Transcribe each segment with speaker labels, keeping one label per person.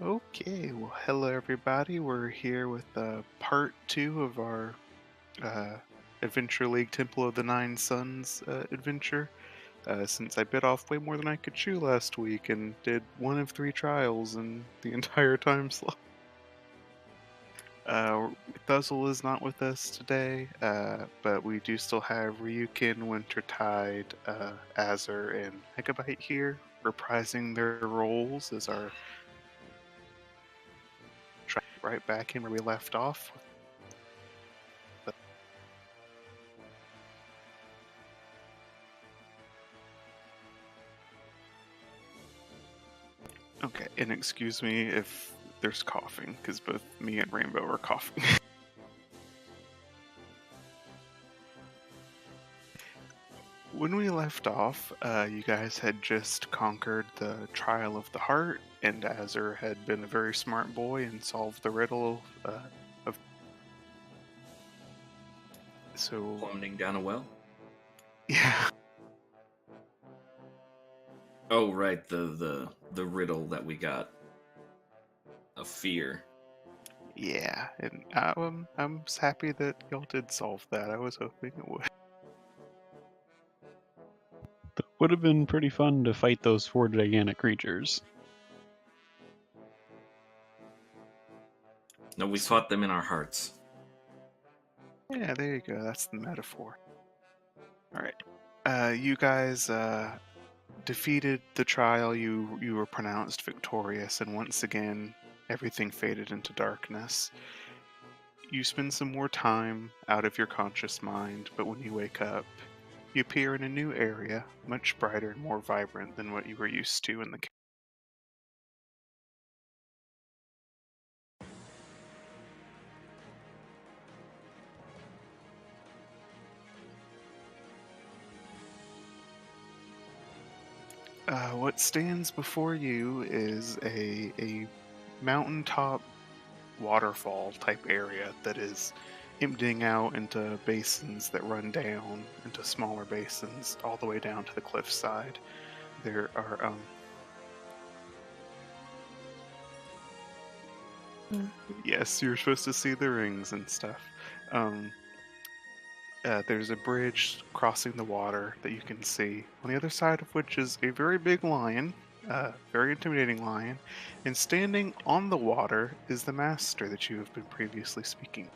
Speaker 1: Okay, well, hello everybody. We're here with part two of our uh, Adventure League Temple of the Nine Suns adventure. Since I bit off way more than I could chew last week and did one of three trials in the entire time slot. Thuzzle is not with us today, but we do still have Ryukin, Wintertide, Azur, and Megabyte here, reprising their roles as our right back in where we left off. Okay, and excuse me if there's coughing, because both me and Rainbow are coughing. When we left off, you guys had just conquered the Trial of the Heart, and Azur had been a very smart boy and solved the riddle of. So,
Speaker 2: Plummeting down a well?
Speaker 1: yeah.
Speaker 2: Oh, right, the riddle that we got. Of fear.
Speaker 1: Yeah, and I'm just happy that y'all did solve that. I was hoping it would.
Speaker 3: It would have been pretty fun to fight those four gigantic creatures.
Speaker 2: No, we fought them in our hearts.
Speaker 1: Yeah, there you go. That's the metaphor. All right. You guys defeated the trial. You were pronounced victorious, and once again, everything faded into darkness. You spend some more time out of your conscious mind, but when you wake up, you appear in a new area, much brighter and more vibrant than what you were used to in the. What stands before you is a mountaintop waterfall type area that is emptying out into basins that run down into smaller basins all the way down to the cliffside. There are yes, you're supposed to see the rings and stuff. Um, there's a bridge crossing the water that you can see, on the other side of which is a very big lion, very intimidating lion, and standing on the water is the master that you have been previously speaking.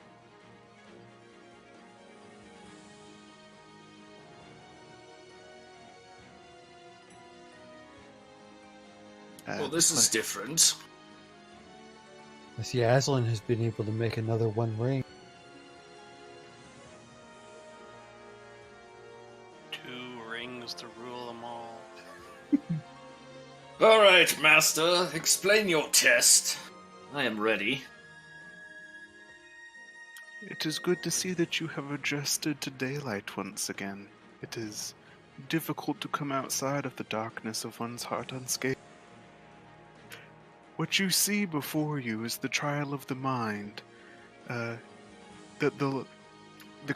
Speaker 2: Well, this is different.
Speaker 4: I see Aslan has been able to make another One Ring.
Speaker 5: Two rings to rule them all.
Speaker 2: All right, Master, explain your test. I am ready.
Speaker 1: It is good to see that you have adjusted to daylight once again. It is difficult to come outside of the darkness of one's heart unscathed. What you see before you is the trial of the mind. The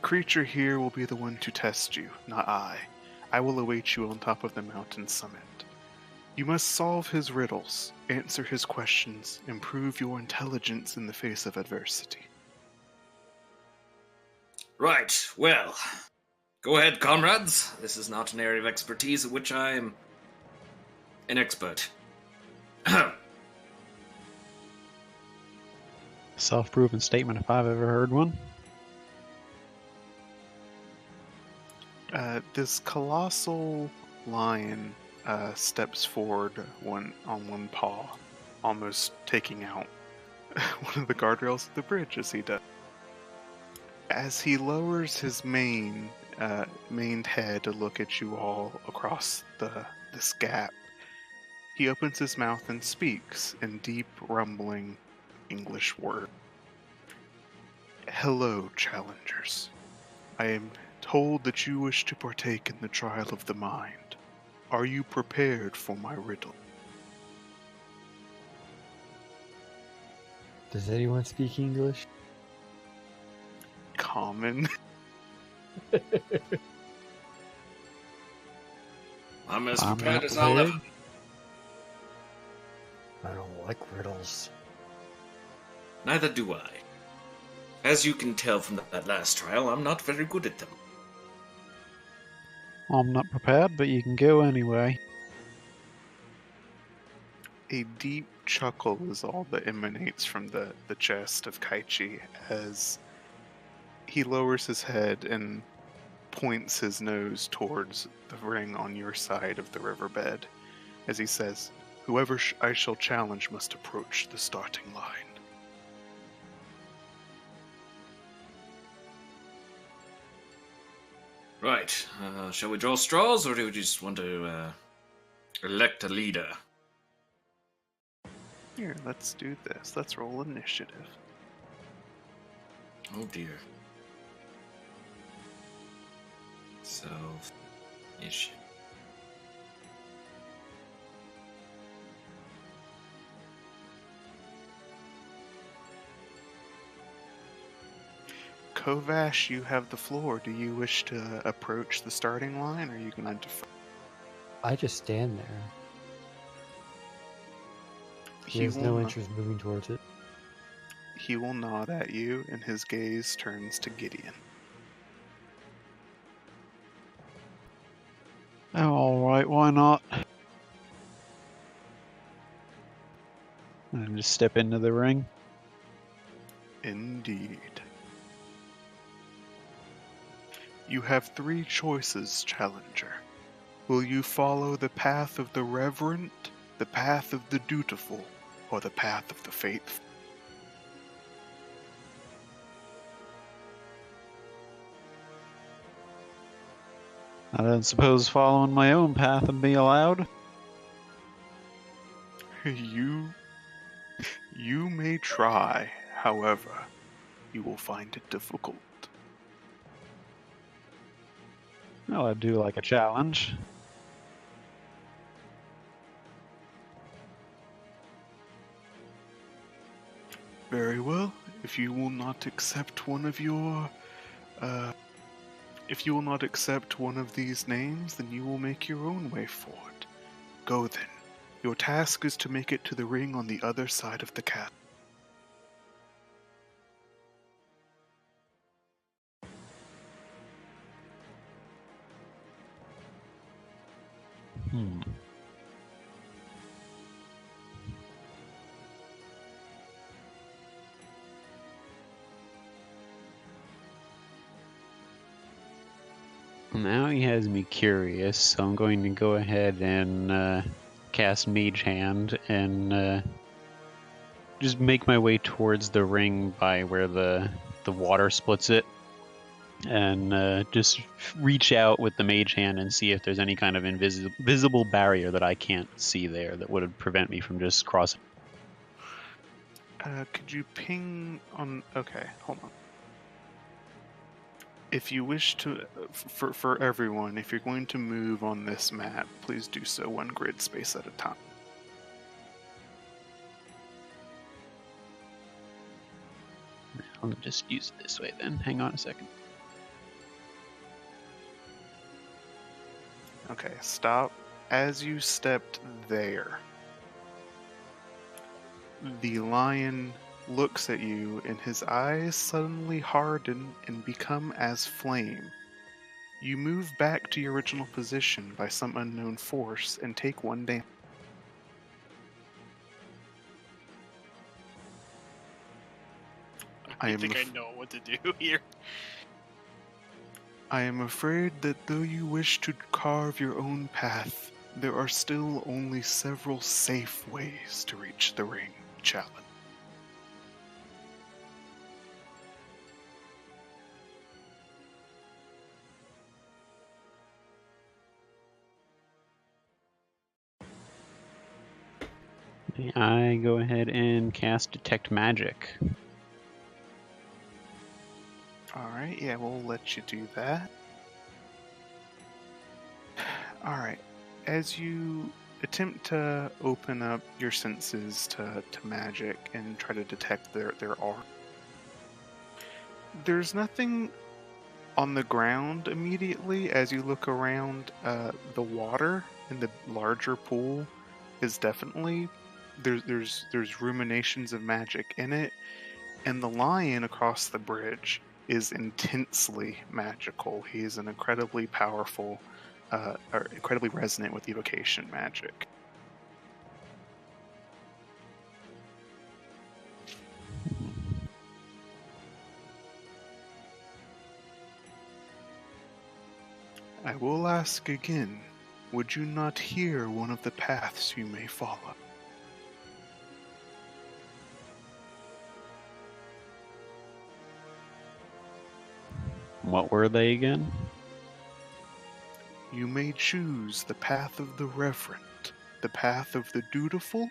Speaker 1: creature here will be the one to test you, not I. I will await you on top of the mountain summit. You must solve his riddles, answer his questions, improve your intelligence in the face of adversity.
Speaker 2: Right, well. Go ahead, comrades. This is not an area of expertise at which I am an expert.
Speaker 3: Self-proven statement if I've ever heard one.
Speaker 1: This colossal lion steps forward on one paw, almost taking out one of the guardrails of the bridge as he does. As he lowers his maned head to look at you all across this gap, he opens his mouth and speaks in deep, rumbling English words. Hello, challengers. I am told that you wish to partake in the trial of the mind. Are you prepared for my riddle?
Speaker 4: Does anyone speak English?
Speaker 1: Common.
Speaker 2: I'm as
Speaker 3: I'm
Speaker 2: prepared
Speaker 3: not
Speaker 2: as I'll ever.
Speaker 4: I don't like riddles.
Speaker 2: Neither do I. As you can tell from that last trial, I'm not very good at them.
Speaker 3: I'm not prepared, but you can go anyway.
Speaker 1: A deep chuckle is all that emanates from the chest of Kaichi as he lowers his head and points his nose towards the ring on your side of the riverbed as he says, "Whoever I shall challenge must approach the starting line."
Speaker 2: Right. Shall we draw straws, or do we just want to elect a leader?
Speaker 1: Here, let's do this. Let's roll initiative.
Speaker 2: Oh dear. So, issue.
Speaker 1: Kovash, you have the floor. Do you wish to approach the starting line, or are you going to defer?
Speaker 4: I just stand there. He has
Speaker 1: will
Speaker 4: no
Speaker 1: no-
Speaker 4: interest in moving towards it.
Speaker 1: He will nod at you, and his gaze turns to Gideon.
Speaker 3: Alright, why not? And just step into the ring.
Speaker 1: Indeed. You have 3 choices, Challenger. Will you follow the path of the reverent, the path of the dutiful, or the path of the faithful?
Speaker 3: I don't suppose following my own path would be allowed.
Speaker 1: You may try, however, you will find it difficult.
Speaker 3: Well, I do like a challenge.
Speaker 1: Very well. If you will not accept one of your, if you will not accept one of these names, then you will make your own way forward. Go then. Your task is to make it to the ring on the other side of the castle.
Speaker 3: Now he has me curious, so I'm going to go ahead and cast Mage Hand and just make my way towards the ring by where the water splits it, and just reach out with the Mage Hand and see if there's any kind of invisible barrier that I can't see there that would prevent me from just crossing.
Speaker 1: Could you ping on... Okay, hold on. If you wish to, for everyone, if you're going to move on this map, please do so 1 grid space at a time.
Speaker 3: I'll just use it this way then. Hang on a second.
Speaker 1: Okay, stop. As you stepped there, the lion looks at you, and his eyes suddenly harden and become as flame. You move back to your original position by some unknown force and take 1 damage.
Speaker 5: I think I know what to do here.
Speaker 1: I am afraid that though you wish to carve your own path, there are still only several safe ways to reach the ring, Challenge.
Speaker 3: I go ahead and cast Detect Magic.
Speaker 1: Alright, yeah, we'll let you do that. Alright, as you attempt to open up your senses to magic and try to detect their aura, there's nothing on the ground immediately. As you look around, the water in the larger pool is definitely there's ruminations of magic in it, and the lion across the bridge is intensely magical. He is an incredibly powerful, or incredibly resonant with evocation magic. I will ask again, would you not hear one of the paths you may follow?
Speaker 3: What were they again?
Speaker 1: You may choose the path of the reverent, the path of the dutiful,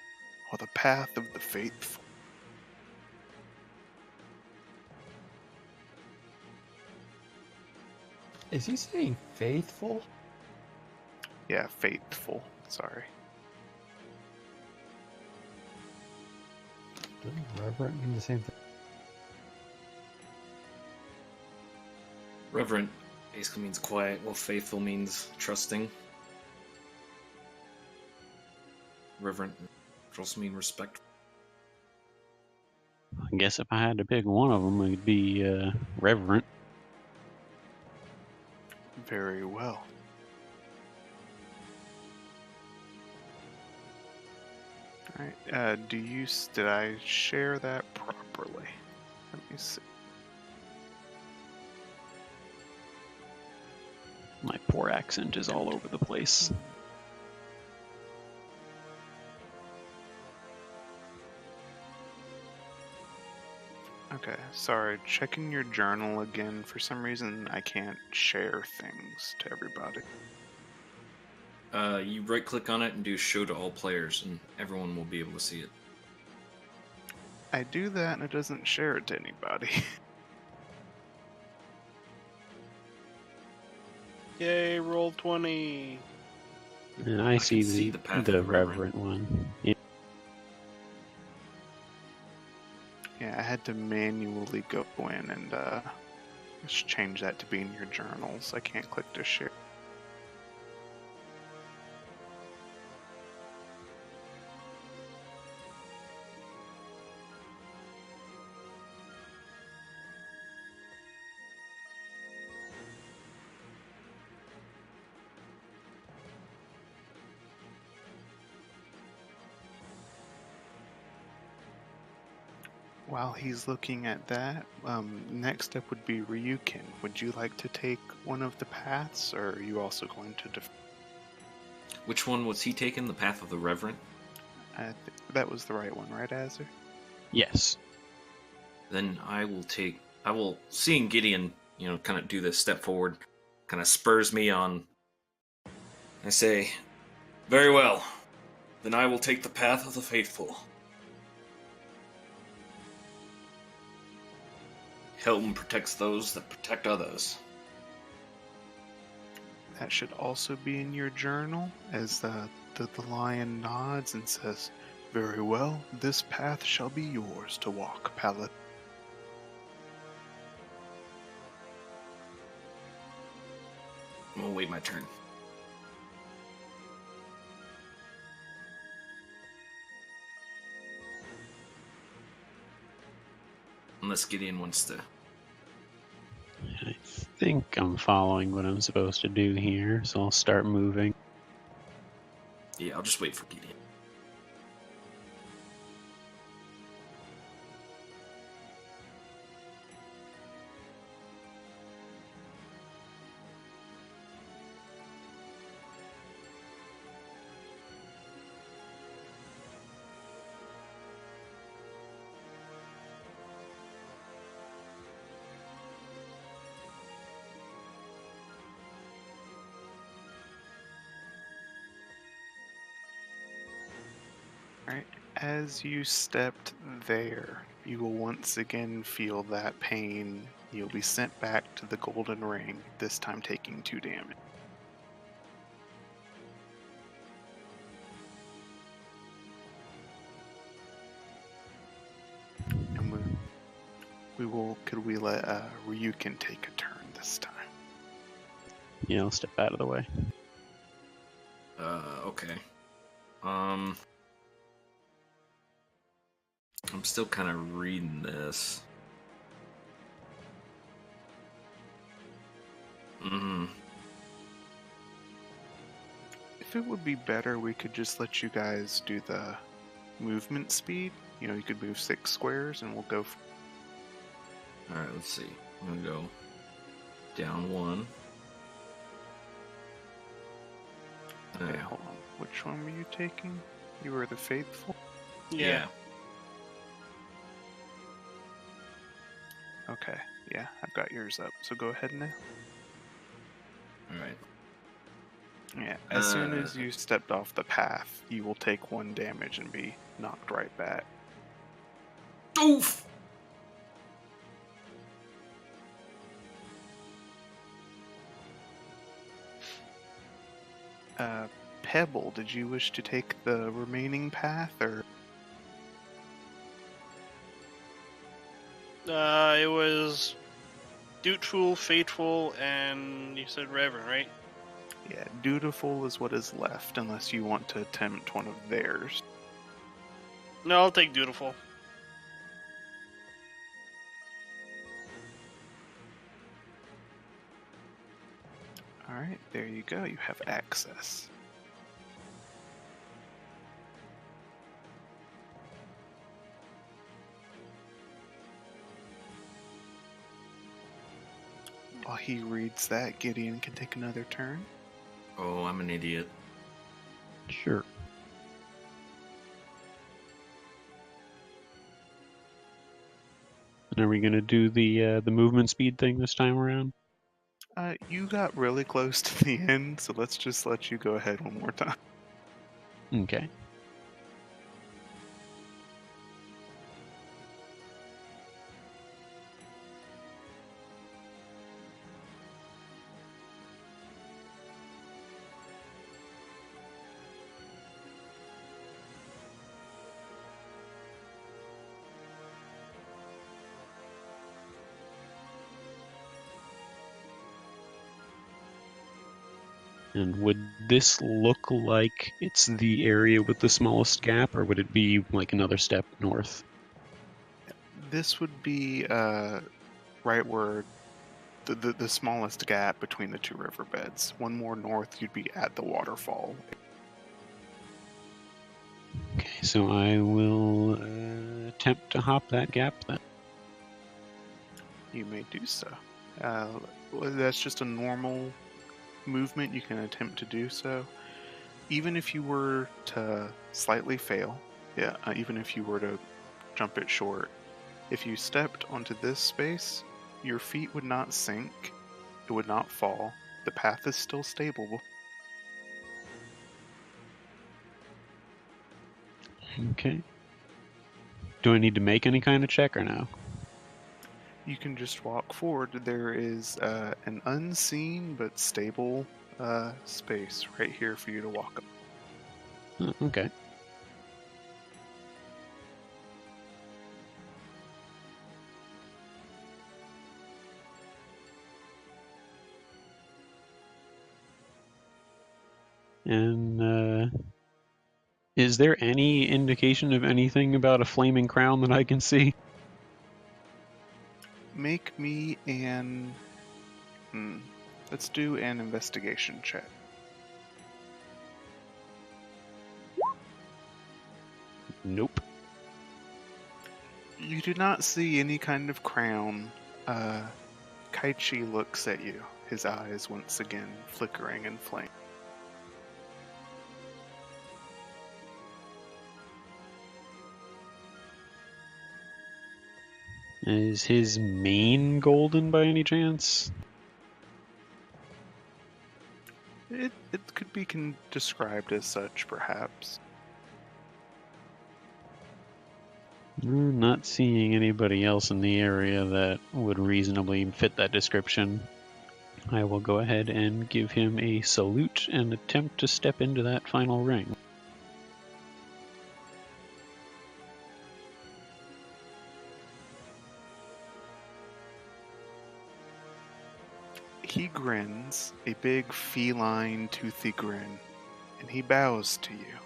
Speaker 1: or the path of the faithful.
Speaker 4: Is he saying faithful?
Speaker 1: Yeah, faithful. Sorry.
Speaker 4: Doesn't reverent mean the same thing?
Speaker 2: Reverent basically means quiet, while faithful means trusting. Reverent would also mean respectful.
Speaker 3: I guess if I had to pick one of them, it'd be reverent.
Speaker 1: Very well. Alright, did I share that properly? Let me see.
Speaker 3: My poor accent is all over the place.
Speaker 1: Okay, sorry, checking your journal again. For some reason, I can't share things to everybody.
Speaker 2: You right click on it and do show to all players, and everyone will be able to see it.
Speaker 1: I do that and it doesn't share it to anybody.
Speaker 5: Yay, roll 20.
Speaker 3: And I see
Speaker 2: can see
Speaker 3: the,
Speaker 2: the path
Speaker 3: the
Speaker 2: of the reverend.
Speaker 3: reverent one. Yeah.
Speaker 1: Yeah, I had to manually go in and just change that to be in your journals. I can't click to share. While he's looking at that, next up would be Ryukin. Would you like to take one of the paths, or are you also going to
Speaker 2: Which one was he taking? The path of the reverend?
Speaker 1: that was the right one, right, Azur?
Speaker 3: Yes.
Speaker 2: Then seeing Gideon, kind of do this step forward, kind of spurs me on. I say, very well, then I will take the path of the faithful. Helm protects those that protect others.
Speaker 1: That should also be in your journal, as the lion nods and says, "Very well, this path shall be yours to walk, Paladin."
Speaker 2: I'm gonna wait my turn. Unless Gideon wants to.
Speaker 3: I think I'm following what I'm supposed to do here, so I'll start moving.
Speaker 2: Yeah, I'll just wait for Gideon.
Speaker 1: Alright, as you stepped there, you will once again feel that pain. You'll be sent back to the golden ring, this time taking 2 damage. And could we let Ryukin take a turn this time?
Speaker 3: Yeah, I'll step out of the way.
Speaker 2: Okay. I'm still kind of reading this.
Speaker 1: If it would be better, we could just let you guys do the movement speed. You know, you could move 6 squares and we'll go.
Speaker 2: Alright, let's see. I'm gonna go down 1.
Speaker 1: Okay, hold on. Which one were you taking? You were the faithful?
Speaker 2: Yeah.
Speaker 1: Okay, yeah, I've got yours up. So go ahead now.
Speaker 2: Alright.
Speaker 1: Yeah, as soon as you stepped off the path, you will take 1 damage and be knocked right back.
Speaker 2: Oof!
Speaker 1: Pebble, did you wish to take the remaining path, or?
Speaker 5: It was dutiful, faithful, and you said reverend, right?
Speaker 1: Yeah, dutiful is what is left, unless you want to attempt one of theirs.
Speaker 5: No, I'll take dutiful.
Speaker 1: Alright, there you go, you have access. While he reads that, Gideon can take another turn.
Speaker 2: Oh, I'm an idiot.
Speaker 3: Sure. And are we gonna do the movement speed thing this time around?
Speaker 1: You got really close to the end, so let's just let you go ahead one more time.
Speaker 3: Okay. And would this look like it's the area with the smallest gap, or would it be like another step north?
Speaker 1: This would be right where the smallest gap between the 2 riverbeds. One more north, you'd be at the waterfall.
Speaker 3: Okay, so I will attempt to hop that gap then.
Speaker 1: You may do so. That's just a normal movement. You can attempt to do so. Even if you were to slightly fail, even if you were to jump it short, if you stepped onto this space, your feet would not sink, it would not fall. The path is still stable.
Speaker 3: Okay. Do I need to make any kind of check or no?
Speaker 1: You can just walk forward. There is an unseen but stable space right here for you to walk up.
Speaker 3: Okay. And is there any indication of anything about a flaming crown that I can see?
Speaker 1: Make me an... let's do an investigation check.
Speaker 3: Nope.
Speaker 1: You do not see any kind of crown. Kaichi looks at you, his eyes once again flickering and flame.
Speaker 3: Is his mane golden by any chance?
Speaker 1: It could be described as such, perhaps.
Speaker 3: Not seeing anybody else in the area that would reasonably fit that description. I will go ahead and give him a salute and attempt to step into that final ring.
Speaker 1: He grins, a big feline toothy grin, and he bows to you.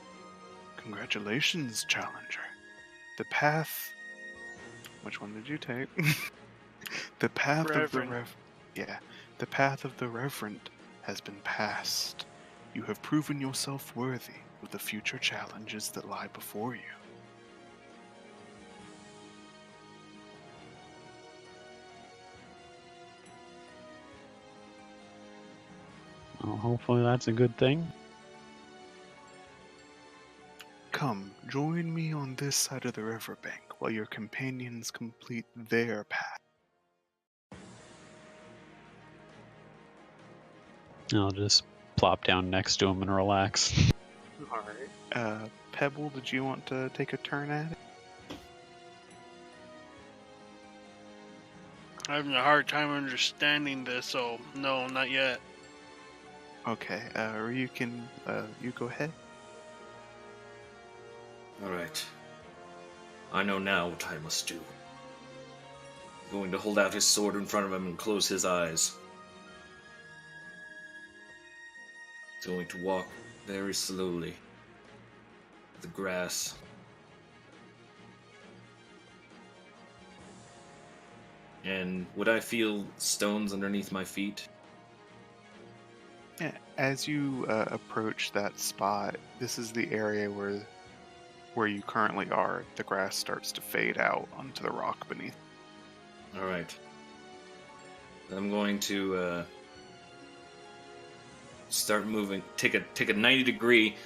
Speaker 1: Congratulations, challenger. The path Which one did you take? The path of the
Speaker 5: Reverend.
Speaker 1: the path of the Reverend has been passed. You have proven yourself worthy of the future challenges that lie before you.
Speaker 3: Well, hopefully that's a good thing.
Speaker 1: Come, join me on this side of the riverbank while your companions complete their path.
Speaker 3: I'll just plop down next to him and relax.
Speaker 1: Alright. Pebble, did you want to take a turn at it?
Speaker 5: I'm having a hard time understanding this, so no, not yet.
Speaker 1: Okay, you go ahead.
Speaker 2: Alright. I know now what I must do. I'm going to hold out his sword in front of him and close his eyes. He's going to walk very slowly. The grass. And would I feel stones underneath my feet?
Speaker 1: Yeah, as you approach that spot, this is the area where you currently are. The grass starts to fade out onto the rock beneath.
Speaker 2: Alright. I'm going to start moving, take a 90 degree,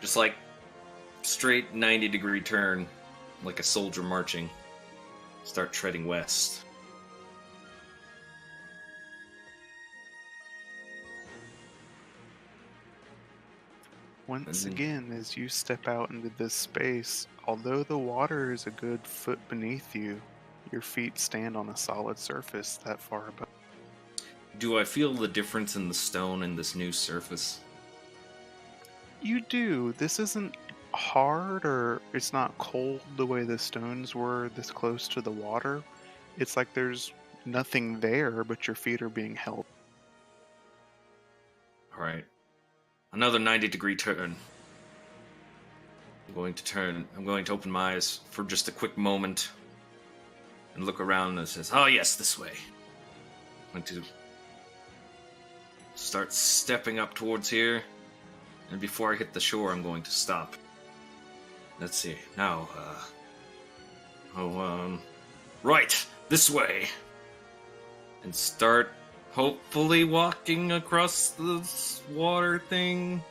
Speaker 2: just like straight 90-degree turn, like a soldier marching. Start treading west.
Speaker 1: Once
Speaker 2: Mhm.
Speaker 1: again, as you step out into this space, although the water is a good foot beneath you, your feet stand on a solid surface that far above.
Speaker 2: Do I feel the difference in the stone and this new surface?
Speaker 1: You do. This isn't hard or it's not cold the way the stones were this close to the water. It's like there's nothing there, but your feet are being held.
Speaker 2: Alright. Another 90-degree turn. I'm going to open my eyes for just a quick moment and look around and says, "Oh yes, this way." I'm going to start stepping up towards here, and before I hit the shore, I'm going to stop. Let's see. Now, right, this way. And start hopefully walking across this water thing.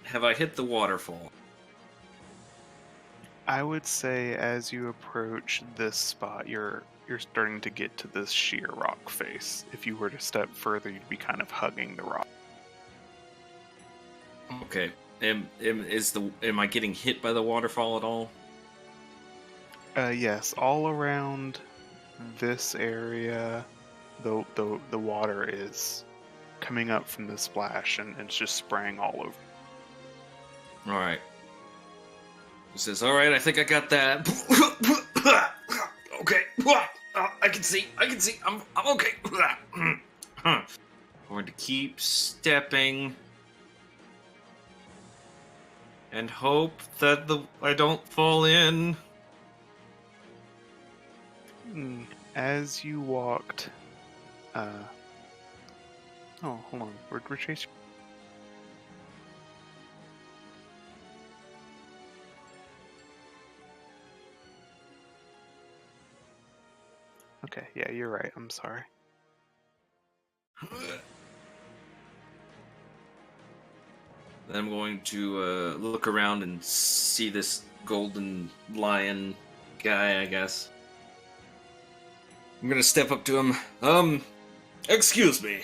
Speaker 2: Have I hit the waterfall?
Speaker 1: I would say as you approach this spot, you're starting to get to this sheer rock face. If you were to step further, you'd be kind of hugging the rock.
Speaker 2: Okay. Am I getting hit by the waterfall at all?
Speaker 1: Yes, all around this area, the water is coming up from the splash and it's just spraying all over.
Speaker 2: Alright. He says, "Alright, I think I got that." Okay. I can see. I'm okay. Going to keep stepping and hope that I don't fall in.
Speaker 1: As you walked, oh, hold on, we're chasing. Okay, yeah, you're right. I'm sorry.
Speaker 2: Then I'm going to look around and see this golden lion guy, I guess. I'm gonna step up to him. Excuse me.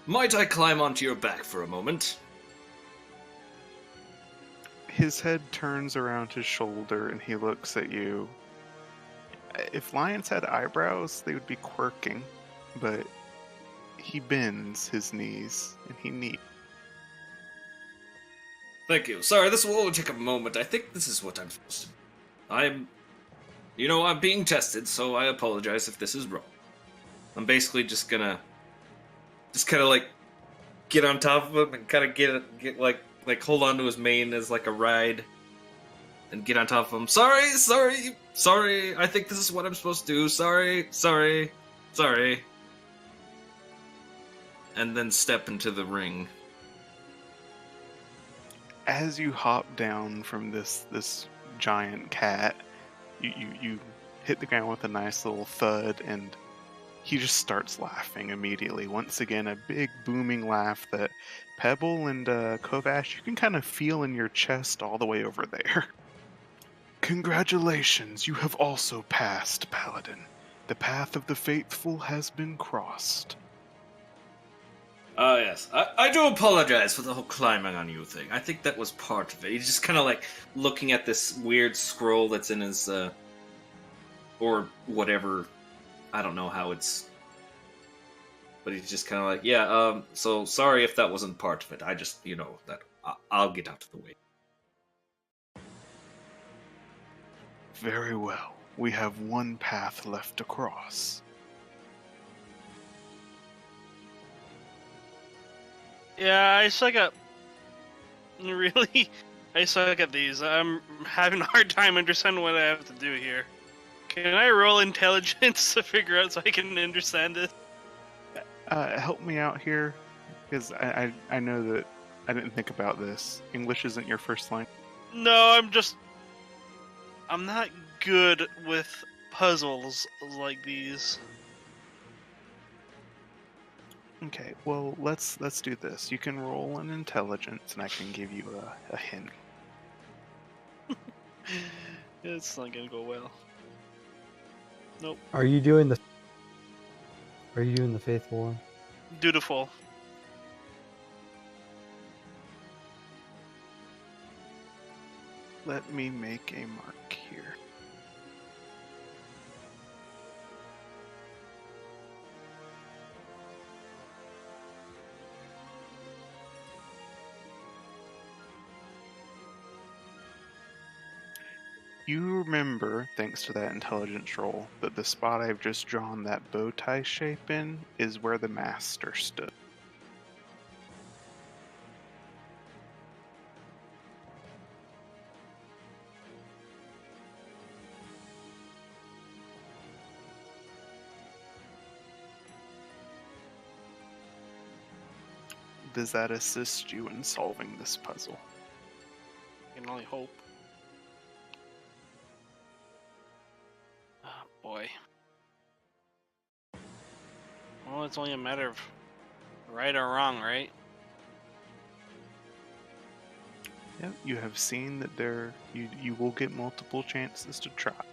Speaker 2: Might I climb onto your back for a moment?
Speaker 1: His head turns around his shoulder and he looks at you. If lions had eyebrows, they would be quirking, but he bends his knees and he kneels.
Speaker 2: Thank you. Sorry, this will only take a moment. I think this is what I'm supposed to do. I'm being tested, so I apologize if this is wrong. I'm basically just gonna just kind of like get on top of him and kind of get like hold on to his mane as like a ride, and get on top of him. Sorry. I think this is what I'm supposed to do. Sorry. And then step into the ring.
Speaker 1: As you hop down from this giant cat, you hit the ground with a nice little thud, and he just starts laughing immediately. Once again, a big booming laugh that Pebble and Kovash, you can kind of feel in your chest all the way over there. Congratulations, you have also passed, Paladin. The path of the faithful has been crossed.
Speaker 2: Oh, yes. I do apologize for the whole climbing on you thing. I think that was part of it. He's just kind of like looking at this weird scroll that's in his, or whatever. I don't know how it's... But he's just kind of like, yeah, so sorry if that wasn't part of it. I just, that I'll get out of the way.
Speaker 1: Very well. We have one path left to cross.
Speaker 5: Yeah, I suck at... Really? I suck at these. I'm having a hard time understanding what I have to do here. Can I roll intelligence to figure out so I can understand this?
Speaker 1: Help me out here, because I know that I didn't think about this. English isn't your first language.
Speaker 5: No, I'm not good with puzzles like these.
Speaker 1: Okay, well, let's do this. You can roll an intelligence, and I can give you a hint.
Speaker 5: It's not gonna go well. Nope.
Speaker 4: Are you doing the faithful one?
Speaker 5: Dutiful.
Speaker 1: Let me make a mark here. You remember, thanks to that intelligence roll, that the spot I've just drawn that bow tie shape in is where the master stood. Does that assist you in solving this puzzle?
Speaker 5: I can only hope. Oh, boy. Well, it's only a matter of right or wrong, right?
Speaker 1: Yep, you have seen that you will get multiple chances to try.
Speaker 5: I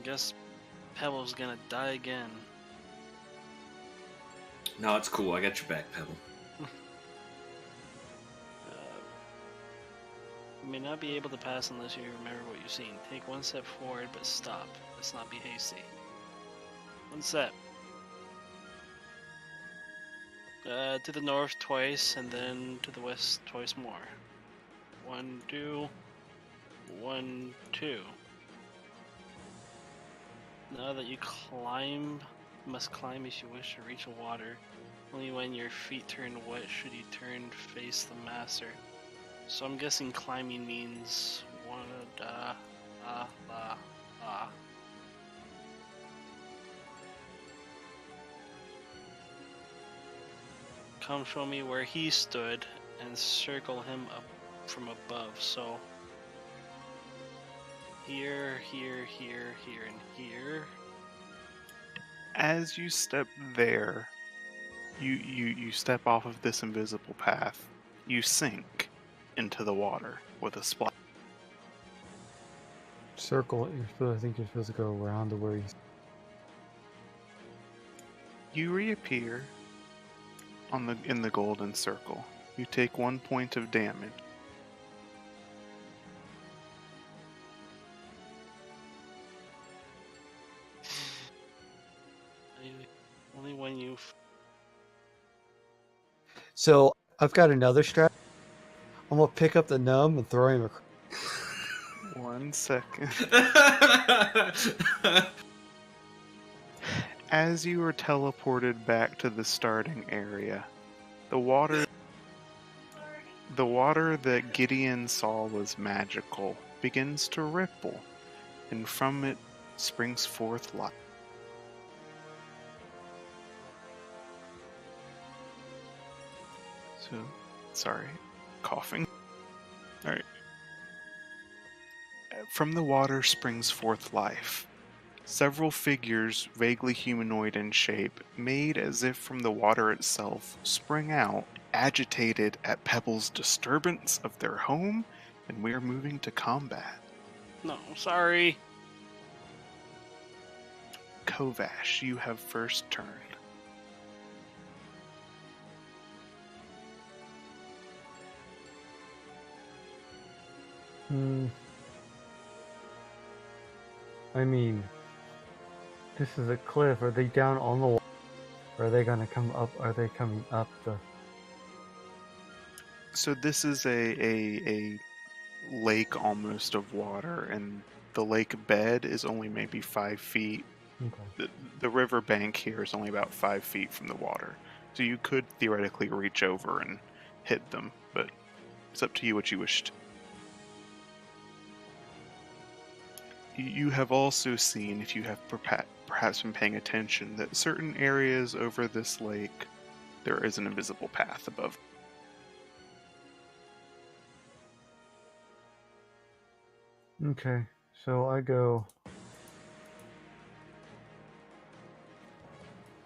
Speaker 5: guess Pebble's gonna die again.
Speaker 2: No, it's cool. I got your back, Pebble.
Speaker 5: You may not be able to pass unless you remember what you've seen. Take one step forward, but stop. Let's not be hasty. One step. To the north twice, and then to the west twice more. 1, 2. 1, 2. Now that you must climb if you wish to reach the water. Only when your feet turn wet should you turn to face the master. So I'm guessing climbing means Come show me where he stood and circle him up from above. So here, here, here, here, and here.
Speaker 1: As you step there, you step off of this invisible path. You sink into the water with a splash.
Speaker 4: Circle. I think you're supposed to go around to where he's.
Speaker 1: You reappear in the golden circle. You take 1 point of damage.
Speaker 5: Only when you.
Speaker 4: So I've got another strat. I'm gonna pick up the numb and throw him across.
Speaker 1: 1 second. As you are teleported back to the starting area, the water that Gideon saw was magical begins to ripple, and from it springs forth life. So, sorry, coughing. Alright. From the water springs forth life. Several figures, vaguely humanoid in shape, made as if from the water itself, spring out, agitated at Pebble's disturbance of their home, and we are moving to combat.
Speaker 5: No, sorry.
Speaker 1: Kovash, you have first turn.
Speaker 4: I mean, this is a cliff. Are they down on the wall? Or are they gonna come up? Are they coming up the?
Speaker 1: So this is a lake almost of water, and the lake bed is only maybe 5 feet.
Speaker 4: Okay.
Speaker 1: The river bank here is only about 5 feet from the water. So you could theoretically reach over and hit them, but it's up to you what you wish to. You have also seen, if you have perhaps been paying attention, that certain areas over this lake, there is an invisible path above.
Speaker 4: Okay, so I go.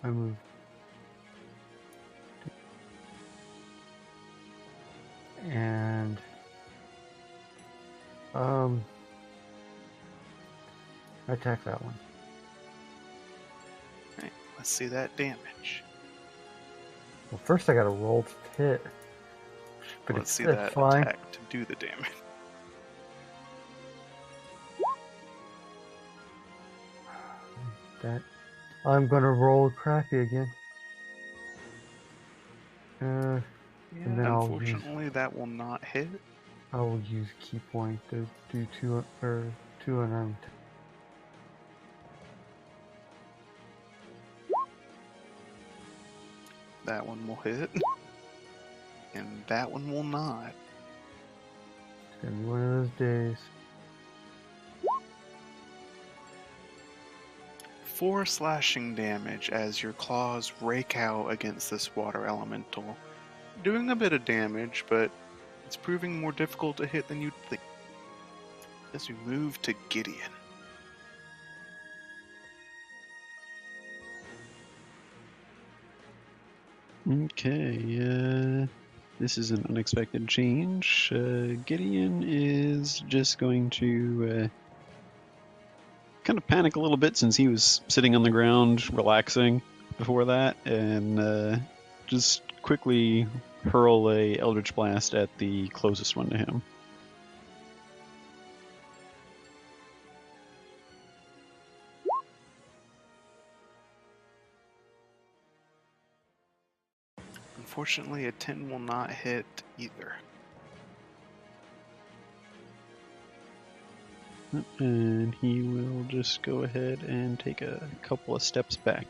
Speaker 4: I move. And I attack that one.
Speaker 1: Right, let's see that damage.
Speaker 4: Well, first I gotta roll to hit. But
Speaker 1: Let's
Speaker 4: it's
Speaker 1: see that
Speaker 4: fine.
Speaker 1: attack to do the damage.
Speaker 4: That I'm gonna roll crappy again.
Speaker 1: Yeah,
Speaker 4: and then
Speaker 1: unfortunately, that will not hit.
Speaker 4: I will use key point to do two unarmed.
Speaker 1: That one will hit. And that one will not.
Speaker 4: It's gonna be one of those days.
Speaker 1: 4 slashing damage as your claws rake out against this water elemental. Doing a bit of damage, but it's proving more difficult to hit than you'd think. As we move to Gideon.
Speaker 3: Okay, this is an unexpected change. Gideon is just going to kind of panic a little bit since he was sitting on the ground relaxing before that, and just quickly hurl a Eldritch Blast at the closest one to him.
Speaker 1: Unfortunately, a 10 will not hit either.
Speaker 3: And he will just go ahead and take a couple of steps back.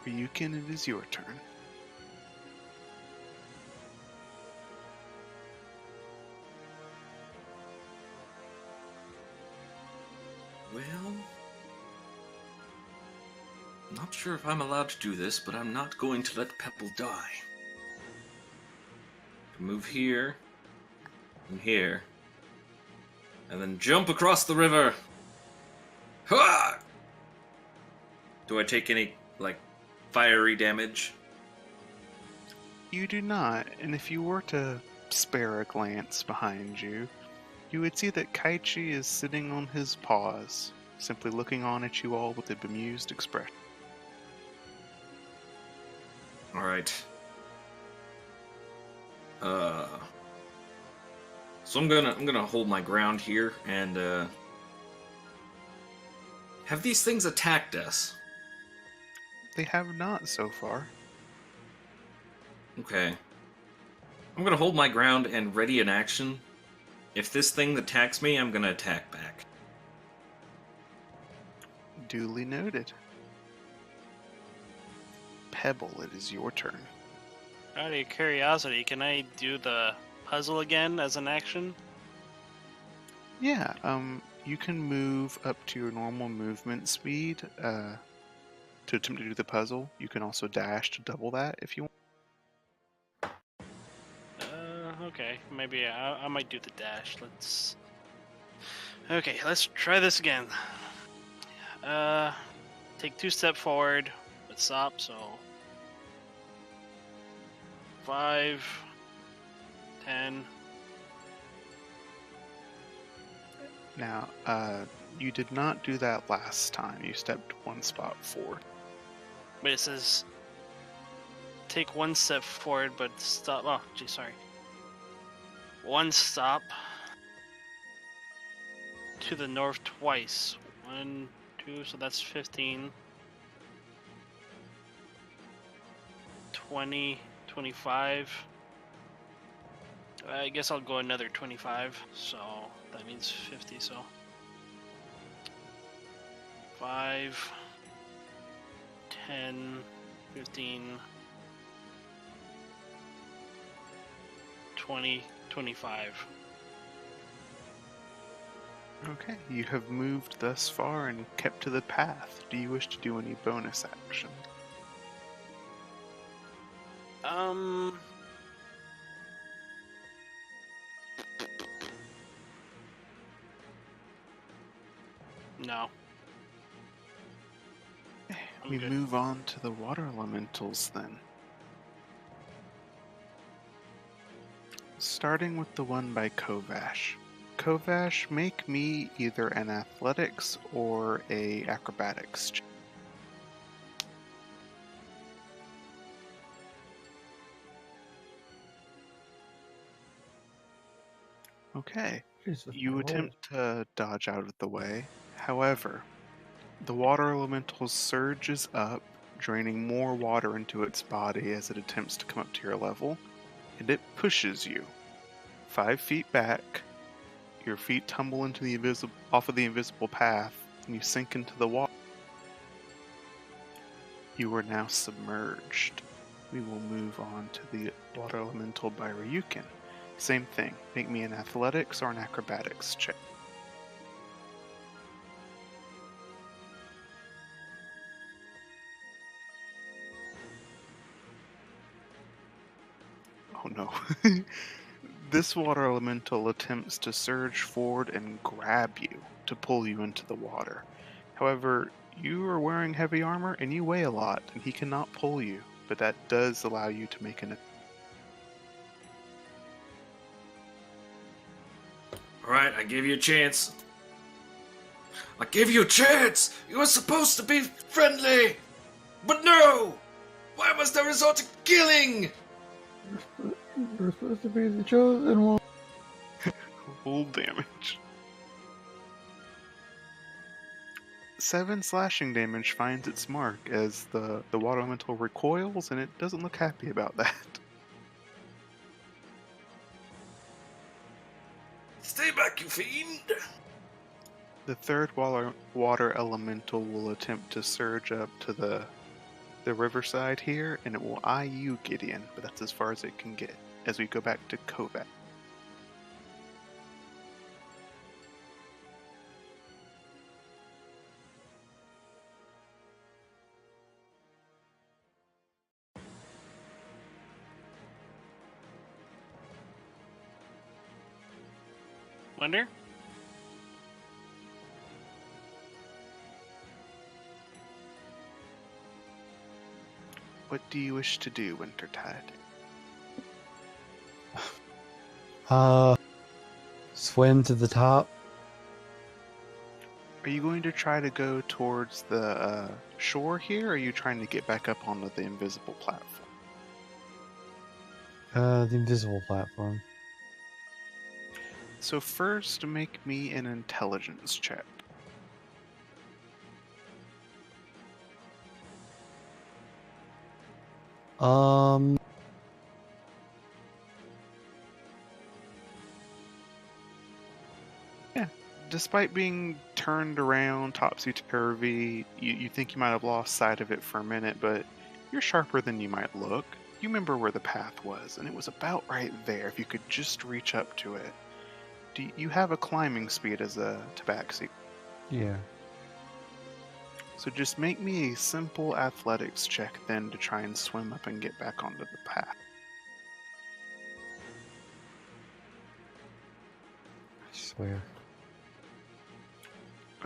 Speaker 1: Ryukin, it is your turn.
Speaker 2: Well, not sure if I'm allowed to do this, but I'm not going to let Pebble die. Move here, and here, and then jump across the river. Ha! Do I take any, fiery damage?
Speaker 1: You do not, and if you were to spare a glance behind you, you would see that Kaichi is sitting on his paws, simply looking on at you all with a bemused expression.
Speaker 2: Alright. So I'm gonna hold my ground here and have these things attacked us?
Speaker 1: They have not so far.
Speaker 2: Okay. I'm gonna hold my ground and ready an action. If this thing attacks me, I'm gonna attack back.
Speaker 1: Duly noted. Pebble, it is your turn.
Speaker 5: Out of curiosity, can I do the puzzle again as an action?
Speaker 1: Yeah, you can move up to your normal movement speed to attempt to do the puzzle. You can also dash to double that if you want.
Speaker 5: Okay. Maybe I might do the dash. Let's. Okay, let's try this again. Take 2 steps forward, but stop, so 5, 10.
Speaker 1: Now, you did not do that last time. You stepped 1 spot forward.
Speaker 5: But it says take 1 step forward, but stop. Oh, gee, sorry. 1 stop to the north twice. 1, 2, so that's 15. 20, 25. I guess I'll go another 25, so that means 50, so 5, 10, 15, 20, 25.
Speaker 1: Okay, you have moved thus far and kept to the path. Do you wish to do any bonus action?
Speaker 5: No. I'm
Speaker 1: We
Speaker 5: good.
Speaker 1: move on to the water elementals then. Starting with the one by Kovash. Kovash, make me either an athletics or a acrobatics check. Okay,
Speaker 4: Jesus,
Speaker 1: you
Speaker 4: my
Speaker 1: attempt to dodge out of the way. However, the water elemental surges up, draining more water into its body as it attempts to come up to your level, and it pushes you 5 feet back. Your feet tumble into the off of the invisible path, and you sink into the water. You are now submerged. We will move on to the water elemental by Ryukin. Same thing. Make me an athletics or an acrobatics check. Oh no. This water elemental attempts to surge forward and grab you to pull you into the water. However, you are wearing heavy armor and you weigh a lot, and he cannot pull you, but that does allow you to make an.
Speaker 2: Alright, I gave you a chance. I gave you a chance! You were supposed to be friendly! But no! Why must I resort to killing?
Speaker 4: You're supposed to be the chosen one.
Speaker 1: Full damage. 7 slashing damage finds its mark as the water elemental recoils, and it doesn't look happy about that.
Speaker 2: Stay back, you fiend!
Speaker 1: The third water elemental will attempt to surge up to the riverside here, and it will eye you, Gideon, but that's as far as it can get as we go back to Kovac.
Speaker 5: Wonder?
Speaker 1: What do you wish to do, Wintertide?
Speaker 6: Swim to the top.
Speaker 1: Are you going to try to go towards the shore here, or are you trying to get back up onto the invisible platform?
Speaker 6: The invisible platform.
Speaker 1: So first, make me an intelligence check. despite being turned around topsy-turvy, you think you might have lost sight of it for a minute, but you're sharper than you might look. You remember where the path was, and it was about right there if you could just reach up to it. You have a climbing speed as a tabaxi,
Speaker 4: Yeah.
Speaker 1: so just make me a simple athletics check then to try and swim up and get back onto the path.
Speaker 6: I swear.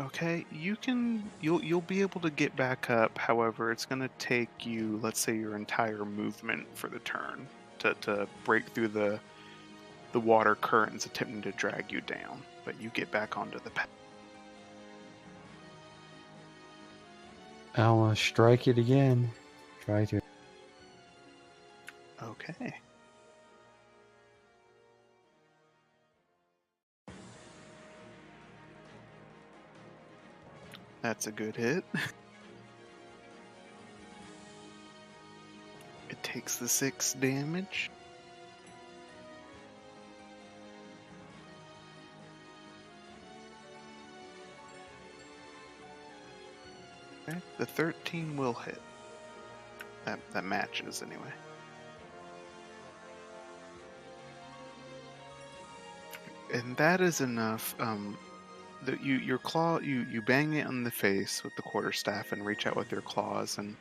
Speaker 1: Okay, you'll be able to get back up. However, it's going to take you, let's say, your entire movement for the turn to break through the water currents attempting to drag you down. But you get back onto the path.
Speaker 6: I want to strike it again. Try to.
Speaker 1: Okay. That's a good hit. It takes the 6 damage. Okay, the 13 will hit. That matches anyway. And that is enough. Your claw, you bang it on the face with the quarterstaff and reach out with your claws, and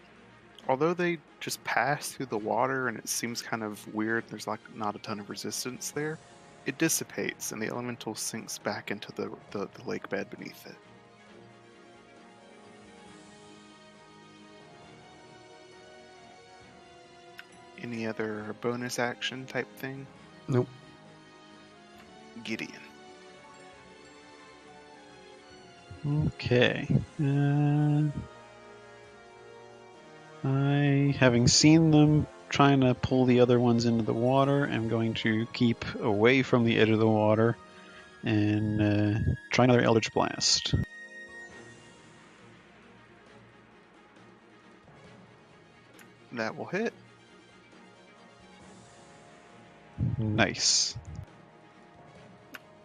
Speaker 1: although they just pass through the water and it seems kind of weird, there's like not a ton of resistance there, it dissipates and the elemental sinks back into the lake bed beneath it. Any other bonus action type thing?
Speaker 6: Nope.
Speaker 1: Gideon.
Speaker 3: Okay. Having seen them trying to pull the other ones into the water, I'm going to keep away from the edge of the water and try another Eldritch Blast.
Speaker 1: That will hit.
Speaker 3: Nice.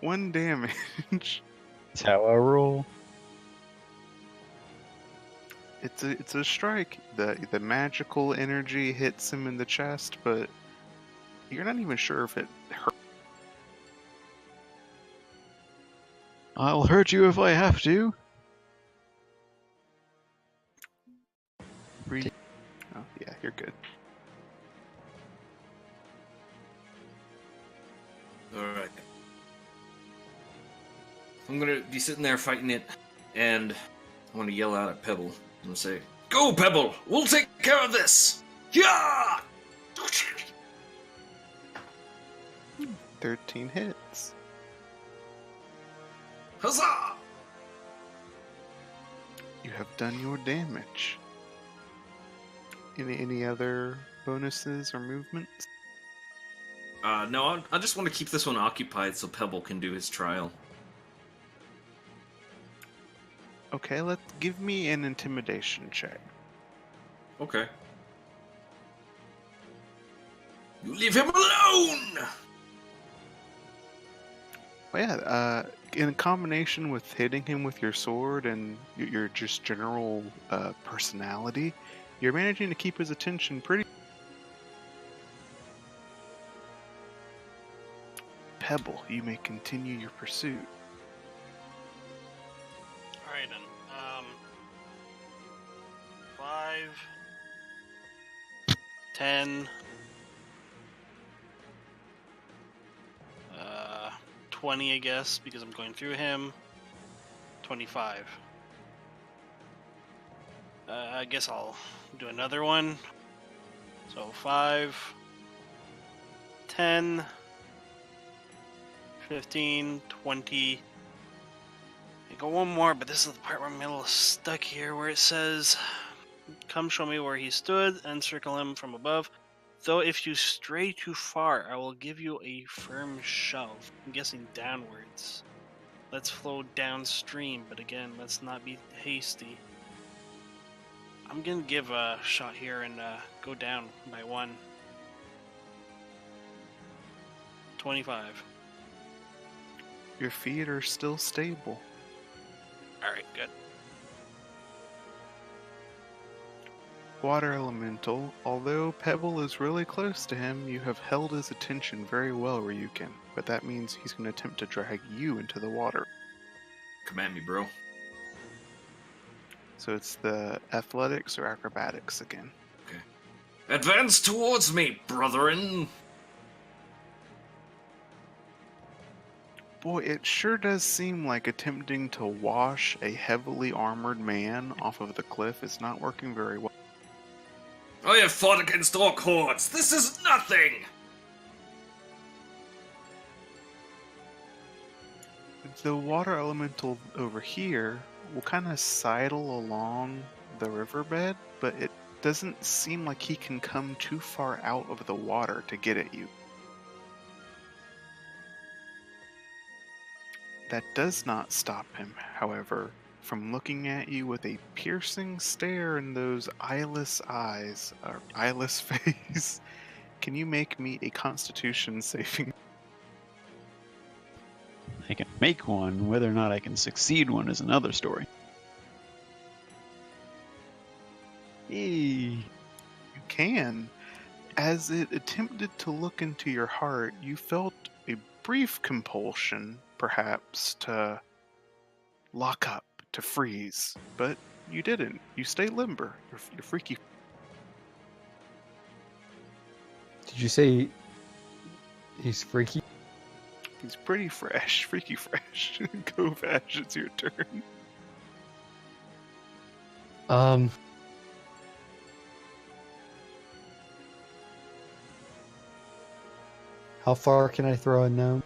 Speaker 1: 1 damage.
Speaker 3: That's how I roll.
Speaker 1: It's a strike. The magical energy hits him in the chest, but you're not even sure if it hurt.
Speaker 3: I'll hurt you if I have to.
Speaker 1: Oh yeah, you're good.
Speaker 2: Alright. I'm gonna be sitting there fighting it, and I want to yell out at Pebble and say, "Go, Pebble! We'll take care of this! Yeah!"
Speaker 1: 13 hits.
Speaker 2: Huzzah!
Speaker 1: You have done your damage. Any other bonuses or movements?
Speaker 2: No, I just want to keep this one occupied so Pebble can do his trial.
Speaker 1: Okay, give me an intimidation check.
Speaker 2: Okay. You leave him alone!
Speaker 1: Well, yeah, in combination with hitting him with your sword and your just general personality, you're managing to keep his attention pretty. Pebble, you may continue your pursuit.
Speaker 5: Alright then. 5, 10, 20, I guess, because I'm going through him. 25. I guess I'll do another one. So 5, 10, 15, 20. I go one more, but this is the part where I'm a little stuck here, where it says, "Come show me where he stood and circle him from above. Though if you stray too far, I will give you a firm shove." I'm guessing downwards. Let's flow downstream, but again, let's not be hasty. I'm gonna give a shot here and go down by 1. 25.
Speaker 1: Your feet are still stable.
Speaker 5: Alright, good.
Speaker 1: Water Elemental, although Pebble is really close to him, you have held his attention very well, Ryukin. But that means he's going to attempt to drag you into the water.
Speaker 2: Come at me, bro.
Speaker 1: So it's the athletics or acrobatics again.
Speaker 2: Advance towards me, brethren!
Speaker 1: Boy, it sure does seem like attempting to wash a heavily armored man off of the cliff is not working very well.
Speaker 2: I have fought against orc hordes. This is nothing!
Speaker 1: The water elemental over here will kind of sidle along the riverbed, but it doesn't seem like he can come too far out of the water to get at you. That does not stop him, however, from looking at you with a piercing stare in those eyeless eyes, or eyeless face. Can you make me a Constitution saving?
Speaker 3: I can make one. Whether or not I can succeed one is another story. Hey.
Speaker 1: You can. As it attempted to look into your heart, you felt a brief compulsion, perhaps, to lock up, to freeze. But you didn't. You stay limber. You're freaky.
Speaker 6: Did you say he's freaky?
Speaker 1: He's pretty fresh. Freaky fresh. Go, Vash, it's your turn.
Speaker 6: How far can I throw a gnome?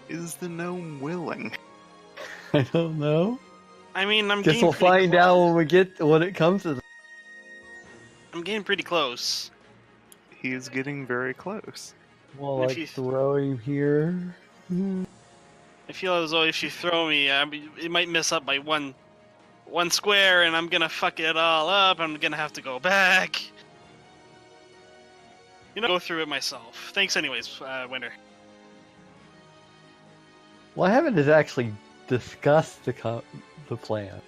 Speaker 1: Is the gnome willing?
Speaker 6: I don't know.
Speaker 5: I mean, I'm
Speaker 6: Guess
Speaker 5: getting
Speaker 6: we'll
Speaker 5: pretty
Speaker 6: find
Speaker 5: close.
Speaker 6: out when it comes to.
Speaker 5: I'm getting pretty close.
Speaker 1: He is getting very close.
Speaker 6: Well,
Speaker 5: If
Speaker 6: like
Speaker 5: you-
Speaker 6: throw him here.
Speaker 5: I feel as though if you throw me, it might miss up by one square, and I'm gonna fuck it all up. I'm gonna have to go back. You know, go through it myself. Thanks, anyways, Winter.
Speaker 6: Well, I haven't actually discussed the plan.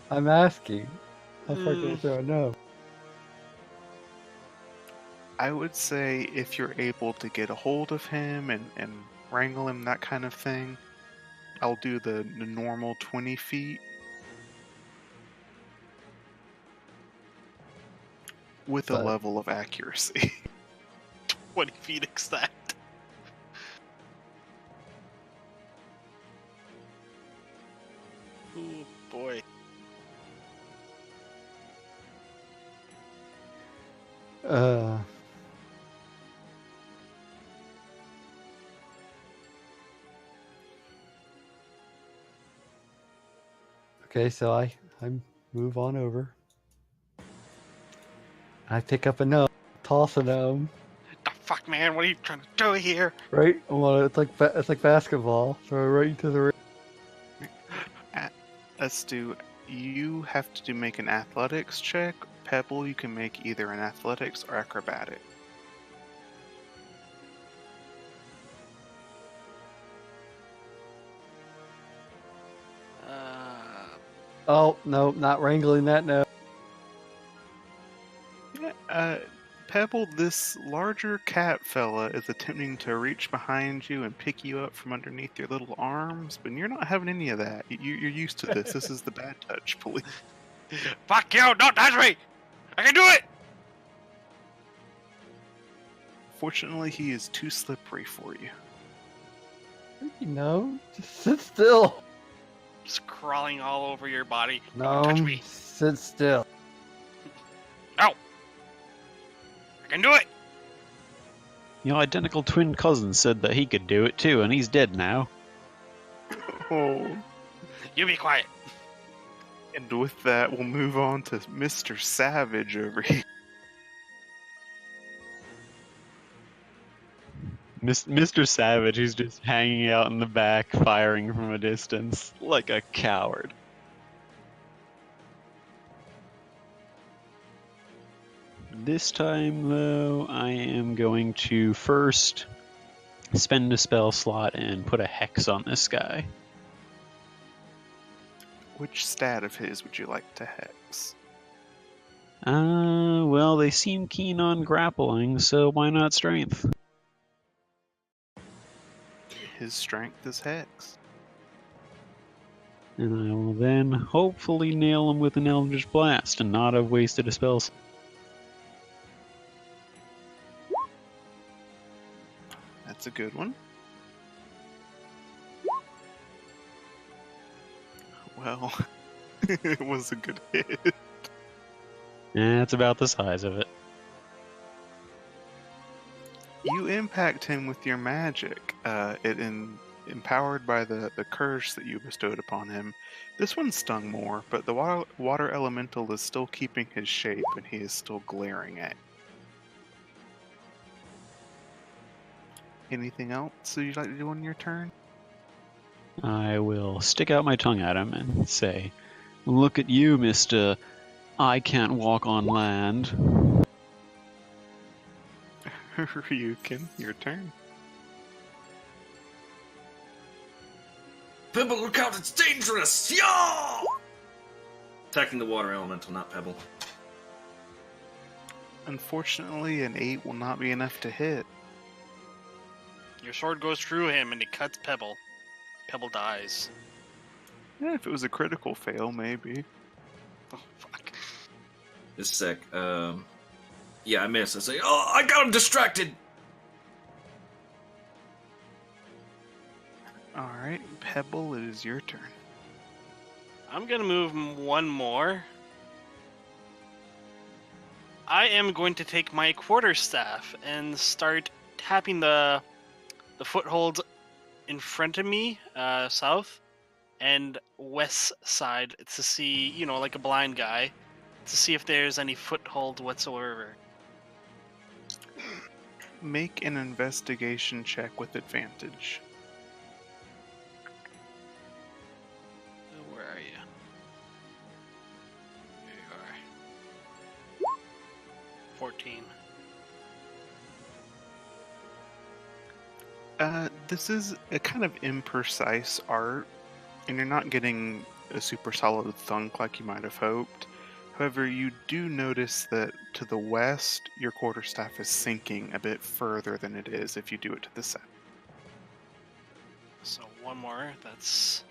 Speaker 6: I'm asking. How far can I throw a gnome?
Speaker 1: I would say if you're able to get a hold of him and wrangle him, that kind of thing, I'll do the normal 20 feet. With a
Speaker 6: But-
Speaker 1: level of accuracy.
Speaker 5: 20 feet exact. Oh boy.
Speaker 6: Okay, so I move on over. I pick up a gnome, toss a gnome.
Speaker 5: The fuck, man? What are you trying to do here?
Speaker 6: Right? Well, it's like basketball. Throw it right into the ring.
Speaker 1: Let's do. You have to make an athletics check. Pebble, you can make either an athletics or acrobatic.
Speaker 6: Oh no, not wrangling that gnome.
Speaker 1: Pebble, this larger cat fella is attempting to reach behind you and pick you up from underneath your little arms, but you're not having any of that. You're used to this. This is the bad touch police.
Speaker 5: Fuck you! Don't touch me! I can do it!
Speaker 1: Fortunately, he is too slippery for you.
Speaker 6: You know, just sit still.
Speaker 5: Just crawling all over your body. Don't touch
Speaker 6: No,
Speaker 5: me.
Speaker 6: sit still.
Speaker 5: I can do it!
Speaker 3: Your identical twin cousin said that he could do it too, and he's dead now.
Speaker 1: Oh.
Speaker 5: You be quiet.
Speaker 1: And with that, we'll move on to Mr. Savage over here.
Speaker 3: Mr. Savage, who's just hanging out in the back, firing from a distance, like a coward. This time, though, I am going to first spend a spell slot and put a hex on this guy.
Speaker 1: Which stat of his would you like to hex?
Speaker 3: Well, they seem keen on grappling, so why not strength?
Speaker 1: His strength is hex.
Speaker 3: And I will then hopefully nail him with an Eldritch Blast and not have wasted a spell.
Speaker 1: That's a good one. Well, it was a good hit.
Speaker 3: That's about the size of it.
Speaker 1: You impact him with your magic. Empowered by the curse that you bestowed upon him. This one stung more, but the water elemental is still keeping his shape, and he is still glaring at you. Anything else that you'd like to do on your turn?
Speaker 3: I will stick out my tongue at him and say, "Look at you, Mr. I can't walk on land."
Speaker 1: Ryukin, your turn.
Speaker 2: Pebble, look out! It's dangerous! Yeah! Attacking the water elemental, not Pebble.
Speaker 1: Unfortunately, an 8 will not be enough to hit.
Speaker 5: Your sword goes through him and it cuts Pebble. Pebble dies.
Speaker 1: Yeah, if it was a critical fail, maybe.
Speaker 5: Oh, fuck.
Speaker 2: Just a sec. Yeah, I missed. I say, oh, I got him distracted!
Speaker 1: Alright, Pebble, it is your turn.
Speaker 5: I'm gonna move one more. I am going to take my quarterstaff and start tapping the footholds in front of me, south and west side, to see, like a blind guy, to see if there's any foothold whatsoever.
Speaker 1: Make an investigation check with advantage.
Speaker 5: Where are you? There you are. 14.
Speaker 1: This is a kind of imprecise art, and you're not getting a super solid thunk like you might have hoped. However, you do notice that to the west, your quarterstaff is sinking a bit further than it is if you do it to the south.
Speaker 5: So one more. That's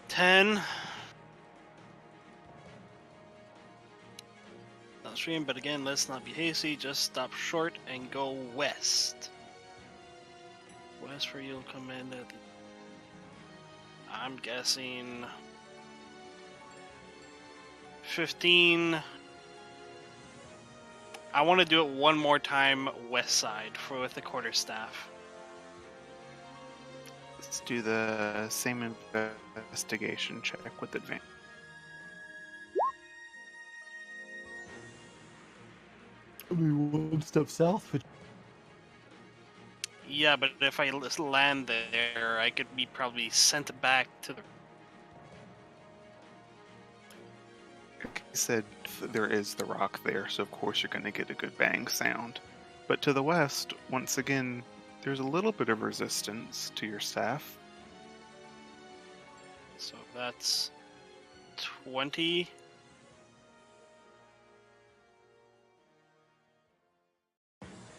Speaker 5: 10. Downstream, but again, let's not be hasty. Just stop short and go west. West where you'll come in at the... I'm guessing 15. I want to do it one more time west side with the quarterstaff.
Speaker 1: Let's do the same investigation check with advantage.
Speaker 6: I mean, one step south.
Speaker 5: Yeah, but if I land there, I could be probably sent back to the...
Speaker 1: Like I said, there is the rock there, so of course you're going to get a good bang sound. But to the west, once again, there's a little bit of resistance to your staff.
Speaker 5: So that's 20.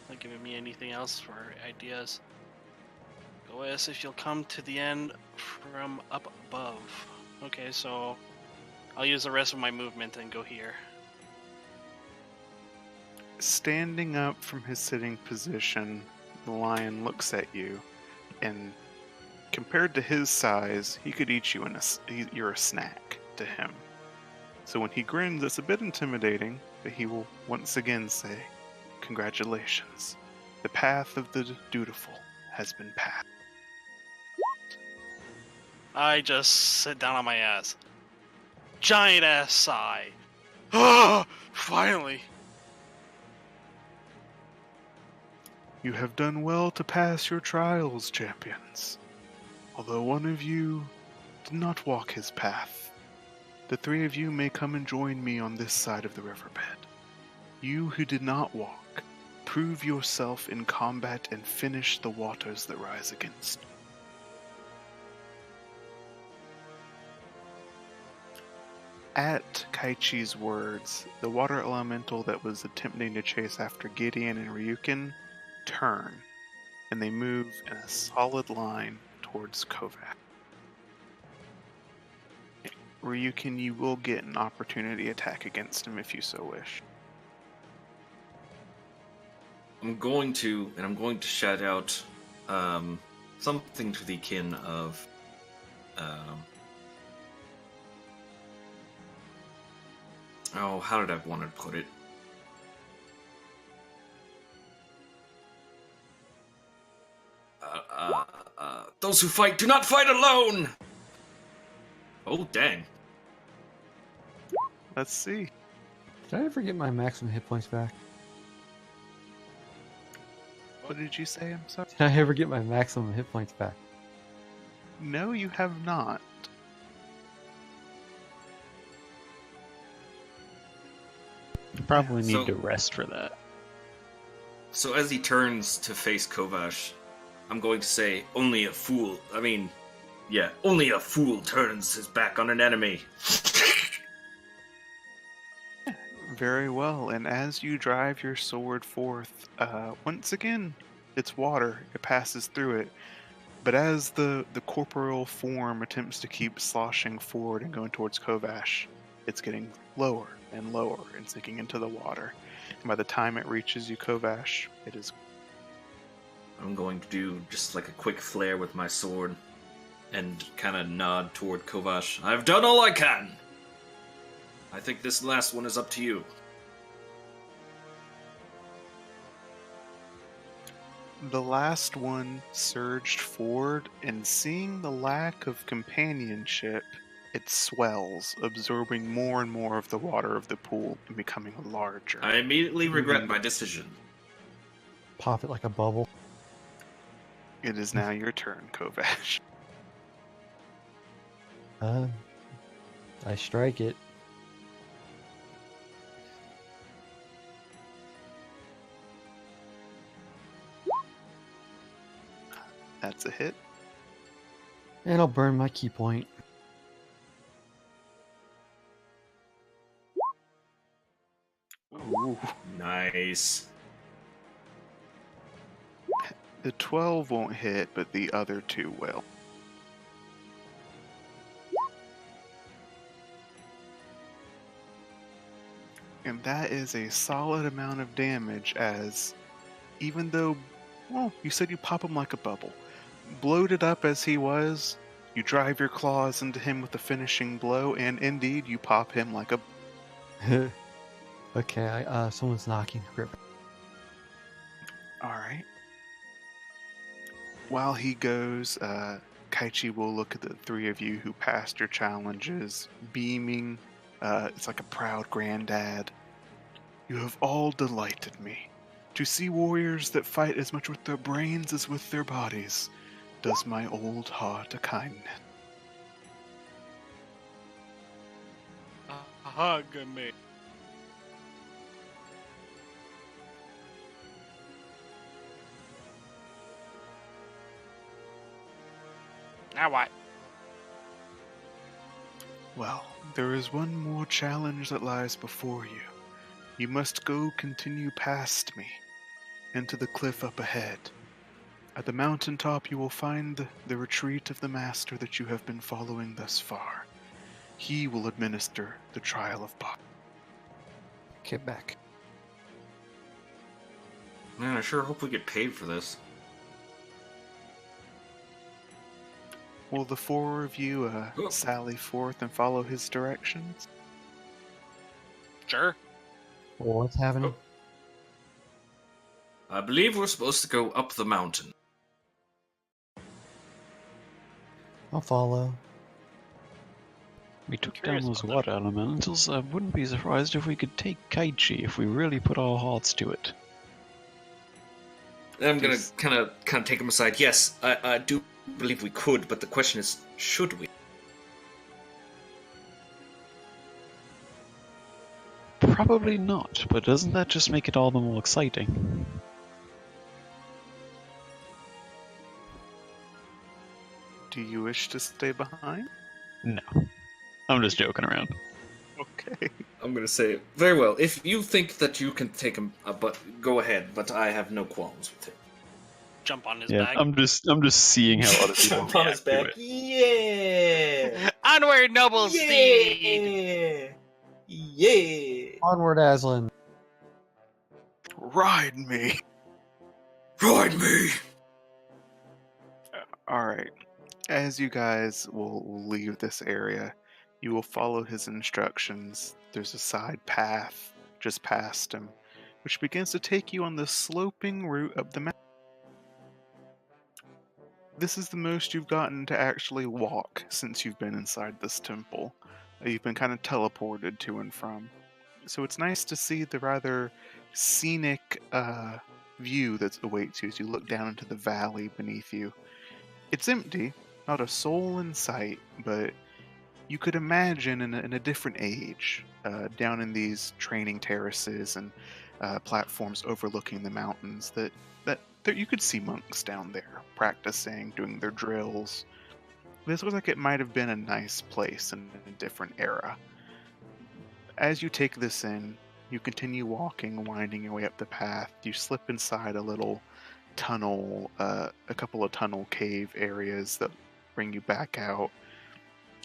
Speaker 5: Not giving me anything else for ideas. Go as if you'll come to the end from up above. Okay, so I'll use the rest of my movement and go here.
Speaker 1: Standing up from his sitting position, the lion looks at you, and compared to his size, he could eat you you're a snack to him. So when he grins, it's a bit intimidating, but he will once again say, "Congratulations. The path of the dutiful has been passed."
Speaker 5: I just sit down on my ass. Giant ass sigh. Ah, finally.
Speaker 1: You have done well to pass your trials, champions. Although one of you did not walk his path, the three of you may come and join me on this side of the riverbed. You who did not walk, prove yourself in combat and finish the waters that rise against. At Kaichi's words, the water elemental that was attempting to chase after Gideon and Ryukin turn, and they move in a solid line towards Kovac. Ryukin, you will get an opportunity attack against him if you so wish.
Speaker 2: I'm going to shout out something to the kin of how did I want to put it? Those who fight do not fight alone! Oh, dang.
Speaker 1: Let's see.
Speaker 6: Did I ever get my maximum hit points back?
Speaker 1: What did you say? I'm sorry.
Speaker 6: Did I ever get my maximum hit points back?
Speaker 1: No, you have not.
Speaker 3: You probably need
Speaker 2: So-
Speaker 3: to rest for that.
Speaker 2: So as he turns to face Kovash, I'm going to say, only a fool turns his back on an enemy.
Speaker 1: Very well, and as you drive your sword forth, once again, it's water. It passes through it. But as the corporeal form attempts to keep sloshing forward and going towards Kovash, it's getting lower and lower and sinking into the water. And by the time it reaches you, Kovash, it is...
Speaker 2: I'm going to do just like a quick flare with my sword and kind of nod toward Kovash. I've done all I can! I think this last one is up to you.
Speaker 1: The last one surged forward, and seeing the lack of companionship, it swells, absorbing more and more of the water of the pool and becoming larger.
Speaker 2: I immediately regret my decision.
Speaker 6: Pop it like a bubble.
Speaker 1: It is now your turn, Kovash.
Speaker 6: I strike it.
Speaker 1: That's a hit.
Speaker 6: And I'll burn my key point.
Speaker 1: Ooh.
Speaker 2: Nice.
Speaker 1: The 12 won't hit, but the other two will. And that is a solid amount of damage, as even though, well, you said you pop him like a bubble. Bloated up as he was, you drive your claws into him with a finishing blow, and indeed you pop him like a...
Speaker 6: Okay, someone's knocking. Grip.
Speaker 1: Alright. While he goes, Kaichi will look at the three of you who passed your challenges, beaming. It's like a proud granddad. You have all delighted me. To see warriors that fight as much with their brains as with their bodies does my old heart a kindness.
Speaker 5: Hug me. Now what?
Speaker 1: Well, there is one more challenge that lies before you. You must go continue past me, into the cliff up ahead. At the mountaintop you will find the retreat of the master that you have been following thus far. He will administer the trial of Bob.
Speaker 6: Get back.
Speaker 2: Man, I sure hope we get paid for this.
Speaker 1: Will the four of you sally forth and follow his directions?
Speaker 5: Sure.
Speaker 6: Well, what's happening?
Speaker 2: I believe we're supposed to go up the mountain.
Speaker 6: I'll follow.
Speaker 3: We took down
Speaker 5: curious
Speaker 3: those
Speaker 5: about
Speaker 3: water elementals. I wouldn't be surprised if we could take Kaichi if we really put our hearts to it.
Speaker 2: I'm gonna kind of take him aside. Yes, I do believe we could, but the question is, should we?
Speaker 3: Probably not, but doesn't that just make it all the more exciting?
Speaker 1: Do you wish to stay behind?
Speaker 3: No. I'm just joking around.
Speaker 1: Okay.
Speaker 2: I'm gonna say, very well. If you think that you can take him, but go ahead. But I have no qualms with it.
Speaker 5: Jump on his
Speaker 3: Yeah,
Speaker 5: back.
Speaker 3: I'm just seeing how other people
Speaker 2: Jump on his
Speaker 3: react to
Speaker 2: back.
Speaker 3: it.
Speaker 2: Yeah.
Speaker 5: Onward, noble steed!
Speaker 2: Yeah.
Speaker 6: Onward, Aslan.
Speaker 1: Ride me.
Speaker 2: Ride me.
Speaker 1: All right. As you guys will leave this area, you will follow his instructions. There's a side path just past him, which begins to take you on the sloping route up the mountain. This is the most you've gotten to actually walk since you've been inside this temple. You've been kind of teleported to and from. So it's nice to see the rather scenic view that awaits you as you look down into the valley beneath you. It's empty, not a soul in sight, but you could imagine in a different age, down in these training terraces and platforms overlooking the mountains, that you could see monks down there practicing, doing their drills. This looks like it might have been a nice place in a different era. As you take this in, you continue walking, winding your way up the path. You slip inside a little tunnel, a couple of tunnel cave areas that bring you back out.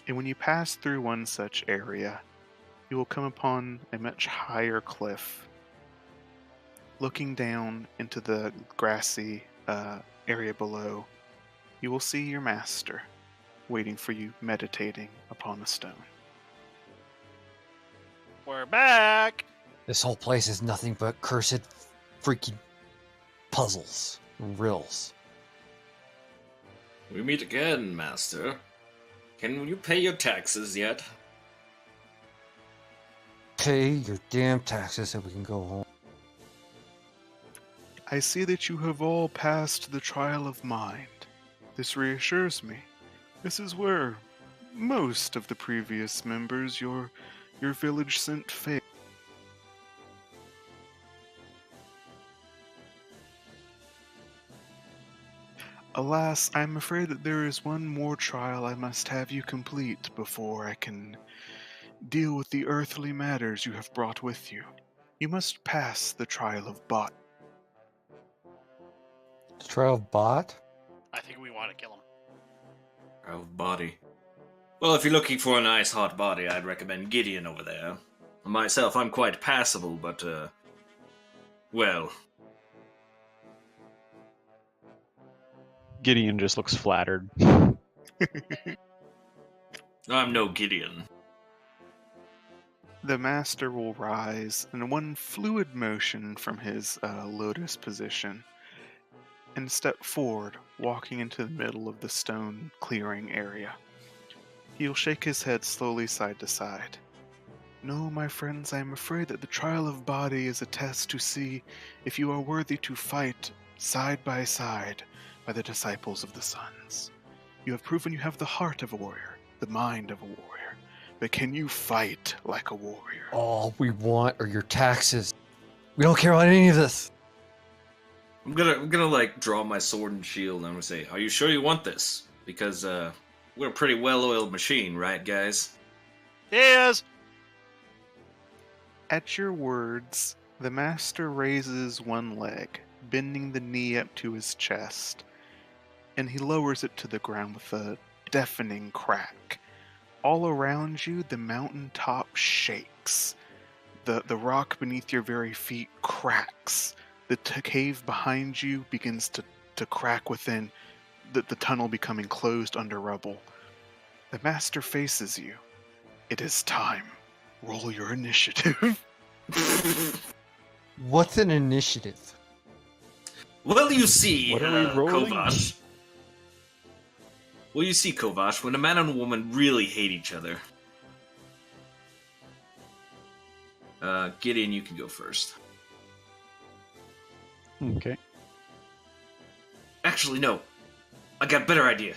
Speaker 1: And when you pass through one such area, you will come upon a much higher cliff. Looking down into the grassy area below, you will see your master waiting for you, meditating upon a stone.
Speaker 5: We're back!
Speaker 6: This whole place is nothing but cursed freaking puzzles and riddles.
Speaker 2: We meet again, Master. Can you pay your taxes yet?
Speaker 6: Pay your damn taxes so we can go home.
Speaker 1: I see that you have all passed the trial of mind. This reassures me. This is where most of the previous members your village sent failed. Alas, I am afraid that there is one more trial I must have you complete before I can deal with the earthly matters you have brought with you. You must pass the trial of Bot.
Speaker 6: The trial of Bot?
Speaker 5: I think we want to kill him.
Speaker 2: Of body. Well, if you're looking for a nice hot body, I'd recommend Gideon over there. Myself, I'm quite passable, but, well,
Speaker 3: Gideon just looks flattered.
Speaker 2: I'm no Gideon.
Speaker 1: The master will rise in one fluid motion from his lotus position and step forward, walking into the middle of the stone clearing area. He'll shake his head slowly side to side. No, my friends, I am afraid that the trial of body is a test to see if you are worthy to fight side by side by the disciples of the suns. You have proven you have the heart of a warrior, the mind of a warrior, but can you fight like a warrior?
Speaker 6: All we want are your taxes. We don't care about any of this.
Speaker 2: I'm gonna like draw my sword and shield, and I'm gonna say, "Are you sure you want this? Because we're a pretty well-oiled machine, right, guys?"
Speaker 5: Yes!
Speaker 1: At your words, the master raises one leg, bending the knee up to his chest, and he lowers it to the ground with a deafening crack. All around you, the mountain top shakes. The rock beneath your very feet cracks. The cave behind you begins to crack within, the tunnel becoming closed under rubble. The master faces you. It is time. Roll your initiative.
Speaker 6: What's an initiative?
Speaker 2: Well, you see,
Speaker 3: What are we rolling?
Speaker 2: Kovash. Well, you see, Kovash, when a man and a woman really hate each other. Gideon, you can go first.
Speaker 3: Okay.
Speaker 2: Actually, no. I got a better idea.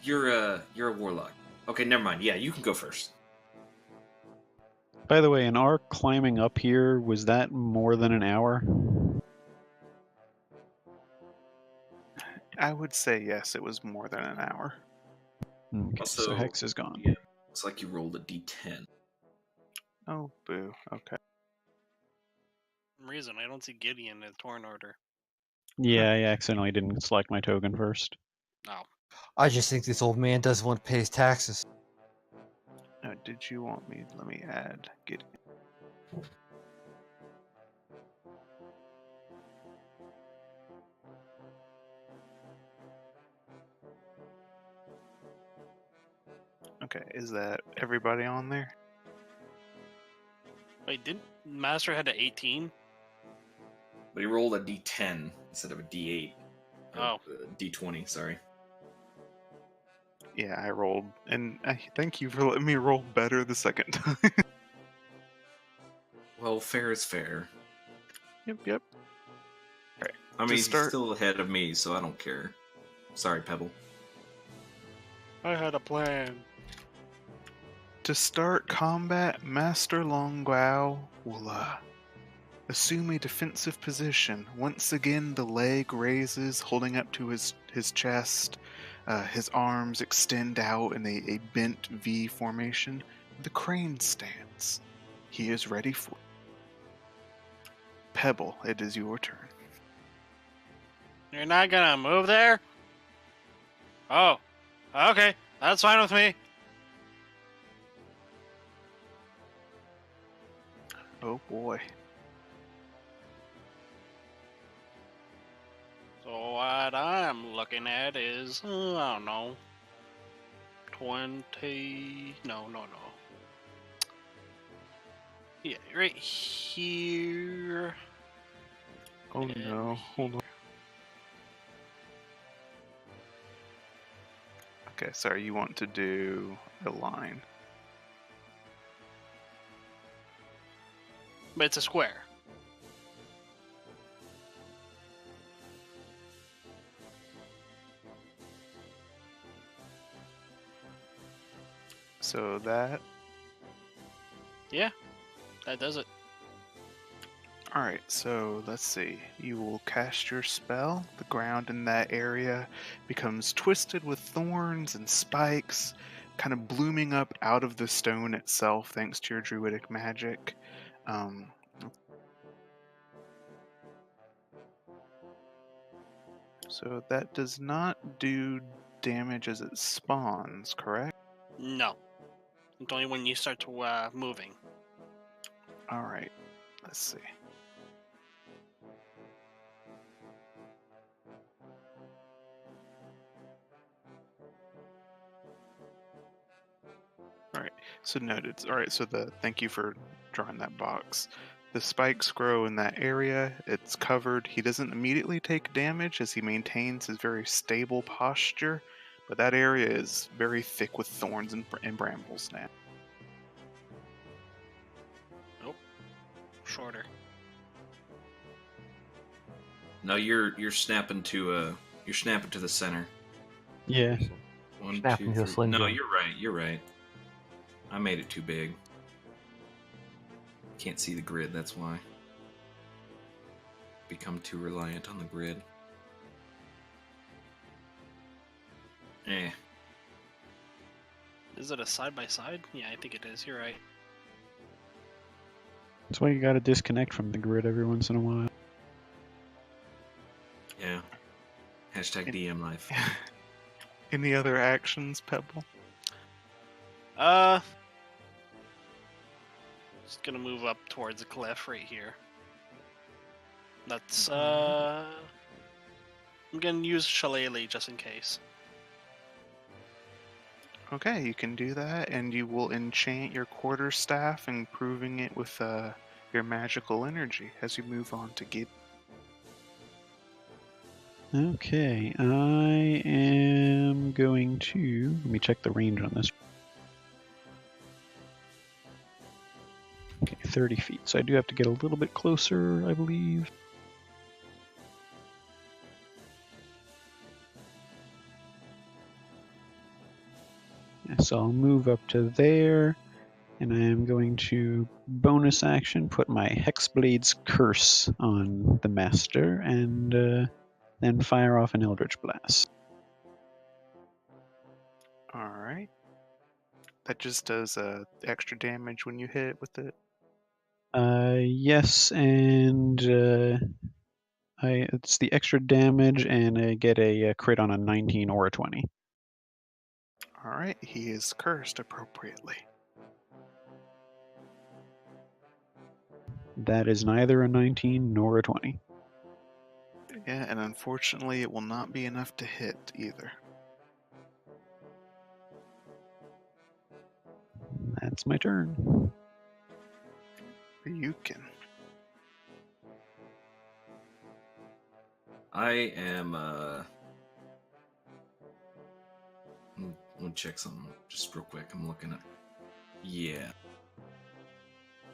Speaker 2: You're a warlock. Okay, never mind. Yeah, you can go first.
Speaker 3: By the way, in our climbing up here, was that more than an hour?
Speaker 1: I would say yes, it was more than an hour.
Speaker 3: Okay, so
Speaker 2: Also,
Speaker 3: Hex is gone.
Speaker 2: Yeah, it's like you rolled a d10.
Speaker 1: Oh, boo. Okay.
Speaker 5: For some reason, I don't see Gideon in torn order.
Speaker 3: Yeah, I accidentally didn't select my token first.
Speaker 5: No.
Speaker 6: I just think this old man doesn't want to pay his taxes.
Speaker 1: Did you want me? Let me add. Get. Okay, is that everybody on there?
Speaker 5: Wait, didn't Master had a 18?
Speaker 2: But he rolled a d10 instead of a d8. Or,
Speaker 5: Oh.
Speaker 2: d20, sorry.
Speaker 1: Yeah, I rolled, and thank you for letting me roll better the second time.
Speaker 2: Well, fair is fair.
Speaker 1: Yep.
Speaker 2: I mean,
Speaker 1: To
Speaker 2: he's
Speaker 1: start-
Speaker 2: still ahead of me, so I don't care. Sorry, Pebble.
Speaker 5: I had a plan.
Speaker 1: To start combat, Master Longuao will assume a defensive position. Once again, the leg raises, holding up to his chest. His arms extend out in a bent V formation. The crane stands. He is ready for. Pebble, it is your turn.
Speaker 5: You're not gonna move there? Oh. Okay, that's fine with me.
Speaker 1: Oh boy.
Speaker 5: So what I'm looking at is, I don't know, 20... No. Yeah, right here.
Speaker 1: Oh
Speaker 5: and
Speaker 1: no. Hold on. Okay, sorry, you want to do a line.
Speaker 5: But it's a square.
Speaker 1: So that.
Speaker 5: Yeah, that does it.
Speaker 1: Alright, so let's see. You will cast your spell. The ground in that area becomes twisted with thorns and spikes, kind of blooming up out of the stone itself thanks to your druidic magic. So that does not do damage as it spawns, correct?
Speaker 5: No. It's only when you start to moving.
Speaker 1: Alright, let's see. Alright, so noted. Alright, so thank you for drawing that box. The spikes grow in that area, it's covered. He doesn't immediately take damage as he maintains his very stable posture, but that area is very thick with thorns and brambles now.
Speaker 5: Shorter.
Speaker 2: No, you're snapping to the center.
Speaker 3: Yeah.
Speaker 2: One,
Speaker 4: Snapping
Speaker 2: two,
Speaker 4: to a
Speaker 2: three.
Speaker 4: Slim
Speaker 2: No,
Speaker 4: Jim.
Speaker 2: you're right. I made it too big. Can't see the grid, that's why. Become too reliant on the grid. Eh.
Speaker 5: Is it a side-by-side? Yeah, I think it is. You're right.
Speaker 3: That's why you gotta disconnect from the grid every once in a while.
Speaker 2: Yeah. Hashtag DM life.
Speaker 1: Any other actions, Pebble?
Speaker 5: Just gonna move up towards the cliff right here. That's,
Speaker 1: Alright.
Speaker 5: I'm gonna use Shillelagh just in case.
Speaker 1: Okay, you can do that, and you will enchant your quarterstaff, improving it with your magical energy as you move on to get.
Speaker 3: Okay, I am going to... Let me check the range on this. Okay, 30 feet. So I do have to get a little bit closer, I believe. Yeah, so I'll move up to there. And I am going to bonus action put my Hexblade's Curse on the Master and then fire off an Eldritch Blast.
Speaker 1: All right. That just does extra damage when you hit with it.
Speaker 3: Yes, and it's the extra damage, and I get a crit on a 19 or a 20.
Speaker 1: All right. He is cursed appropriately.
Speaker 3: That is neither a 19 nor a 20.
Speaker 1: Yeah, and unfortunately, it will not be enough to hit either.
Speaker 3: That's my turn.
Speaker 1: Ryukin.
Speaker 2: I am. Let me check something just real quick. I'm looking at. Yeah,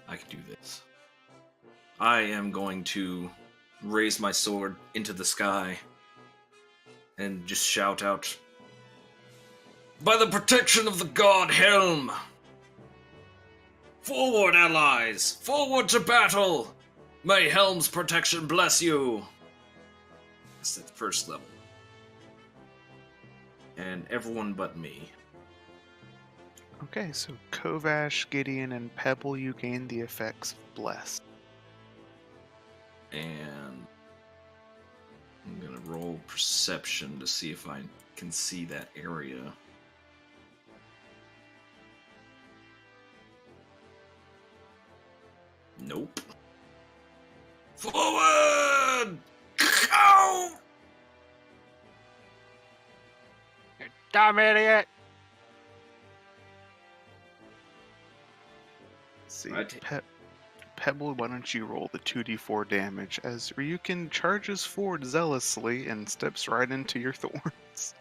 Speaker 2: I can do this. I am going to raise my sword into the sky and just shout out, "By the protection of the god Helm! Forward, allies! Forward to battle! May Helm's protection bless you!" That's at first level. And everyone but me.
Speaker 1: Okay, so Kovash, Gideon, and Pebble, you gain the effects of Bless.
Speaker 2: And I'm gonna roll perception to see if I can see that area. Nope. Forward! Ow!
Speaker 5: Dumb idiot!
Speaker 1: See,
Speaker 2: Right.
Speaker 1: Pebble, why don't you roll the 2d4 damage as Ryukin charges forward zealously and steps right into your thorns.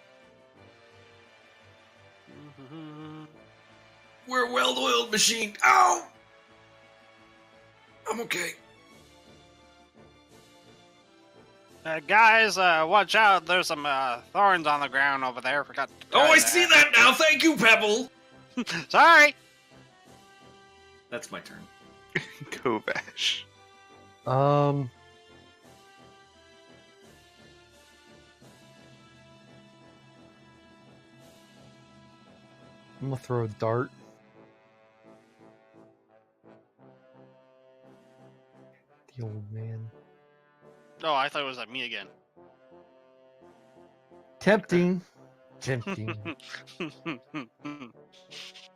Speaker 2: We're a well-oiled machine. Ow! I'm okay.
Speaker 5: Guys, watch out. There's some thorns on the ground over there. Forgot to
Speaker 2: Oh,
Speaker 5: tell
Speaker 2: I
Speaker 5: you
Speaker 2: see that now. Thank you, Pebble.
Speaker 5: Sorry!
Speaker 2: That's my turn.
Speaker 1: Kovash.
Speaker 4: Um. I'm gonna throw a dart. The old man.
Speaker 5: Oh, I thought it was like me again.
Speaker 4: Tempting. Tempting.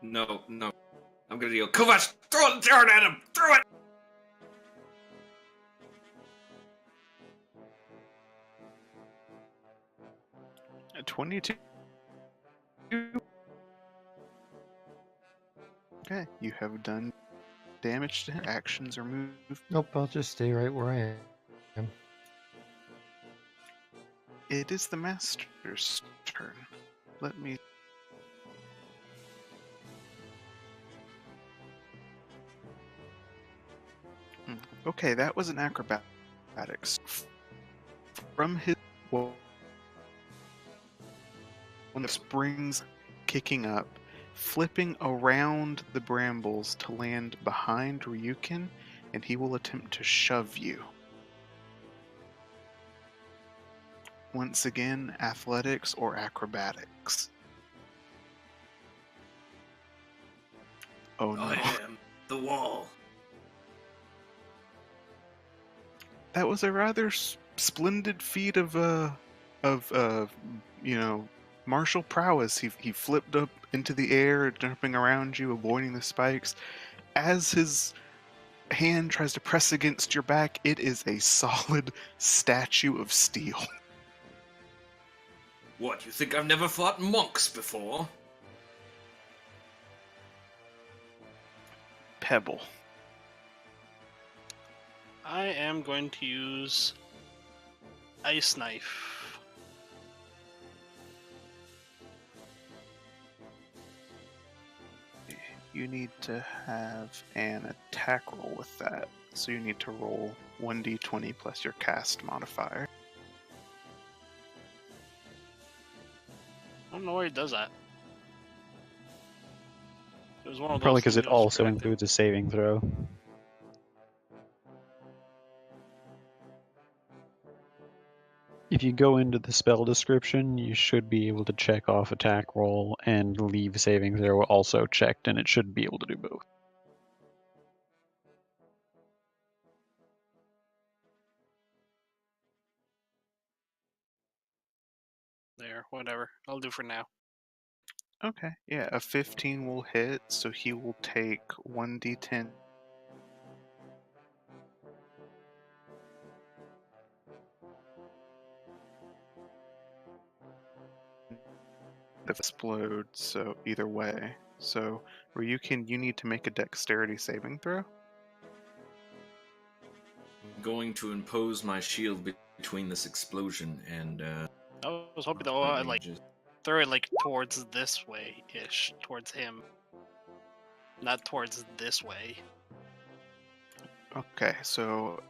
Speaker 2: No. I'm gonna deal. Kovacs, throw the dart at him. Throw it.
Speaker 1: At 22. Okay, you have done damage to him. Actions are moved.
Speaker 4: Nope, I'll just stay right where I am.
Speaker 1: It is the Master's turn. Let me... Okay, that was an acrobatics. From his... Well, when the springs kicking up, flipping around the brambles to land behind Ryukin, and he will attempt to shove you. Once again, athletics or acrobatics. Oh no.
Speaker 2: I am the wall.
Speaker 1: That was a rather splendid feat of martial prowess. He flipped up into the air, jumping around you, avoiding the spikes. As his hand tries to press against your back, it is a solid statue of steel.
Speaker 2: What, you think I've never fought monks before?
Speaker 1: Pebble.
Speaker 5: I am going to use Ice Knife.
Speaker 1: You need to have an attack roll with that. So you need to roll 1d20 plus your cast modifier.
Speaker 5: I don't know why he does that. It was one of
Speaker 3: Probably
Speaker 5: those
Speaker 3: because
Speaker 5: things
Speaker 3: it
Speaker 5: that was
Speaker 3: also
Speaker 5: corrected.
Speaker 3: includes a saving throw. If you go into the spell description, you should be able to check off attack roll and leave saving throw also checked, and it should be able to do both.
Speaker 5: There, whatever. I'll do for now.
Speaker 1: Okay, yeah, a 15 will hit, so he will take 1d10. Explode, so either way. So, Ryukin, you need to make a dexterity saving throw.
Speaker 2: I'm going to impose my shield between this explosion and
Speaker 5: I was hoping though,
Speaker 2: my
Speaker 5: I'd like
Speaker 2: mages.
Speaker 5: throw it like towards this way ish, towards him, not towards this way.
Speaker 1: Okay, so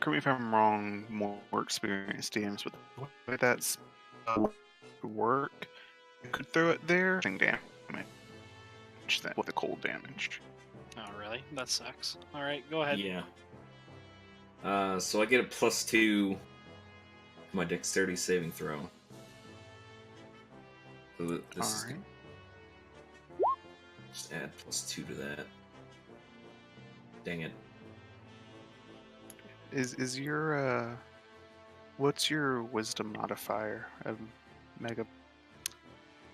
Speaker 1: correct me if I'm wrong, more experienced DMs, but the way that spell would work, you could throw it there, damage that with the cold damage.
Speaker 5: Oh, really? That sucks. All right, go ahead.
Speaker 2: Yeah. So I get a +2 for my dexterity saving throw. So this is
Speaker 1: Alright.
Speaker 2: just add +2 to that. Dang it.
Speaker 1: Is your what's your wisdom modifier? Mega.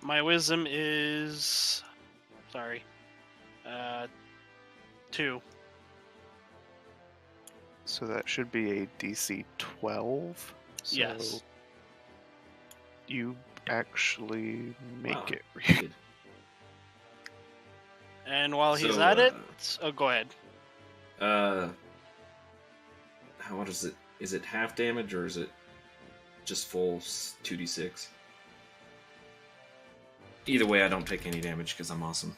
Speaker 5: My wisdom is, sorry, 2.
Speaker 1: So that should be a DC 12. So
Speaker 5: Yes.
Speaker 1: you actually make
Speaker 2: Wow.
Speaker 1: it.
Speaker 2: Good.
Speaker 5: And while he's
Speaker 2: So,
Speaker 5: at it, oh, go ahead.
Speaker 2: What is it? Is it half damage or is it just full 2d6? Either way, I don't take any damage because I'm awesome.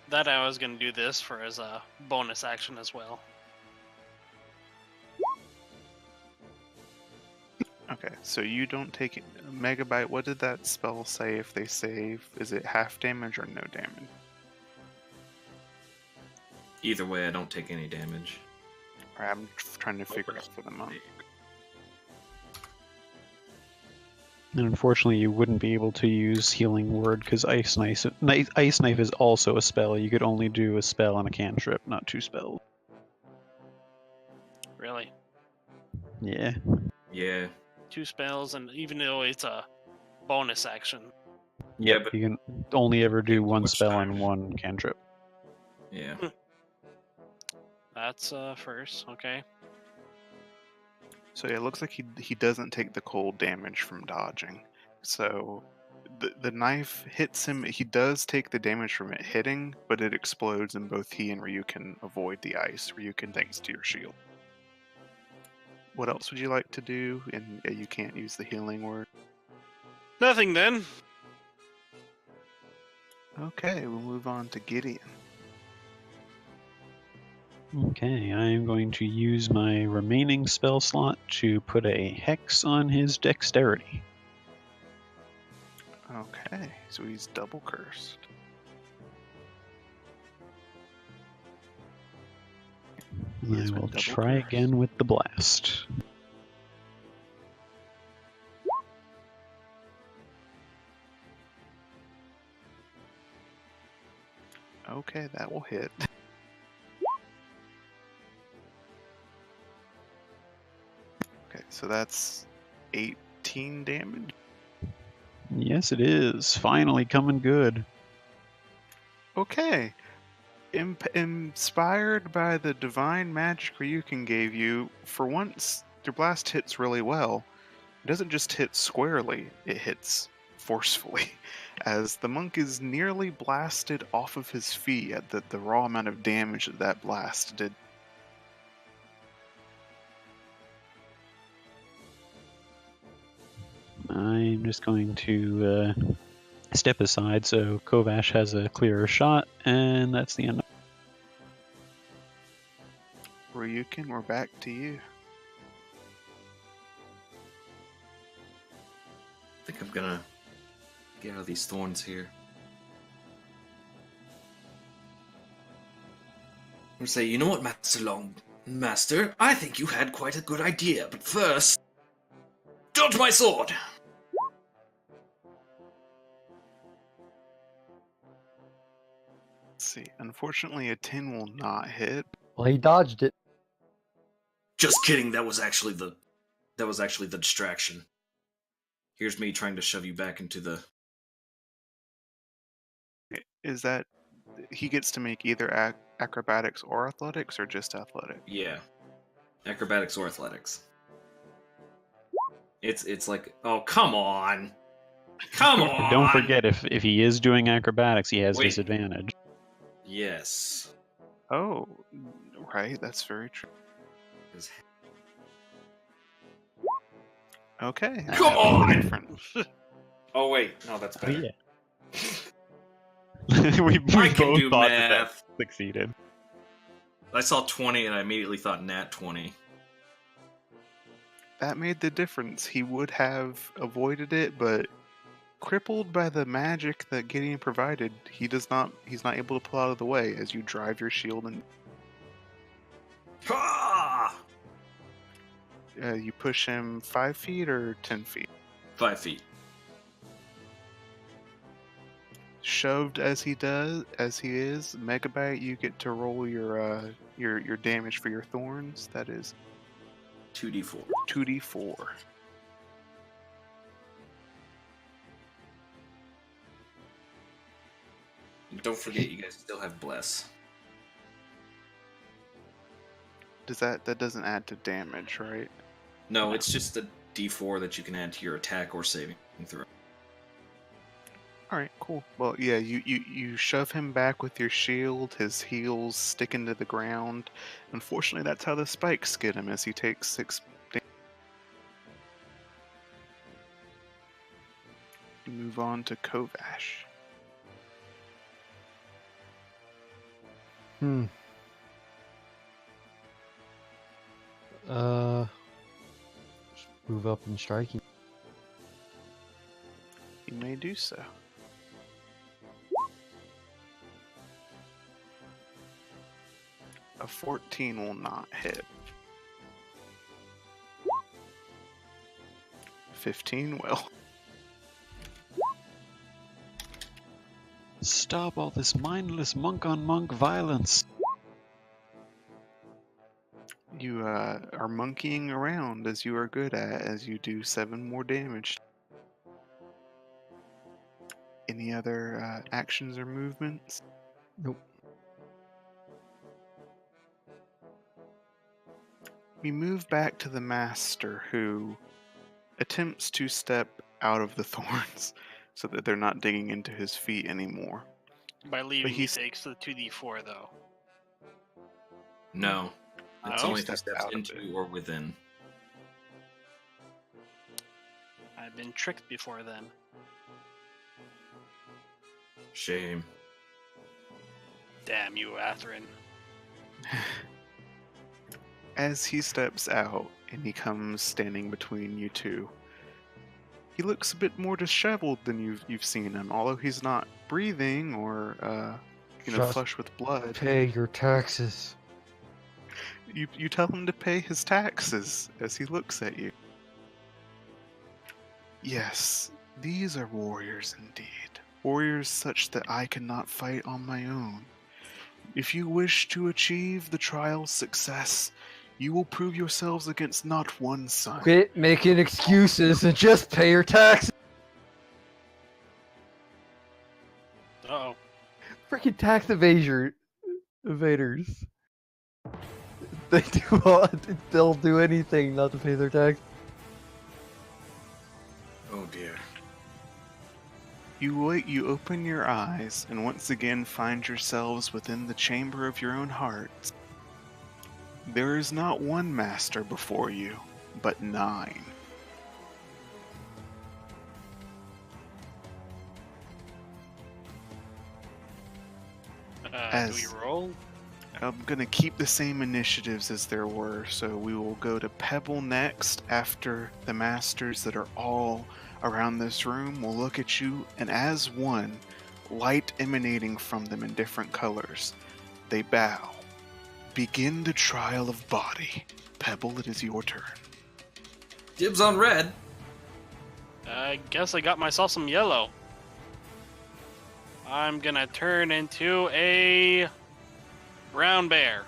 Speaker 5: That I was gonna do this for as a bonus action as well.
Speaker 1: Okay, so you don't take it. Megabyte, what did that spell say if they save? Is it half damage or no damage?
Speaker 2: Either way, I don't take any damage.
Speaker 1: Or I'm trying to figure out for the monk.
Speaker 3: And unfortunately, you wouldn't be able to use Healing Word because Ice Knife is also a spell. You could only do a spell and a cantrip, not 2 spells.
Speaker 5: Really,
Speaker 3: Yeah.
Speaker 2: Yeah.
Speaker 5: 2 spells, and even though it's a bonus action,
Speaker 2: Yeah,
Speaker 3: Yep,
Speaker 2: but
Speaker 3: you can only ever do
Speaker 2: Take too
Speaker 3: 1
Speaker 2: much
Speaker 3: spell
Speaker 2: time.
Speaker 3: and 1 cantrip.
Speaker 2: yeah.
Speaker 5: that's first. Okay.
Speaker 1: So yeah, it looks like he doesn't take the cold damage from dodging. So the knife hits him. He does take the damage from it hitting, but it explodes, and both he and Ryu can avoid the ice. Ryukin, thanks to your shield. What else would you like to do? And you can't use the healing word.
Speaker 5: Nothing then.
Speaker 1: Okay, we'll move on to Gideon.
Speaker 3: Okay, I am going to use my remaining spell slot to put a hex on his dexterity.
Speaker 1: Okay, so he's double cursed. He
Speaker 3: And
Speaker 1: has
Speaker 3: I
Speaker 1: been
Speaker 3: will
Speaker 1: double
Speaker 3: try
Speaker 1: cursed.
Speaker 3: again with the blast.
Speaker 1: Okay, that will hit. Okay, so that's 18 damage.
Speaker 3: Yes, it is. Finally coming good.
Speaker 1: Okay. Inspired by the divine magic Ryukin gave you, for once, your blast hits really well. It doesn't just hit squarely, it hits forcefully, as the monk is nearly blasted off of his feet at the raw amount of damage that blast did.
Speaker 3: I'm just going to step aside so Kovash has a clearer shot, and that's the end.
Speaker 1: Ryukin, we're back to you.
Speaker 2: I think I'm gonna get out of these thorns here. and say, you know what, Master, I think you had quite a good idea, but first, dodge my sword!
Speaker 1: Let's see. Unfortunately, a 10 will not hit.
Speaker 4: Well, he dodged it.
Speaker 2: Just kidding, that was actually the distraction. Here's me trying to shove you back into the...
Speaker 1: Is that he gets to make either acrobatics or athletics, or just athletics?
Speaker 2: Yeah. Acrobatics or athletics. It's like, oh, come on! Come on!
Speaker 3: Don't forget, if he is doing acrobatics, he has
Speaker 2: Wait.
Speaker 3: disadvantage.
Speaker 2: Yes.
Speaker 1: Oh, right. That's very true. Okay.
Speaker 2: Come
Speaker 1: that will be
Speaker 2: on!
Speaker 1: different.
Speaker 2: Oh, wait. No, that's
Speaker 3: Oh,
Speaker 2: better.
Speaker 3: yeah. we
Speaker 2: I can
Speaker 3: both
Speaker 2: do
Speaker 3: thought
Speaker 2: math.
Speaker 3: that succeeded.
Speaker 2: I saw 20 and I immediately thought nat 20.
Speaker 1: That made the difference. He would have avoided it, but crippled by the magic that Gideon provided, he's not able to pull out of the way as you drive your shield and
Speaker 2: Ha!
Speaker 1: you push him 5 feet or 10 feet.
Speaker 2: 5 feet.
Speaker 1: Shoved as he is, Megabyte, you get to roll your damage for your thorns. That is
Speaker 2: 2d4.
Speaker 1: 2d4.
Speaker 2: And don't forget, you guys still have bless.
Speaker 1: That doesn't add to damage, right?
Speaker 2: No, it's just a d4 that you can add to your attack or saving throw.
Speaker 1: All right, cool. Well, yeah, you shove him back with your shield. His heels stick into the ground. Unfortunately, that's how the spikes get him, as he takes 6 damage. Move on to Kovash.
Speaker 4: Just move up and strike him.
Speaker 1: You may do so. A 14 will not hit. 15 will.
Speaker 3: Stop all this mindless monk-on-monk violence.
Speaker 1: You are monkeying around as you are good at, as you do 7 more damage. Any other actions or movements?
Speaker 4: Nope.
Speaker 1: We move back to the master, who attempts to step out of the thorns so that they're not digging into his feet anymore.
Speaker 5: By leaving, he
Speaker 1: he's-
Speaker 5: takes the 2d4 though.
Speaker 2: No. It's
Speaker 5: No?
Speaker 2: only if he
Speaker 1: Steps
Speaker 2: steps
Speaker 1: out of
Speaker 2: into
Speaker 1: it.
Speaker 2: or within.
Speaker 5: I've been tricked before then.
Speaker 2: Shame.
Speaker 5: Damn you, Atherin.
Speaker 1: As he steps out and he comes standing between you two, he looks a bit more disheveled than you've seen him. Although he's not breathing or
Speaker 4: Just
Speaker 1: flush with blood.
Speaker 4: Pay your taxes.
Speaker 1: You tell him to pay his taxes as he looks at you. Yes, these are warriors indeed. Warriors such that I cannot fight on my own. If you wish to achieve the trial's success, you will prove yourselves against not one son.
Speaker 4: Quit making excuses and just pay your taxes.
Speaker 5: Uh-oh.
Speaker 4: Freaking tax evaders. They'll do anything not to pay their tax.
Speaker 2: Oh dear.
Speaker 1: You open your eyes and once again find yourselves within the chamber of your own hearts. There is not one master before you, but 9.
Speaker 5: Do
Speaker 1: As-
Speaker 5: we roll?
Speaker 1: I'm gonna keep the same initiatives as there were, so we will go to Pebble next after the masters that are all around this room will look at you, and as one, light emanating from them in different colors, they bow begin the trial of body. Pebble, it is your turn.
Speaker 2: Dibs on red.
Speaker 5: I guess I got myself some yellow. I'm gonna turn into a brown bear.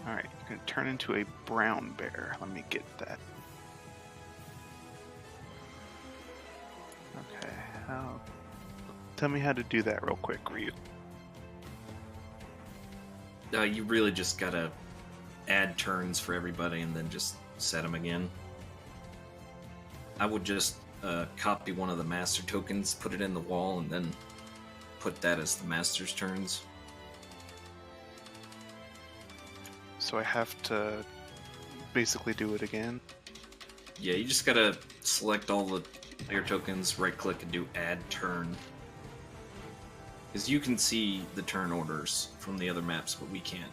Speaker 1: Alright, you're going to turn into a brown bear. Let me get that. Okay, how... Tell me how to do that real quick, Ryu.
Speaker 2: You really just gotta add turns for everybody and then just set them again. I would just copy one of the master tokens, put it in the wall, and then put that as the master's turns.
Speaker 1: So I have to basically do it again.
Speaker 2: Yeah, you just gotta select all the player tokens, right click, and do add turn. Because you can see the turn orders from the other maps, but we can't.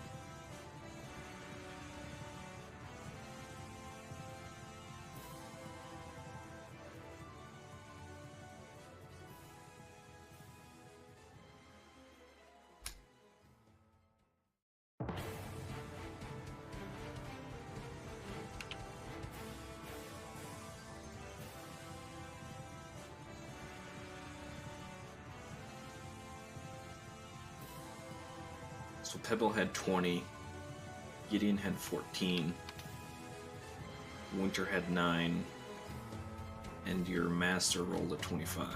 Speaker 2: So Pebble had 20, Gideon had 14, Winter had 9, and your master rolled a 25.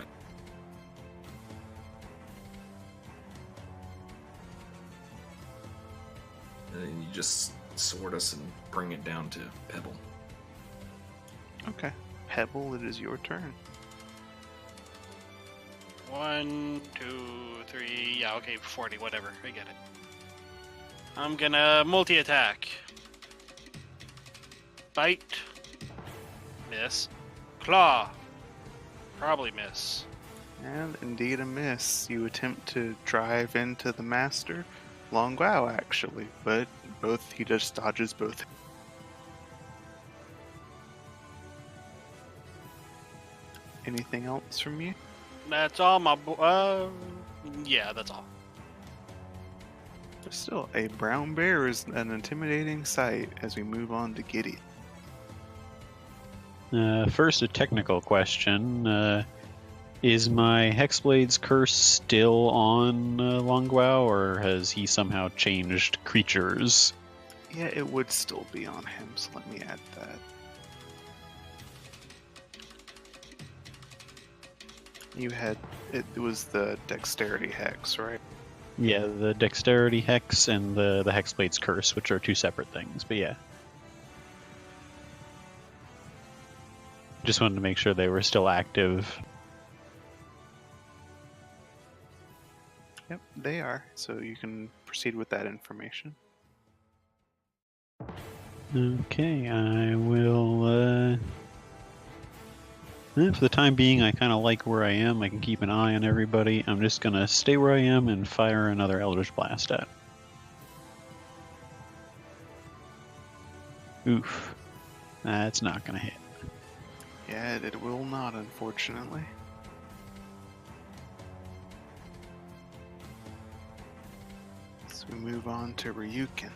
Speaker 2: And then you just sort us and bring it down to Pebble.
Speaker 1: Okay. Pebble, it is your turn.
Speaker 5: 1, 2, 3. Yeah, okay, 40, whatever. I get it. I'm gonna multi-attack. Bite. Miss. Claw. Probably miss.
Speaker 1: And indeed a miss. You attempt to drive into the master. Long wow, actually, but he just dodges both. Anything else from you?
Speaker 5: That's all my yeah, that's all.
Speaker 1: Still, a brown bear is an intimidating sight as we move on to Gideon.
Speaker 3: First, a technical question. Is my Hexblade's curse still on Longwow, or has he somehow changed creatures?
Speaker 1: Yeah, it would still be on him, so let me add that. You had, it was the Dexterity Hex, right?
Speaker 3: Yeah, the Dexterity Hex and the Hexblade's curse, which are two separate things, but yeah. Just wanted to make sure they were still active.
Speaker 1: Yep, they are, so you can proceed with that information.
Speaker 3: Okay, I will, for the time being, I kind of like where I am. I can keep an eye on everybody. I'm just going to stay where I am and fire another Eldritch Blast at. Oof. That's not going to hit.
Speaker 1: Yeah, it will not, unfortunately. So we move on to Ryukin.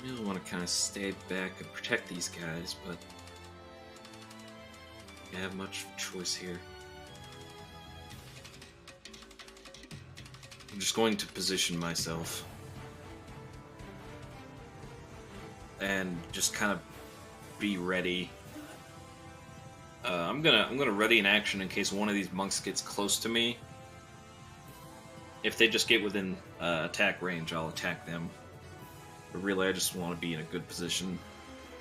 Speaker 2: Really want to kind of stay back and protect these guys, but I have much choice here. I'm just going to position myself and just kind of be ready. I'm gonna ready an action in case one of these monks gets close to me. If they just get within attack range, I'll attack them. But really, I just want to be in a good position in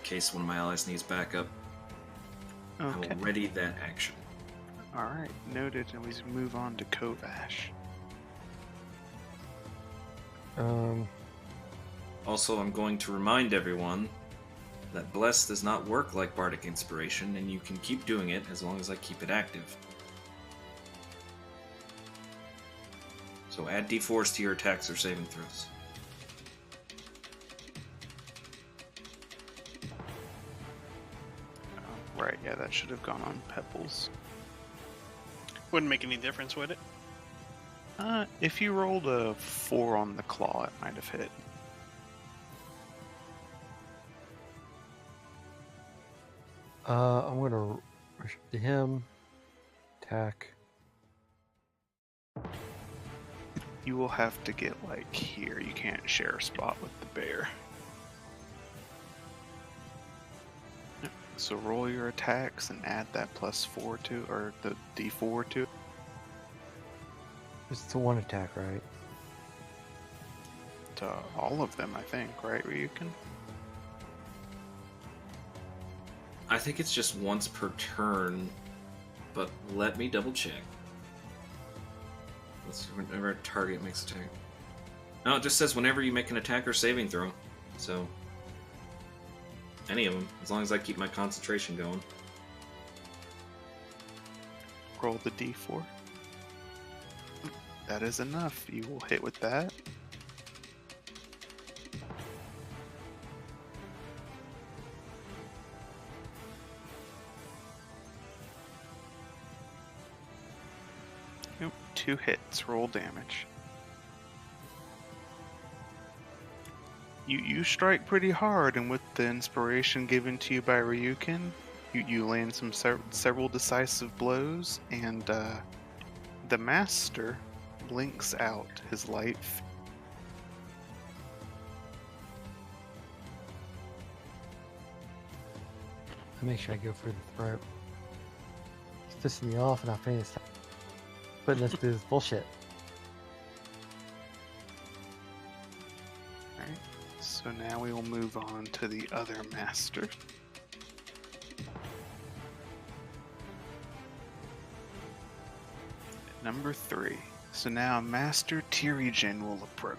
Speaker 2: case one of my allies needs backup.
Speaker 1: Okay.
Speaker 2: I will ready that action.
Speaker 1: Alright, noted, and we move on to Kovash.
Speaker 2: Also, I'm going to remind everyone that Bless does not work like Bardic Inspiration, and you can keep doing it as long as I keep it active. So add D4s to your attacks or saving throws.
Speaker 1: Yeah, that should have gone on Pebbles.
Speaker 5: Wouldn't make any difference, would it?
Speaker 1: If you rolled a 4 on the claw, it might have hit.
Speaker 4: I'm gonna rush to him. Attack.
Speaker 1: You will have to get like here. You can't share a spot with the bear. So roll your attacks and add that +4 to, or the D4 to.
Speaker 4: It's a 1 attack, right?
Speaker 1: To all of them, I think, right, Ryukin?
Speaker 2: I think it's just once per turn, but let me double check. Let's see, whenever a target makes an attack. No, it just says whenever you make an attack or saving throw. So, any of them, as long as I keep my concentration going.
Speaker 1: Roll the D4. That is enough. You will hit with that. Nope, 2 hits. Roll damage. You strike pretty hard, and with the inspiration given to you by Ryukin, you land some several decisive blows, and the master blinks out his light.
Speaker 4: I make sure I go for the throat. It's pissing me off, and I'm paying this. Putting us through this bullshit.
Speaker 1: Alright, so now we will move on to the other master. Number 3. So now Master Tyrijin will approach.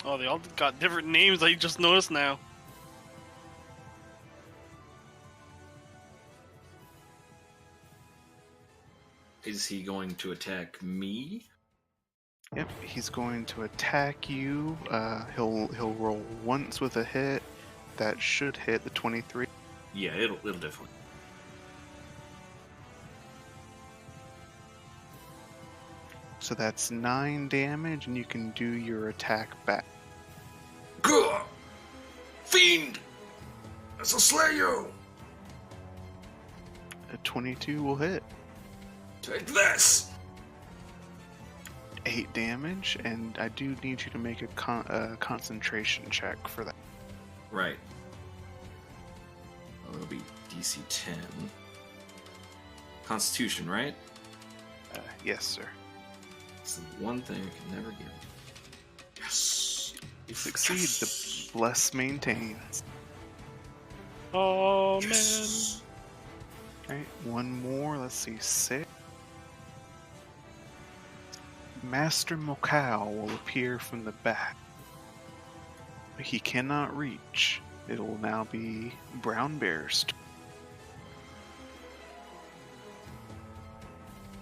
Speaker 5: Oh, they all got different names. I just noticed now.
Speaker 2: Is he going to attack me?
Speaker 1: Yep, he's going to attack you. He'll roll once with a hit. That should hit the 23.
Speaker 2: Yeah, it'll definitely.
Speaker 1: So that's 9 damage, and you can do your attack back.
Speaker 2: Gah! Fiend! That's a slayer!
Speaker 1: A 22 will hit.
Speaker 2: Take this!
Speaker 1: 8 damage, and I do need you to make a concentration check for that.
Speaker 2: Right. Well, it'll be DC 10. Constitution, right?
Speaker 1: Yes, sir.
Speaker 2: It's the one thing I can never get. Yes!
Speaker 1: You succeed. The bless maintains.
Speaker 5: Oh,
Speaker 2: Yes!
Speaker 1: Alright, one more. Let's see, 6. Master Mokau will appear from the back. He cannot reach. It will now be Brown Bear's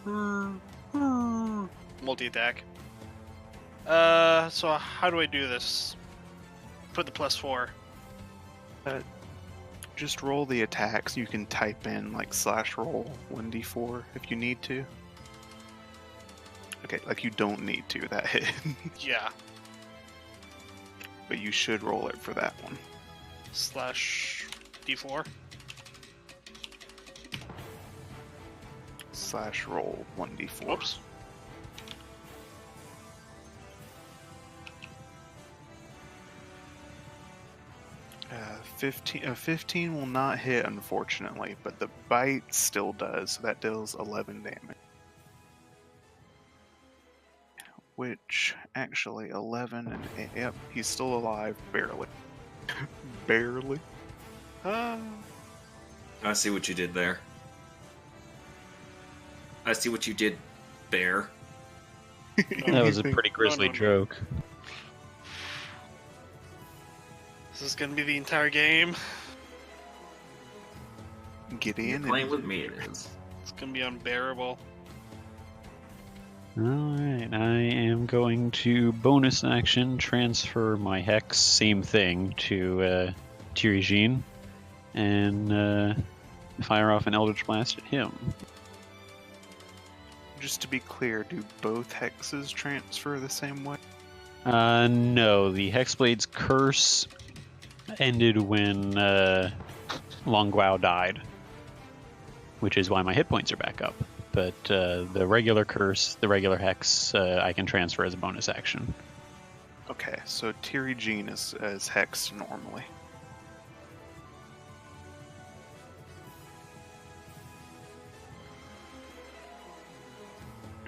Speaker 1: turn.
Speaker 5: Multi-attack. So how do I do this? Put the +4.
Speaker 1: Just roll the attacks. You can type in like /roll 1d4 if you need to. Okay, like you don't need to, that hit.
Speaker 5: Yeah.
Speaker 1: But you should roll it for that one.
Speaker 5: /D4.
Speaker 1: /roll 1d4.
Speaker 5: Whoops.
Speaker 1: Uh, 15 will not hit, unfortunately, but the bite still does, so that deals 11 damage. Which, actually, 11 and 8, yep, he's still alive, barely. Barely.
Speaker 5: Ah.
Speaker 2: I see what you did there. I see what you did, bear.
Speaker 3: That was a pretty grisly
Speaker 5: no.
Speaker 3: joke.
Speaker 5: This is gonna be the entire game.
Speaker 1: Gideon.
Speaker 2: You're playing with me, it is.
Speaker 5: It's gonna be unbearable.
Speaker 3: Alright, I am going to bonus action transfer my Hex, same thing, to Tyrijin. And fire off an Eldritch Blast at him.
Speaker 1: Just to be clear, do both hexes transfer the same way?
Speaker 3: No, the Hexblade's curse ended when Longuao died, which is why my hit points are back up. But the regular curse, the regular hex, I can transfer as a bonus action.
Speaker 1: Okay, so Tiri Jean is hexed normally.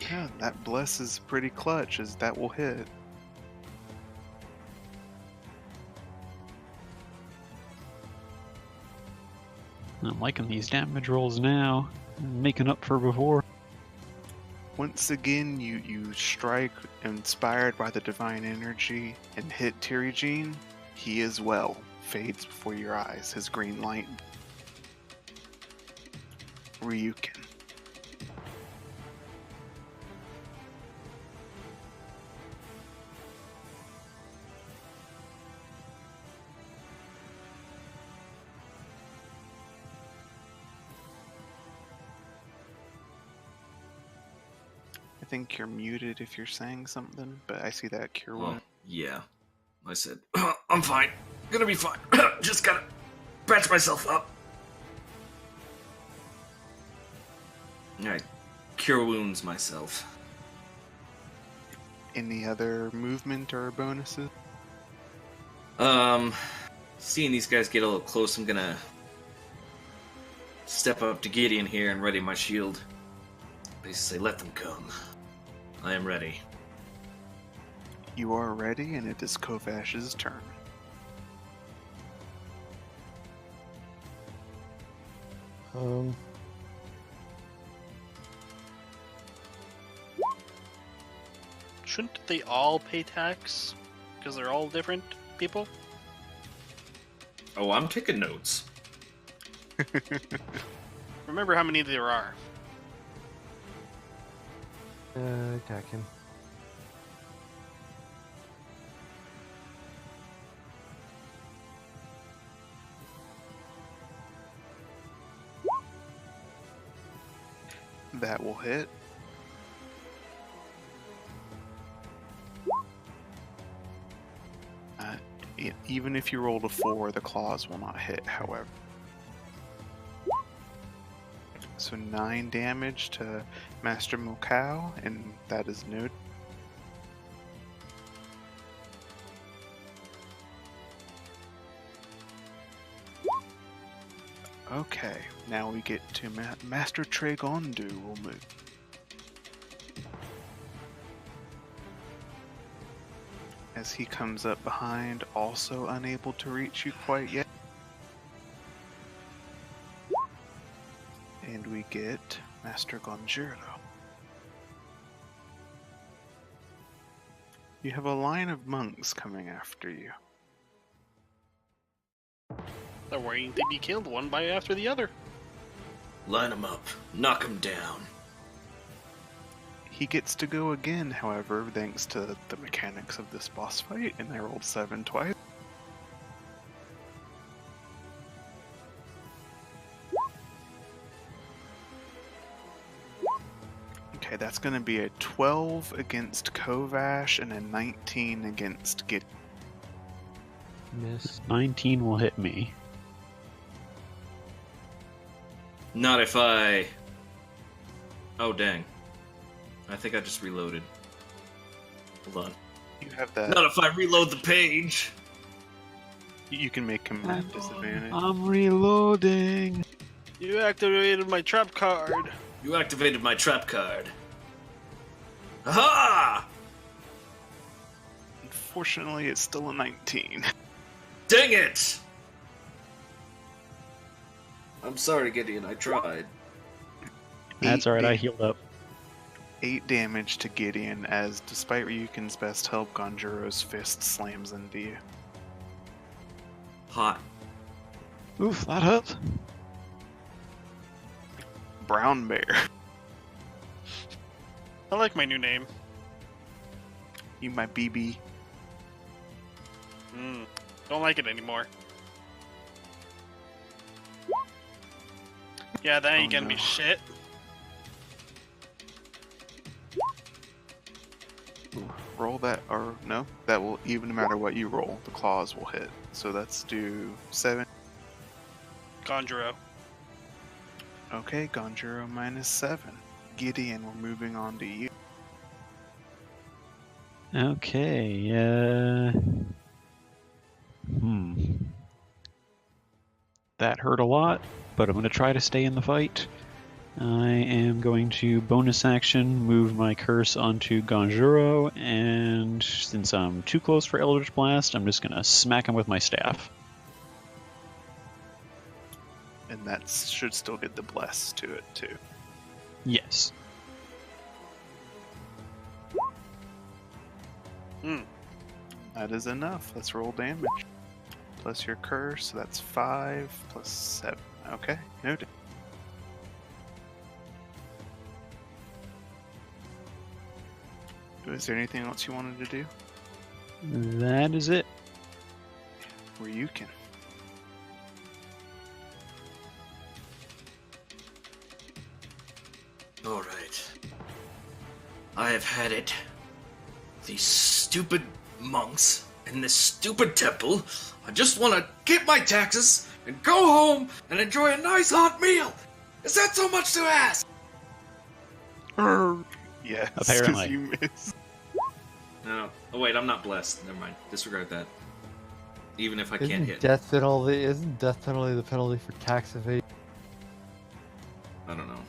Speaker 1: Yeah, that bless is pretty clutch, as that will hit.
Speaker 3: I'm liking these damage rolls now. I'm making up for before.
Speaker 1: Once again, you strike, inspired by the divine energy, and hit Tiri Jean. He as well fades before your eyes, his green light. Ryukin. I think you're muted if you're saying something, but I see that cure
Speaker 2: Oh,
Speaker 1: wound.
Speaker 2: yeah. I said, I'm fine. Gonna be fine. Just gotta patch myself up. Alright. Cure wounds myself.
Speaker 1: Any other movement or bonuses?
Speaker 2: Seeing these guys get a little close, I'm gonna step up to Gideon here and ready my shield. Basically, let them come. I am ready.
Speaker 1: You are ready, and it is Kovash's turn.
Speaker 5: Shouldn't they all pay tax? Because they're all different people?
Speaker 2: Oh, I'm taking notes.
Speaker 5: Remember how many there are.
Speaker 4: Attack him.
Speaker 1: That will hit. Even if you rolled a 4, the claws will not hit, however. So 9 damage to Master Mokao, and that is noted. Okay, now we get to Master Tregondu will move. As he comes up behind, also unable to reach you quite yet. And we get Master Gonjiro. You have a line of monks coming after you.
Speaker 5: They're waiting to be killed one by after the other.
Speaker 2: Line them up. Knock them down.
Speaker 1: He gets to go again, however, thanks to the mechanics of this boss fight, and I rolled 7 twice. Okay, that's going to be a 12 against Kovash and a 19 against Gideon.
Speaker 4: Miss.
Speaker 3: 19 will hit me.
Speaker 2: Not if I... Oh, dang. I think I just reloaded. Hold on.
Speaker 1: You have that.
Speaker 2: Not if I reload the page!
Speaker 1: You can make him at disadvantage.
Speaker 3: I'm reloading.
Speaker 5: You activated my trap card.
Speaker 2: You activated my trap card. Aha!
Speaker 1: Unfortunately, it's still a 19.
Speaker 2: Dang it! I'm sorry, Gideon. I tried.
Speaker 3: That's
Speaker 1: 8
Speaker 3: alright, I healed up.
Speaker 1: 8 damage to Gideon, as despite Ryukin's best help, Gonjiro's fist slams into you.
Speaker 2: Hot.
Speaker 3: Oof, that hurt.
Speaker 1: Brown Bear.
Speaker 5: I like my new name.
Speaker 1: You my BB.
Speaker 5: Don't like it anymore. Yeah, that ain't
Speaker 1: Oh,
Speaker 5: gonna be
Speaker 1: no.
Speaker 5: shit.
Speaker 1: Roll that, or no, that will even no matter what you roll, the claws will hit. So let's do 7.
Speaker 5: Conjuro.
Speaker 1: Okay, Gonjuro minus 7. Gideon, we're moving on to you.
Speaker 3: Okay. That hurt a lot, but I'm going to try to stay in the fight. I am going to bonus action move my curse onto Gonjuro, and since I'm too close for Eldritch Blast, I'm just going to smack him with my staff.
Speaker 1: And that should still get the bless to it, too.
Speaker 3: Yes.
Speaker 1: That is enough. Let's roll damage. Plus your curse, so that's 5 plus 7. Okay, noted. Is there anything else you wanted to do?
Speaker 3: That is it.
Speaker 1: Ryukin.
Speaker 2: Alright. I have had it. These stupid monks in this stupid temple. I just want to get my taxes and go home and enjoy a nice hot meal. Is that so much to ask?
Speaker 1: Yes, 'cause
Speaker 3: Apparently.
Speaker 1: you missed.
Speaker 2: No. Oh wait, I'm not blessed. Never mind. Disregard that. Even if I can't
Speaker 4: Isn't
Speaker 2: hit.
Speaker 4: death penalty the penalty for tax evasion?
Speaker 2: I don't know.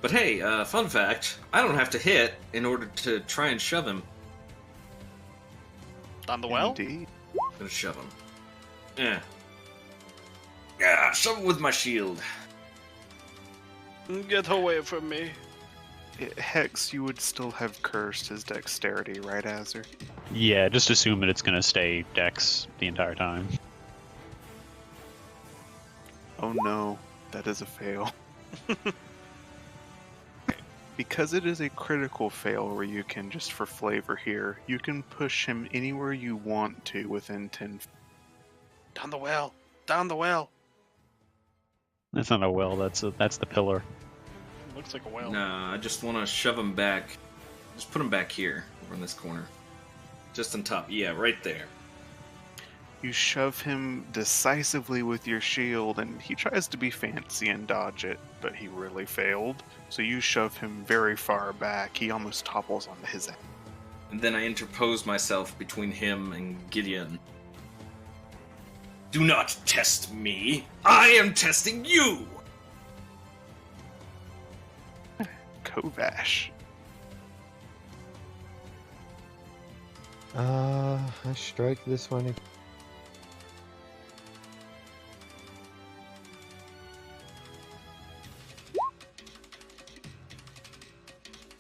Speaker 2: But hey, fun fact, I don't have to hit in order to try and shove him.
Speaker 5: On the well?
Speaker 1: Indeed.
Speaker 2: I'm gonna shove him. Yeah. Yeah, shove him with my shield.
Speaker 5: Get away from me.
Speaker 1: Hex, you would still have cursed his dexterity, right, Azur?
Speaker 3: Yeah, just assume that it's going to stay Dex the entire time.
Speaker 1: Oh no, that is a fail. Because it is a critical fail where you can, just for flavor here, you can push him anywhere you want to within 10 feet.
Speaker 5: Down the well. Down the well.
Speaker 3: That's not a well, that's the pillar.
Speaker 5: Looks like a well.
Speaker 2: Nah, I just want to shove him back. Just put him back here, over in this corner. Just on top. Yeah, right there.
Speaker 1: You shove him decisively with your shield, and he tries to be fancy and dodge it, but he really failed. So you shove him very far back. He almost topples onto his end.
Speaker 2: And then I interpose myself between him and Gideon. Do not test me. I am testing you.
Speaker 1: Kovash.
Speaker 4: I strike this one.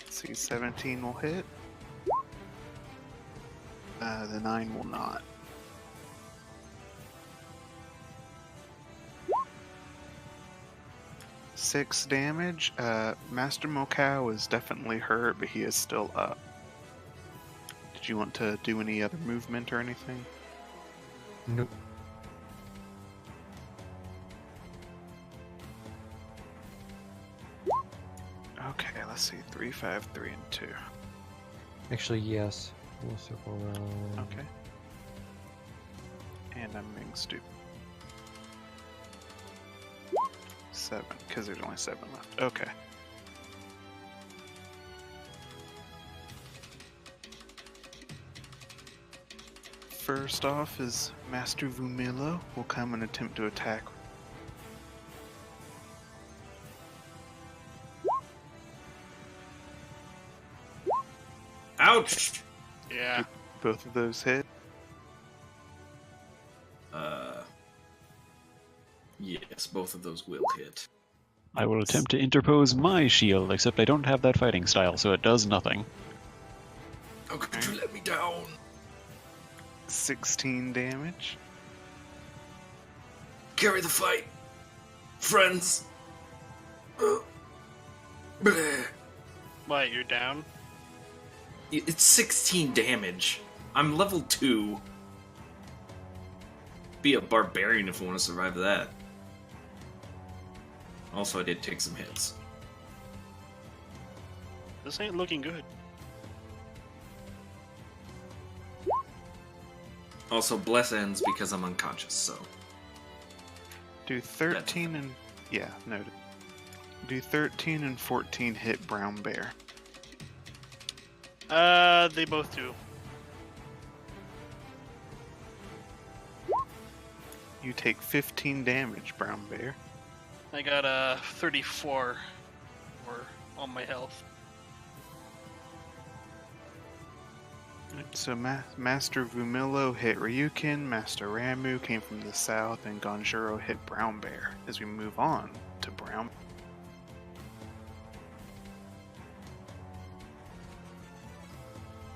Speaker 1: See, 17 will hit. The 9 will not. Six damage. Master Mokau is definitely hurt, but he is still up. Did you want to do any other movement or anything?
Speaker 4: Nope.
Speaker 1: Okay, let's see. 3, 5, 3, and 2.
Speaker 4: Actually, yes. We'll circle around.
Speaker 1: Okay. And I'm being stupid. 7, because there's only 7 left. Okay. First off is Master Vumilo will come and attempt to attack.
Speaker 2: Ouch!
Speaker 5: Yeah.
Speaker 1: Both of those hit.
Speaker 2: Yes, both of those will hit.
Speaker 3: I will attempt to interpose my shield, except I don't have that fighting style, so it does nothing.
Speaker 2: How could you let me down?
Speaker 1: 16 damage.
Speaker 2: Carry the fight, friends. Bleh.
Speaker 5: What, you're down?
Speaker 2: It's 16 damage. I'm level 2. Be a barbarian if I want to survive that. Also, I did take some hits.
Speaker 5: This ain't looking good.
Speaker 2: Also, bless ends because I'm unconscious, so.
Speaker 1: Do 13 and yeah, noted. Do 13 and 14 hit Brown Bear?
Speaker 5: They both do.
Speaker 1: You take 15 damage, Brown Bear.
Speaker 5: I got a 34 on my health.
Speaker 1: So Master Vumilo hit Ryukin, Master Ramu came from the south, and Gonjuro hit Brown Bear. As we move on to Brown.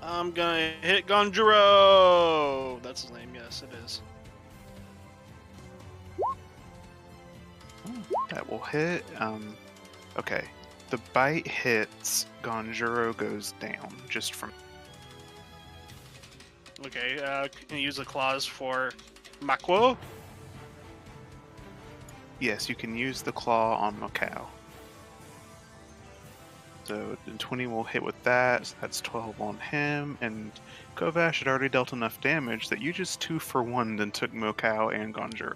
Speaker 5: I'm gonna hit Gonjuro! That's his name, yes, it is.
Speaker 1: That will hit. Okay. The bite hits, Gonjuro goes down, just from...
Speaker 5: Okay, can you use the claws for Makwo?
Speaker 1: Yes, you can use the claw on Macau. So the 20 will hit with that, so that's 12 on him, and Kovash had already dealt enough damage that you just 2-for-1'd and took Macau and Gonjuro.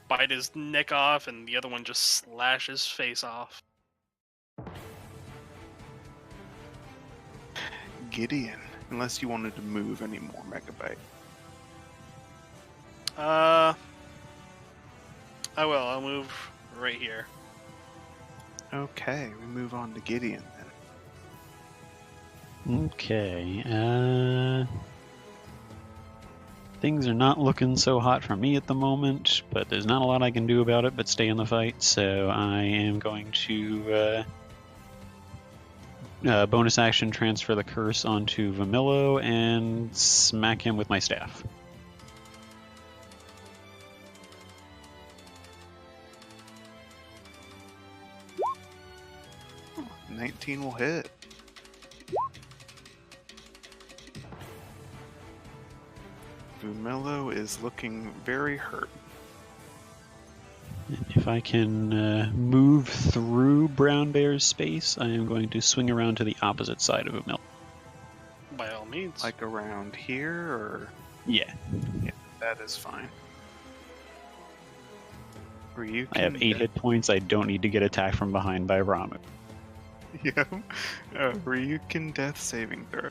Speaker 5: Bite his neck off, and the other one just slash his face off.
Speaker 1: Gideon, unless you wanted to move any more, Megabyte.
Speaker 5: I will. I'll move right here.
Speaker 1: Okay, we move on to Gideon then.
Speaker 3: Okay. Things are not looking so hot for me at the moment, but there's not a lot I can do about it but stay in the fight, so I am going to bonus action transfer the curse onto Vamillo and smack him with my staff.
Speaker 1: Oh, 19 will hit. Vumillo is looking very hurt.
Speaker 3: And if I can move through Brown Bear's space, I am going to swing around to the opposite side of Vamillo.
Speaker 5: By all means.
Speaker 1: Like around here, or...
Speaker 3: Yeah.
Speaker 1: Yeah, that is fine. Ryukin,
Speaker 3: I have 8 hit points. I don't need to get attacked from behind by Ramu.
Speaker 1: Yeah. Ryukin death saving throw.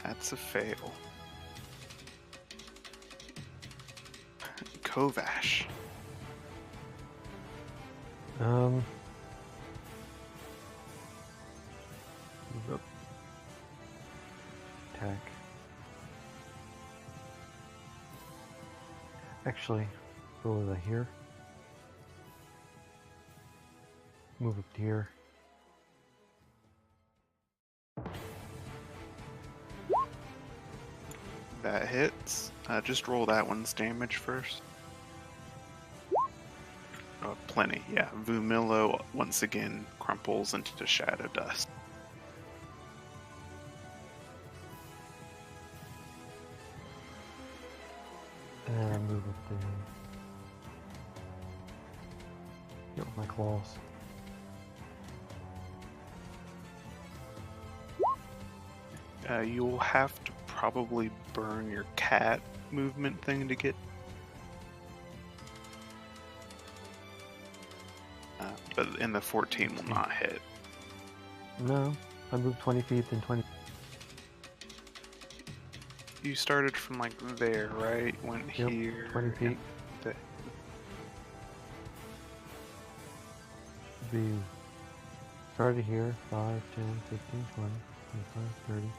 Speaker 1: That's a fail. Kovash.
Speaker 4: Move up. Attack. Actually, what was I here? Move up to here.
Speaker 1: That hits. Just roll that one's damage first. Oh, plenty, yeah. Vumillo once again crumples into shadow dust.
Speaker 4: And I move up to him. Get with my claws.
Speaker 1: You'll have to probably burn your cat movement thing to get. But in the 14 will not hit.
Speaker 4: No, I moved 20 feet, then 20.
Speaker 1: You started from like there, right? Went
Speaker 4: Yep,
Speaker 1: here.
Speaker 4: 20 feet.
Speaker 1: and the-
Speaker 4: Be started here. 5, 10, 15, 20, 25, 30,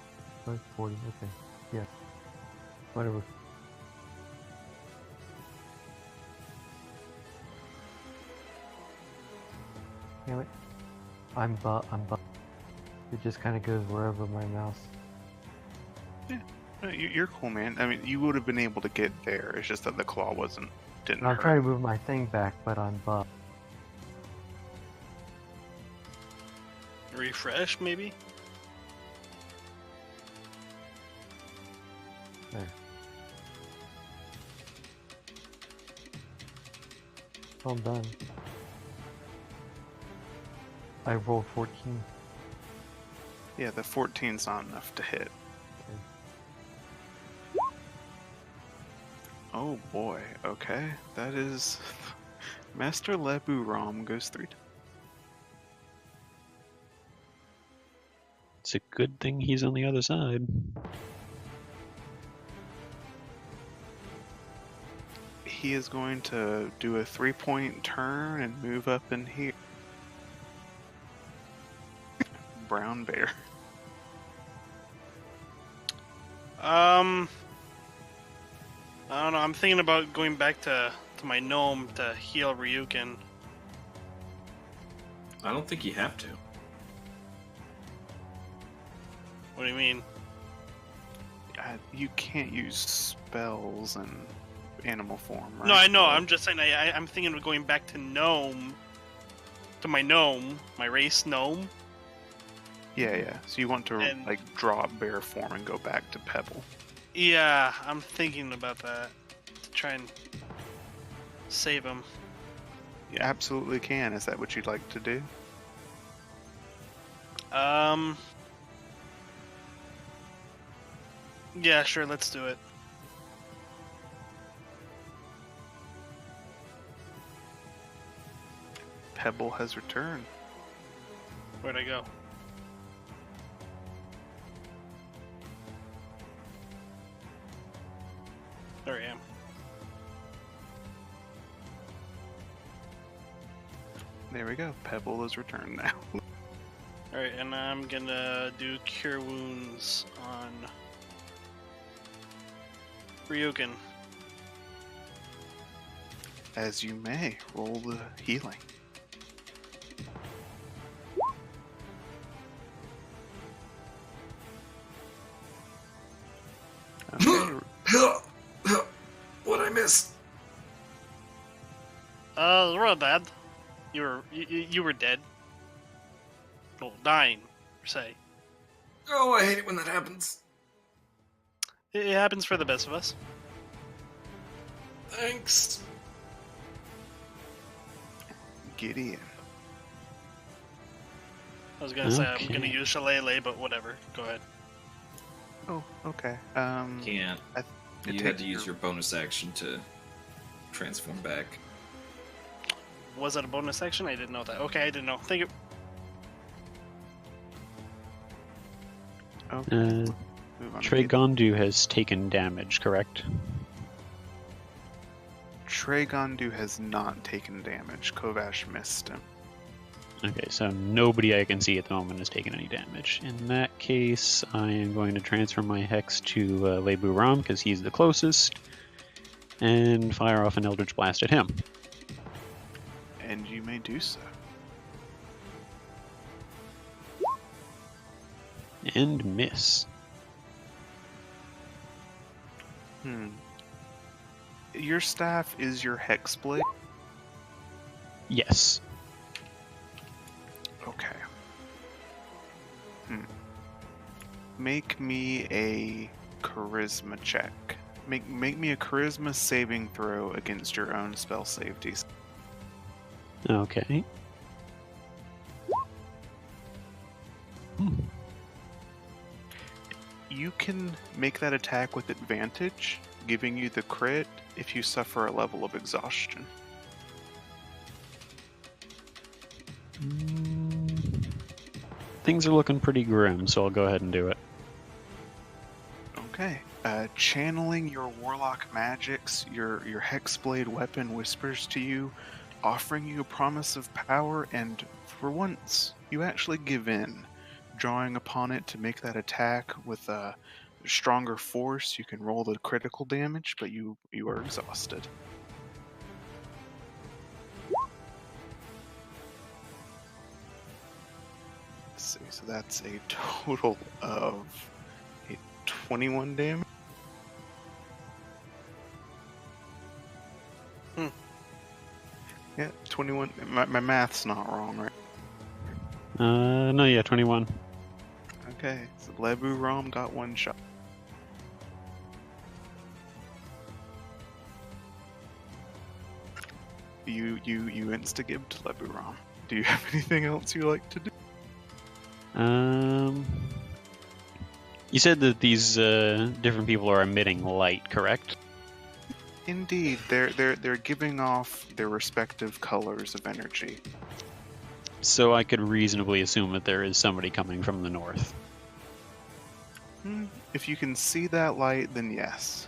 Speaker 4: 35, 40. Okay, yeah. Whatever. Damn it. I'm bu. It just kind of goes wherever my mouse.
Speaker 1: You're cool, man. I mean, you would have been able to get there. It's just that the claw didn't
Speaker 4: And I'm
Speaker 1: hurt.
Speaker 4: trying to move my thing back, but I'm bu.
Speaker 5: refresh, maybe?
Speaker 4: There. Well done. I rolled 14.
Speaker 1: Yeah, the 14's not enough to hit.
Speaker 4: Okay.
Speaker 1: Oh boy, okay. That is... Master Lebu Rom goes 3 times.
Speaker 3: It's a good thing he's on the other side.
Speaker 1: He is going to do a 3-point turn and move up in here. Brown bear.
Speaker 5: I don't know. I'm thinking about going back to my gnome to heal Ryukin.
Speaker 2: I don't think you have to.
Speaker 5: What do you mean?
Speaker 1: You can't use spells in animal form, right?
Speaker 5: No, I know. I'm just saying. I'm thinking of going back to gnome. To my gnome, my race gnome.
Speaker 1: Yeah. So you want to
Speaker 5: And-
Speaker 1: like drop bear form and go back to Pebble.
Speaker 5: Yeah, I'm thinking about that to try and save him.
Speaker 1: You absolutely can. Is that what you'd like to do?
Speaker 5: Yeah, sure. Let's do it.
Speaker 1: Pebble has returned.
Speaker 5: Where'd I go? There I am.
Speaker 1: There we go. Pebble has returned now.
Speaker 5: Alright, and I'm gonna do Cure Wounds on Ryukin.
Speaker 1: As you may, roll the healing. Okay.
Speaker 2: What'd I miss?
Speaker 5: We're dead. You were dead. Well, dying, per se.
Speaker 2: Oh, I hate it when that happens.
Speaker 5: It happens for the best of us.
Speaker 2: Thanks.
Speaker 1: Gideon.
Speaker 5: I was gonna say I'm
Speaker 3: Okay.
Speaker 5: gonna use Shillelagh, but whatever. Go ahead.
Speaker 1: Oh, okay.
Speaker 2: Can't.
Speaker 1: it
Speaker 2: You had
Speaker 1: takes
Speaker 2: to use your bonus action to transform back.
Speaker 5: Was it a bonus action? I didn't know that. Okay, I didn't know. Thank you.
Speaker 1: Okay.
Speaker 3: Uh,
Speaker 1: Move on to Gideon.
Speaker 3: Tregondu has taken damage, correct?
Speaker 1: Tregondu has not taken damage. Kovash missed him.
Speaker 3: Okay, so nobody I can see at the moment has taken any damage. In that case, I am going to transfer my hex to Lebu Ram because he's the closest, and fire off an Eldritch Blast at him.
Speaker 1: And you may do so.
Speaker 3: And miss.
Speaker 1: Your staff is your hex blade?
Speaker 3: Yes.
Speaker 1: Okay. Make me a charisma check. Make me a charisma saving throw against your own spell safeties.
Speaker 3: Okay.
Speaker 1: You can make that attack with advantage, giving you the crit if you suffer a level of exhaustion.
Speaker 3: Things are looking pretty grim, so I'll go ahead and do it.
Speaker 1: Okay. Channeling your warlock magics, your hexblade weapon whispers to you, offering you a promise of power, and for once, you actually give in. Drawing upon it to make that attack with a stronger force, you can roll the critical damage, but you are exhausted. Let's see, so that's a total of 21 damage. Yeah, 21. My math's not wrong, right?
Speaker 3: No, yeah, 21.
Speaker 1: Okay, so Lebu Rom got one shot. You insta-give to Lebu Rom. Do you have anything else you like to do?
Speaker 3: You said that these different people are emitting light, correct?
Speaker 1: Indeed, they're giving off their respective colors of energy.
Speaker 3: So I could reasonably assume that there is somebody coming from the north.
Speaker 1: If you can see that light, then yes.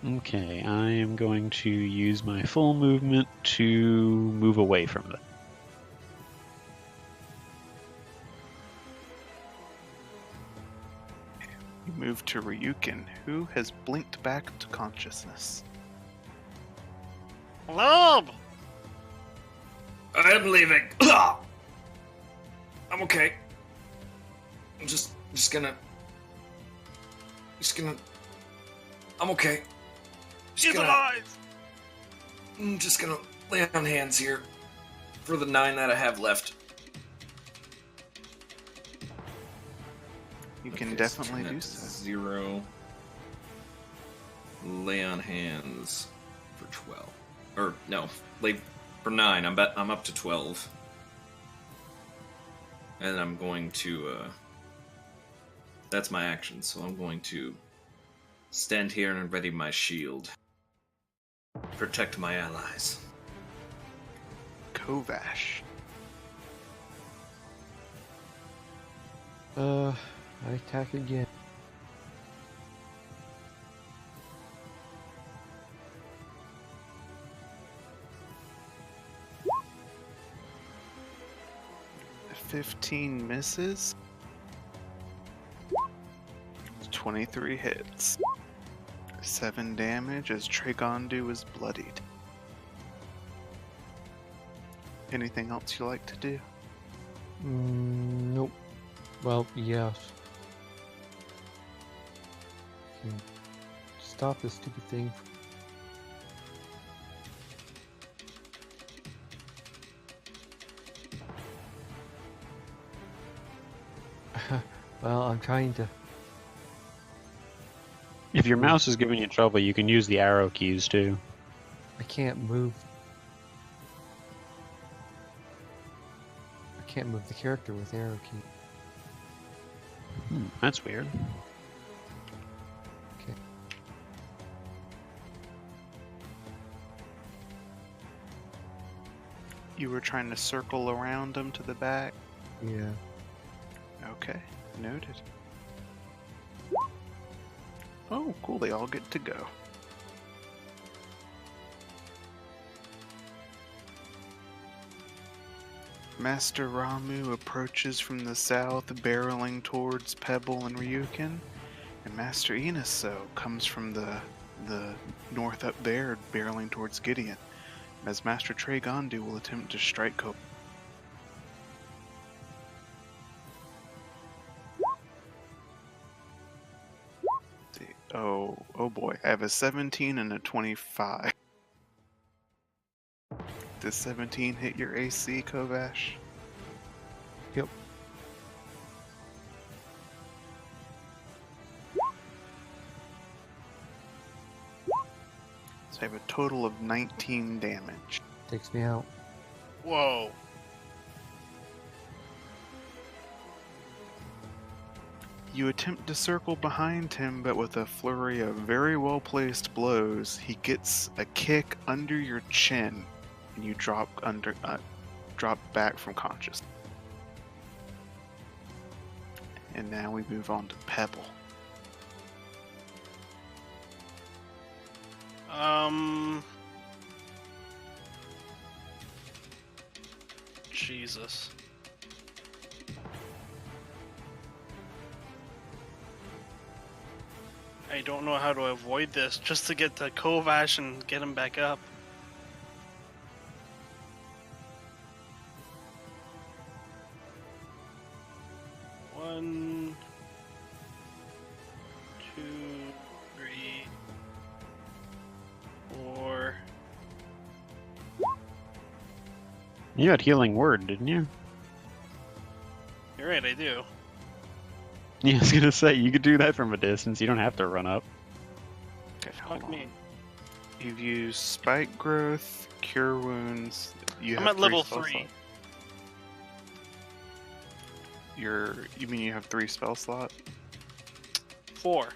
Speaker 3: Okay, I am going to use my full movement to move away from them.
Speaker 1: You move to Ryukin, who has blinked back to consciousness.
Speaker 5: Lob!
Speaker 2: I'm leaving. I'm okay. I'm just gonna. I'm okay.
Speaker 5: She's alive!
Speaker 2: I'm just gonna lay on hands here for the 9 that I have left.
Speaker 1: You can
Speaker 2: Okay,
Speaker 1: definitely
Speaker 2: turn
Speaker 1: do
Speaker 2: that to
Speaker 1: so.
Speaker 2: 0. Lay on hands for 12. Or no, lay for 9. I'm up to 12. And I'm going to that's my action, so I'm going to stand here and ready my shield. Protect my allies.
Speaker 1: Kovash.
Speaker 4: I attack again.
Speaker 1: The 15 misses. 23 hits. 7 damage as Tragondu is bloodied. Anything else you like to do?
Speaker 4: Nope. Well, yes. Stop this stupid thing. Well, I'm trying to.
Speaker 3: If your mouse is giving you trouble, you can use the arrow keys too.
Speaker 4: I can't move. I can't move the character with arrow key.
Speaker 3: That's weird.
Speaker 4: Okay.
Speaker 1: You were trying to circle around them to the back?
Speaker 4: Yeah.
Speaker 1: Okay, noted. Oh, cool, they all get to go. Master Ramu approaches from the south, barreling towards Pebble and Ryukin, and Master Inaso comes from the north up there, barreling towards Gideon, as Master Tragondu will attempt to strike Kobe. Oh boy, I have a 17 and a 25. Does 17 hit your AC, Kovash?
Speaker 4: Yep.
Speaker 1: So I have a total of 19 damage.
Speaker 4: Takes me out.
Speaker 5: Whoa.
Speaker 1: You attempt to circle behind him, but with a flurry of very well placed blows, he gets a kick under your chin, and you drop back from consciousness. And now we move on to Pebble.
Speaker 5: Jesus. I don't know how to avoid this just to get to Kovash and get him back up. One, two, three, four.
Speaker 3: You had healing word, didn't you?
Speaker 5: right, I do.
Speaker 3: Yeah, I was gonna say you could do that from a distance. You don't have to run up.
Speaker 1: Okay, hold
Speaker 5: Fuck
Speaker 1: on.
Speaker 5: me.
Speaker 1: You've used Spike Growth, Cure Wounds. You
Speaker 5: I'm
Speaker 1: have
Speaker 5: at level
Speaker 1: spell
Speaker 5: 3.
Speaker 1: slots. You mean you have 3 spell slots?
Speaker 5: 4.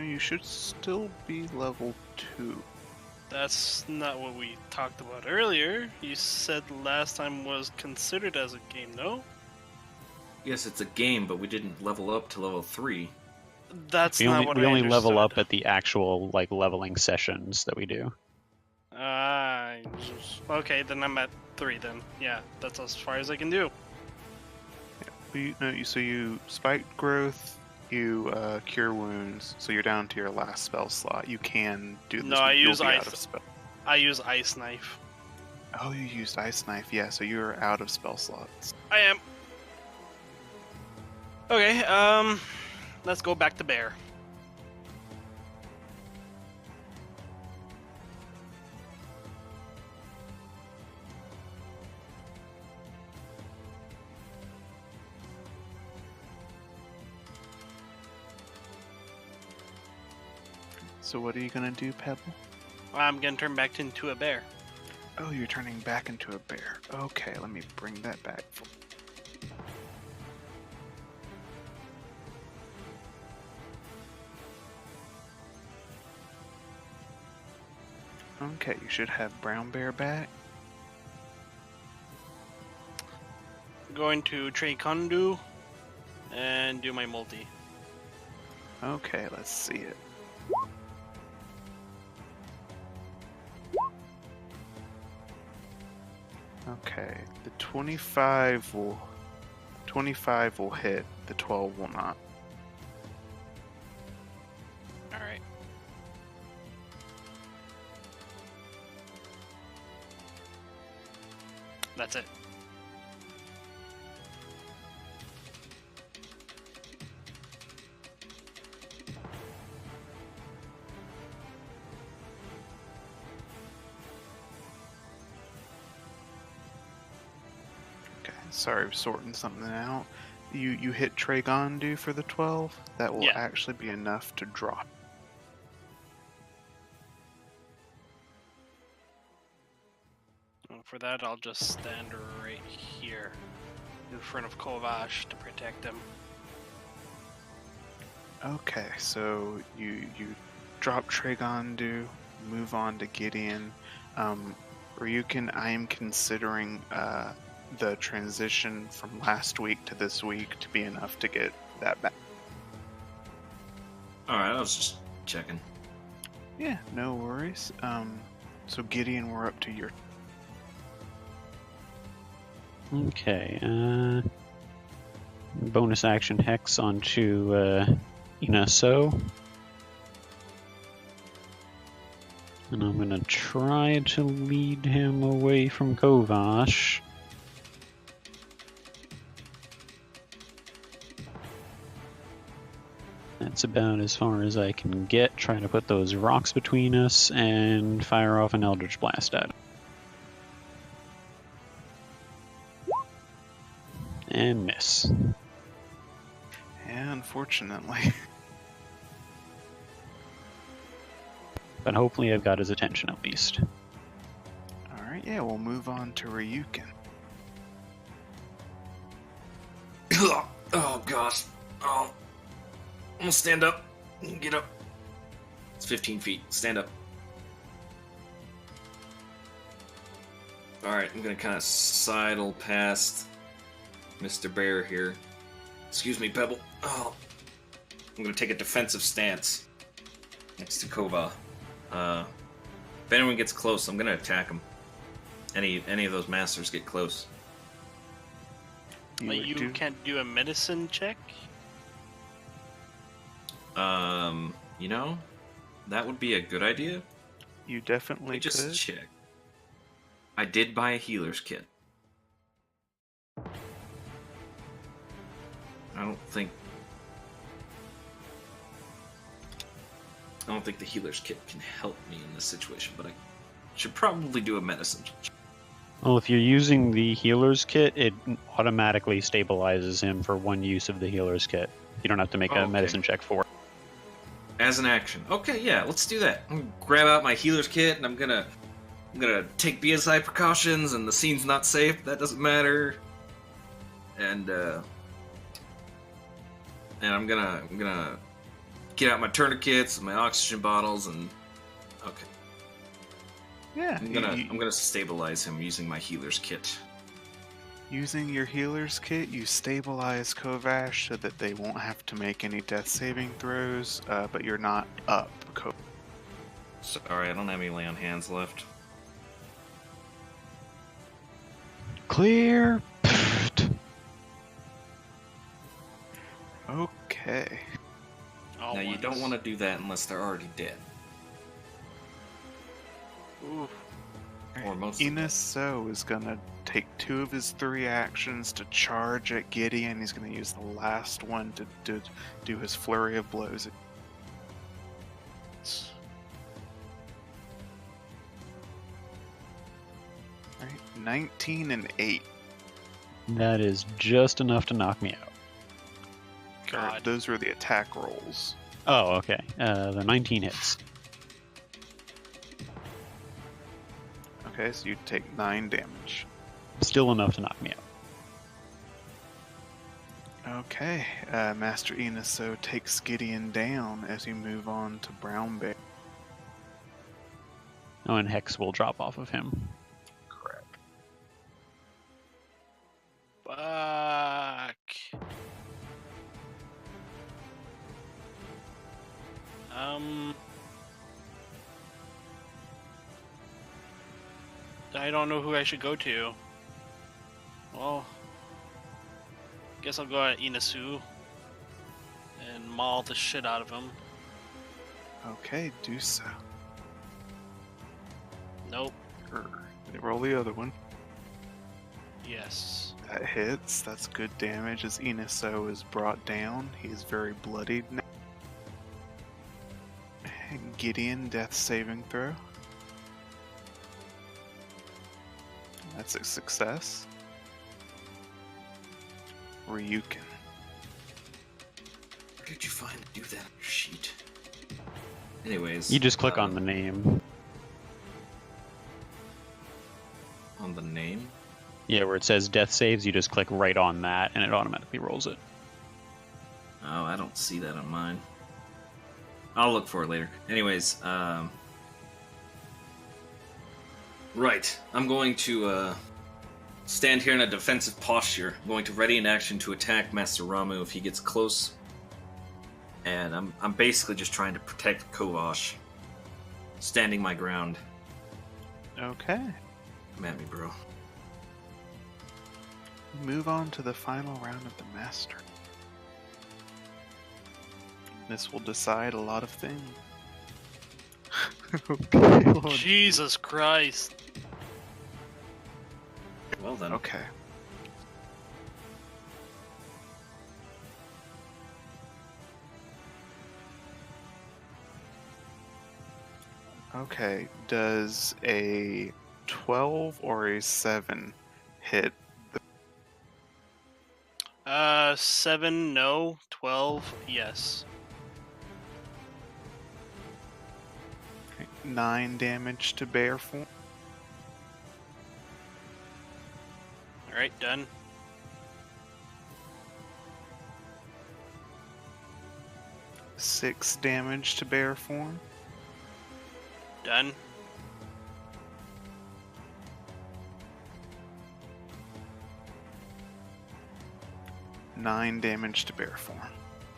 Speaker 1: You should still be level 2.
Speaker 5: That's not what we talked about earlier. You said last time was considered as a game, no?
Speaker 2: Yes, it's a game, but we didn't level up to level 3.
Speaker 5: That's
Speaker 3: We
Speaker 5: not
Speaker 3: only
Speaker 5: what
Speaker 3: we
Speaker 5: I
Speaker 3: only level up
Speaker 5: understood.
Speaker 3: at the actual like leveling sessions that we do.
Speaker 5: Okay, then I'm at 3 then. Yeah, that's as far as I can do.
Speaker 1: So you Spike Growth, you Cure Wounds, so you're down to your last spell slot. You can do this.
Speaker 5: No,
Speaker 1: but
Speaker 5: I
Speaker 1: you'll
Speaker 5: use
Speaker 1: be out
Speaker 5: ice.
Speaker 1: of spell.
Speaker 5: I use Ice Knife.
Speaker 1: Oh, you used Ice Knife. Yeah, so you're out of spell slots.
Speaker 5: I am. Okay, let's go back to Bear.
Speaker 1: So what are you gonna do, Pebble?
Speaker 5: I'm gonna turn back into a bear.
Speaker 1: Oh, you're turning back into a bear. Okay, let me bring that back. Okay, you should have Brown Bear back.
Speaker 5: Going to Trey Kondu and do my multi.
Speaker 1: Okay, let's see it. Okay, the 25 will hit, the 12 will not.
Speaker 5: Alright. That's it.
Speaker 1: Okay, sorry, sorting something out. You hit Tragondu for the 12? That will
Speaker 5: Yeah.
Speaker 1: actually be enough to drop.
Speaker 5: For that, I'll just stand right here in front of Kovash to protect him.
Speaker 1: Okay, so you drop Tragondu, move on to Gideon. Ryukin, I am considering the transition from last week to this week to be enough to get that back.
Speaker 2: Alright, I was just checking.
Speaker 1: Yeah, no worries. So Gideon, we're up to your.
Speaker 3: Okay. Bonus action hex onto Inaso. And I'm gonna try to lead him away from Kovash. That's about as far as I can get, trying to put those rocks between us and fire off an Eldritch Blast at him. And miss.
Speaker 1: Yeah, unfortunately.
Speaker 3: But hopefully I've got his attention at least.
Speaker 1: Alright, yeah, we'll move on to Ryukin.
Speaker 2: Oh gosh. Oh. I'm gonna stand up. Get up. It's 15 feet. Stand up. Alright, I'm gonna kind of sidle past Mr. Bear here. Excuse me, Pebble. Oh. I'm gonna take a defensive stance next to Kova. If anyone gets close, I'm gonna attack them. Any of those masters get close.
Speaker 1: You
Speaker 5: But
Speaker 1: would
Speaker 5: you
Speaker 1: do-
Speaker 5: can't do a medicine check?
Speaker 2: You know, that would be a good idea.
Speaker 1: You
Speaker 2: Let
Speaker 1: definitely
Speaker 2: me just
Speaker 1: could.
Speaker 2: check. I did buy a healer's kit. I don't think the healer's kit can help me in this situation, but I should probably do a medicine check.
Speaker 3: Well, if you're using the healer's kit, it automatically stabilizes him for one use of the healer's kit. You don't have to make a
Speaker 2: Okay.
Speaker 3: medicine check for it.
Speaker 2: As an action. Okay, yeah, let's do that. I'm gonna grab out my healer's kit and I'm gonna take BSI precautions, and the scene's not safe. That doesn't matter. And I'm gonna get out my tourniquets and my oxygen bottles, and okay,
Speaker 1: Yeah,
Speaker 2: I'm gonna stabilize him using my healer's kit.
Speaker 1: using your healer's kit, you stabilize Kovash so that they won't have to make any death saving throws, but you're not up,
Speaker 2: Sorry, I don't have any lay on hands left.
Speaker 3: Clear.
Speaker 1: Okay.
Speaker 5: All
Speaker 2: Now you don't
Speaker 5: ones.
Speaker 2: want to do that unless they're already dead,
Speaker 5: Ooh.
Speaker 2: or most of them.
Speaker 1: Inaso is gonna take 2 of his 3 actions to charge at Gideon. He's gonna use the last one to do his flurry of blows. Right, 19 and 8.
Speaker 3: That is just enough to knock me out.
Speaker 5: God.
Speaker 1: Those were the attack rolls.
Speaker 3: Oh, okay. The 19 hits.
Speaker 1: Okay, so you take 9 damage.
Speaker 3: Still enough to knock me out.
Speaker 1: Okay, Master Inaso takes Gideon down as you move on to Brown Bear.
Speaker 3: Oh, and Hex will drop off of him.
Speaker 1: Crap.
Speaker 5: Fuck. I don't know who I should go to. Well, guess I'll go at Inasu and maul the shit out of him.
Speaker 1: Okay, do so.
Speaker 5: Nope.
Speaker 1: Roll the other one.
Speaker 5: Yes.
Speaker 1: That hits. That's good damage as Inaso is brought down. He is very bloodied now. And Gideon, death saving throw. That's a success. Ryukin.
Speaker 2: Where did you find do that on your sheet? Anyways,
Speaker 3: You just click on the name.
Speaker 2: on the name.
Speaker 3: Yeah, where it says death saves, you just click right on that and it automatically rolls it.
Speaker 2: Oh, I don't see that on mine. I'll look for it later. Anyways, right. I'm going to stand here in a defensive posture. I'm going to ready an action to attack Master Ramu if he gets close. And I'm basically just trying to protect Kovash. Standing my ground.
Speaker 1: Okay.
Speaker 2: Come at me, bro.
Speaker 1: Move on to the final round of the Master. This will decide a lot of things. Okay.
Speaker 5: Jesus Christ.
Speaker 2: Well then.
Speaker 1: Okay. Okay, does a 12 or a 7 hit?
Speaker 5: 7, no. 12, yes.
Speaker 1: 9 damage to bear form.
Speaker 5: Alright, done.
Speaker 1: Six damage to bear form.
Speaker 5: Done.
Speaker 1: Nine damage to bear form.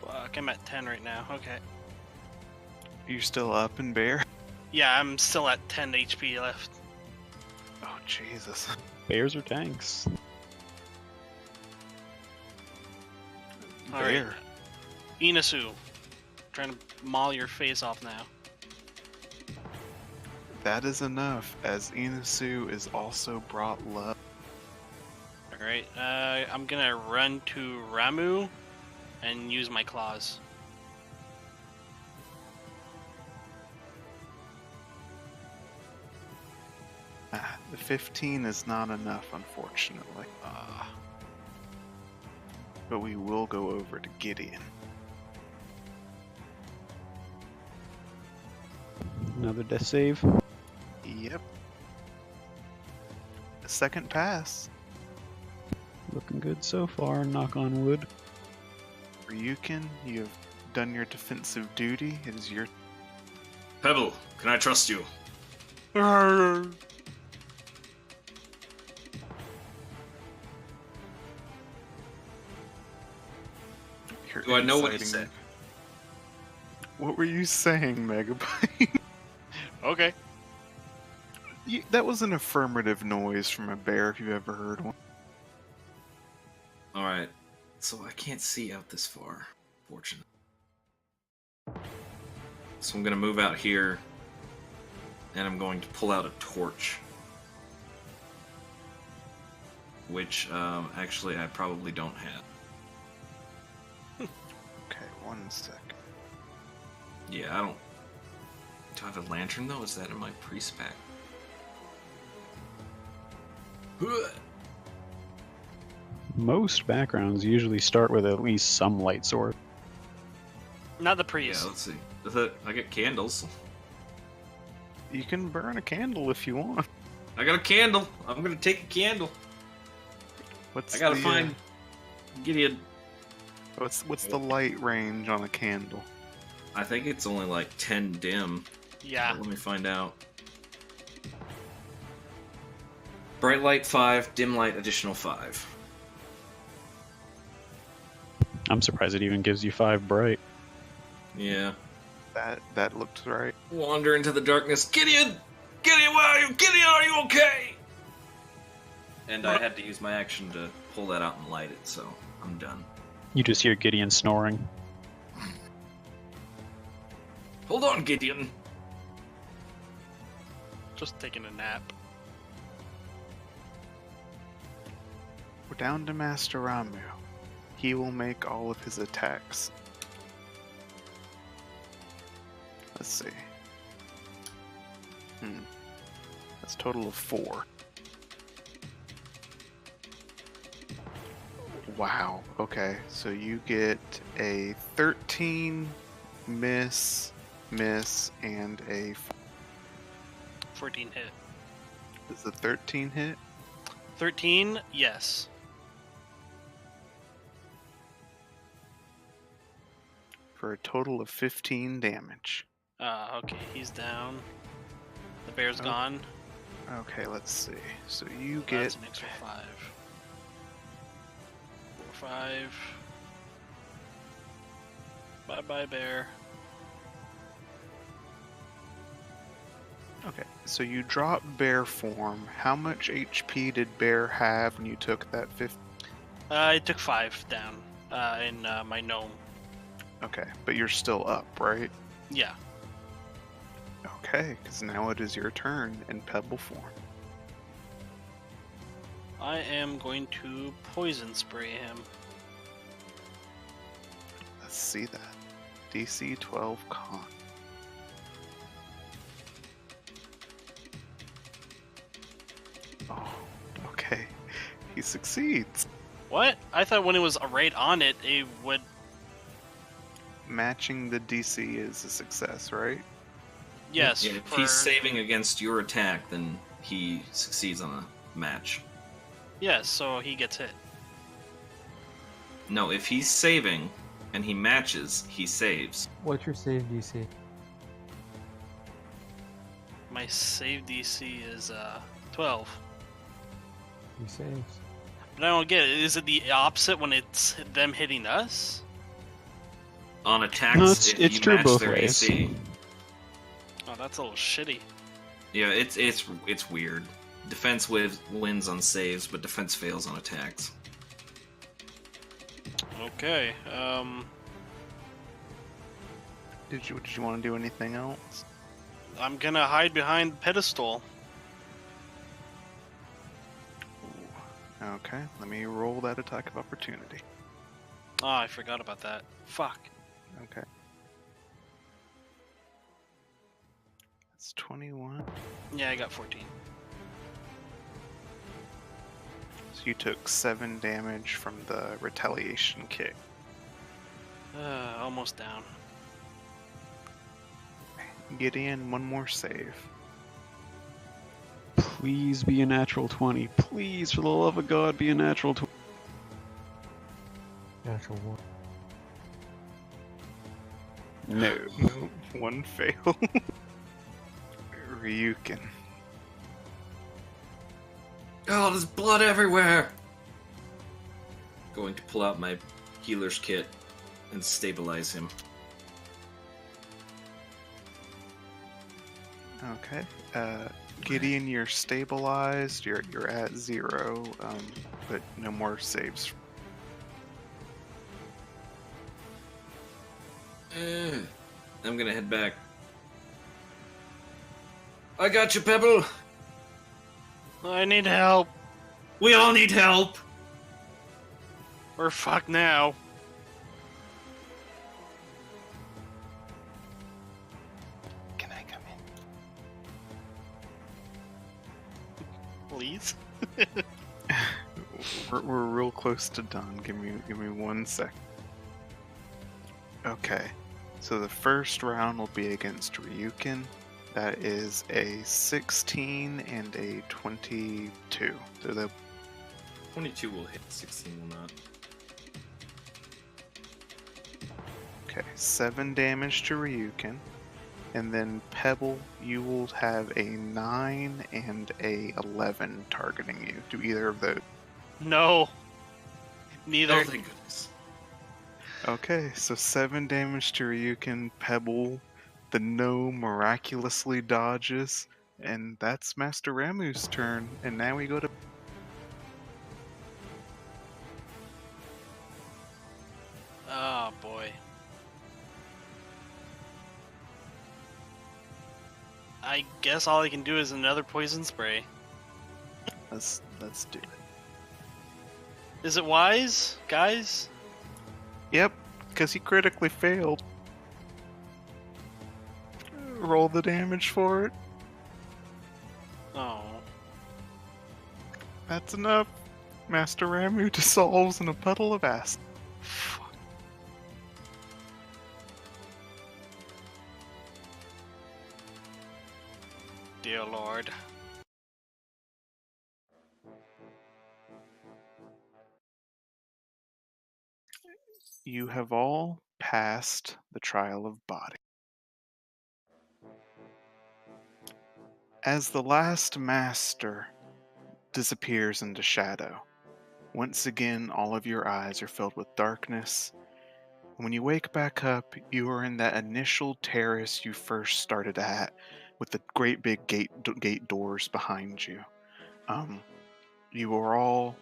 Speaker 5: Fuck, I'm at 10 right now. Okay.
Speaker 1: You're still up in bear?
Speaker 5: Yeah, I'm still at 10 HP left.
Speaker 1: Oh, Jesus.
Speaker 3: Bears or tanks?
Speaker 5: Alright.
Speaker 1: Bear.
Speaker 5: Inasu. Trying to maul your face off now.
Speaker 1: That is enough, as Inasu is also brought low.
Speaker 5: Alright, I'm gonna run to Ramu and use my claws.
Speaker 1: The 15 is not enough, unfortunately. But we will go over to Gideon.
Speaker 3: Another death save.
Speaker 1: Yep. The second pass.
Speaker 3: Looking good so far, knock on wood.
Speaker 1: Ryukin, you have done your defensive duty. It is your
Speaker 2: Pebble, can I trust you?
Speaker 1: You're
Speaker 2: Do I know what he
Speaker 1: inciting
Speaker 2: said?
Speaker 1: me. What were you saying, Megabyte?
Speaker 5: Okay.
Speaker 1: That was an affirmative noise from a bear if you've ever heard one.
Speaker 2: Alright, so I can't see out this far, fortunately. So I'm gonna move out here, and I'm going to pull out a torch. Which, actually, I probably don't have.
Speaker 1: Okay, 1 sec.
Speaker 2: Yeah, I don't... Do I have a lantern, though? Is that in my pre-spec?
Speaker 3: Most backgrounds usually start with at least some light source.
Speaker 5: Not the
Speaker 2: Yeah,
Speaker 5: priest.
Speaker 2: let's see. I get candles.
Speaker 1: You can burn a candle if you want.
Speaker 2: I got a candle. I'm gonna take a candle.
Speaker 1: What's
Speaker 2: I gotta
Speaker 1: the,
Speaker 2: find Gideon.
Speaker 1: what's the light range on a candle?
Speaker 2: I think it's only like 10 dim.
Speaker 5: Yeah.
Speaker 2: Let me find out. Bright light 5, dim light additional 5.
Speaker 3: I'm surprised it even gives you 5 bright.
Speaker 2: Yeah.
Speaker 1: That looks right.
Speaker 2: Wander into the darkness. Gideon! Gideon, where are you? Gideon, are you okay? And I had to use my action to pull that out and light it, so I'm done.
Speaker 3: You just hear Gideon snoring.
Speaker 2: Hold on, Gideon.
Speaker 5: Just taking a nap.
Speaker 1: We're down to Master Ramu. He will make all of his attacks. Let's see. That's a total of 4. Wow. Okay, so you get a 13, miss, and a
Speaker 5: 14 hit.
Speaker 1: Does the 13 hit?
Speaker 5: 13, yes.
Speaker 1: For a total of 15 damage.
Speaker 5: Okay, he's down. The bear's
Speaker 1: Oh.
Speaker 5: gone.
Speaker 1: Okay, let's see. So you
Speaker 5: So
Speaker 1: get
Speaker 5: that's an extra 5. 4, 5. Bye-bye, bear.
Speaker 1: okay. So you drop bear form. How much HP did bear have when you took that 50?
Speaker 5: I took 5 down in my gnome.
Speaker 1: Okay, but you're still up, right?
Speaker 5: Yeah.
Speaker 1: Okay, because now it is your turn in pebble form.
Speaker 5: I am going to poison spray him.
Speaker 1: Let's see that. DC 12 con. Oh, okay. He succeeds.
Speaker 5: What? I thought when it was right on it, it would...
Speaker 1: Matching the DC is a success, right?
Speaker 5: Yes,
Speaker 2: Yeah, if
Speaker 5: for...
Speaker 2: he's saving against your attack, then he succeeds on a match.
Speaker 5: Yes, so he gets hit.
Speaker 2: No, if he's saving and he matches, he saves.
Speaker 4: What's your save DC?
Speaker 5: My save DC is 12.
Speaker 4: He saves.
Speaker 5: But I don't get it. Is it the opposite when it's them hitting us?
Speaker 2: On attacks,
Speaker 3: No, it's-
Speaker 2: if
Speaker 3: it's
Speaker 2: you
Speaker 3: true
Speaker 2: match
Speaker 3: both
Speaker 2: their
Speaker 3: ways.
Speaker 2: AC.
Speaker 5: Oh, that's a little shitty.
Speaker 2: Yeah, it's weird. Defense wins on saves, but defense fails on attacks.
Speaker 5: Okay,
Speaker 1: Did you want to do anything else?
Speaker 5: I'm gonna hide behind the pedestal.
Speaker 1: Ooh. Okay, let me roll that attack of opportunity.
Speaker 5: Oh, I forgot about that. Fuck.
Speaker 1: Okay. That's 21.
Speaker 5: Yeah, I got 14.
Speaker 1: So you took 7 damage from the retaliation kick.
Speaker 5: Almost down.
Speaker 1: Gideon, one more save.
Speaker 3: Please be a natural 20. Please, for the love of God, be a natural 20.
Speaker 4: Natural one.
Speaker 3: No.
Speaker 1: No, one fail. Ryukin.
Speaker 2: Oh, there's blood everywhere! Going to pull out my healer's kit and stabilize him.
Speaker 1: Okay. Gideon, you're stabilized. You're at 0, but no more saves.
Speaker 2: I'm gonna head back. I got you, Pebble!
Speaker 5: I need help.
Speaker 2: We all need help!
Speaker 5: We're fucked now.
Speaker 1: Can I come in?
Speaker 5: Please.
Speaker 1: We're real close to done. Give me 1 sec. Okay. So the first round will be against Ryukin. That is a 16 and a 22. So the
Speaker 2: 22 will hit, 16 will not.
Speaker 1: Okay, 7 damage to Ryukin. And then Pebble, you will have a 9 and a 11 targeting you. Do either of those?
Speaker 5: No. Neither.
Speaker 2: Oh, thank goodness.
Speaker 1: Okay, so 7 damage to Ryukin. Pebble, the gnome miraculously dodges. And that's Master Ramu's turn. And now we go to...
Speaker 5: Oh boy. I guess all I can do is another poison spray.
Speaker 1: Let's do it.
Speaker 5: Is it wise, guys?
Speaker 1: Yep, because he critically failed. Roll the damage for it.
Speaker 5: Oh.
Speaker 1: That's enough. Master Ramu dissolves in a puddle of acid.
Speaker 5: Fuck. Dear Lord.
Speaker 1: You have all passed the trial of body. As the last master disappears into shadow, once again all of your eyes are filled with darkness. When you wake back up, you are in that initial terrace you first started at, with the great big gate doors behind you. You are all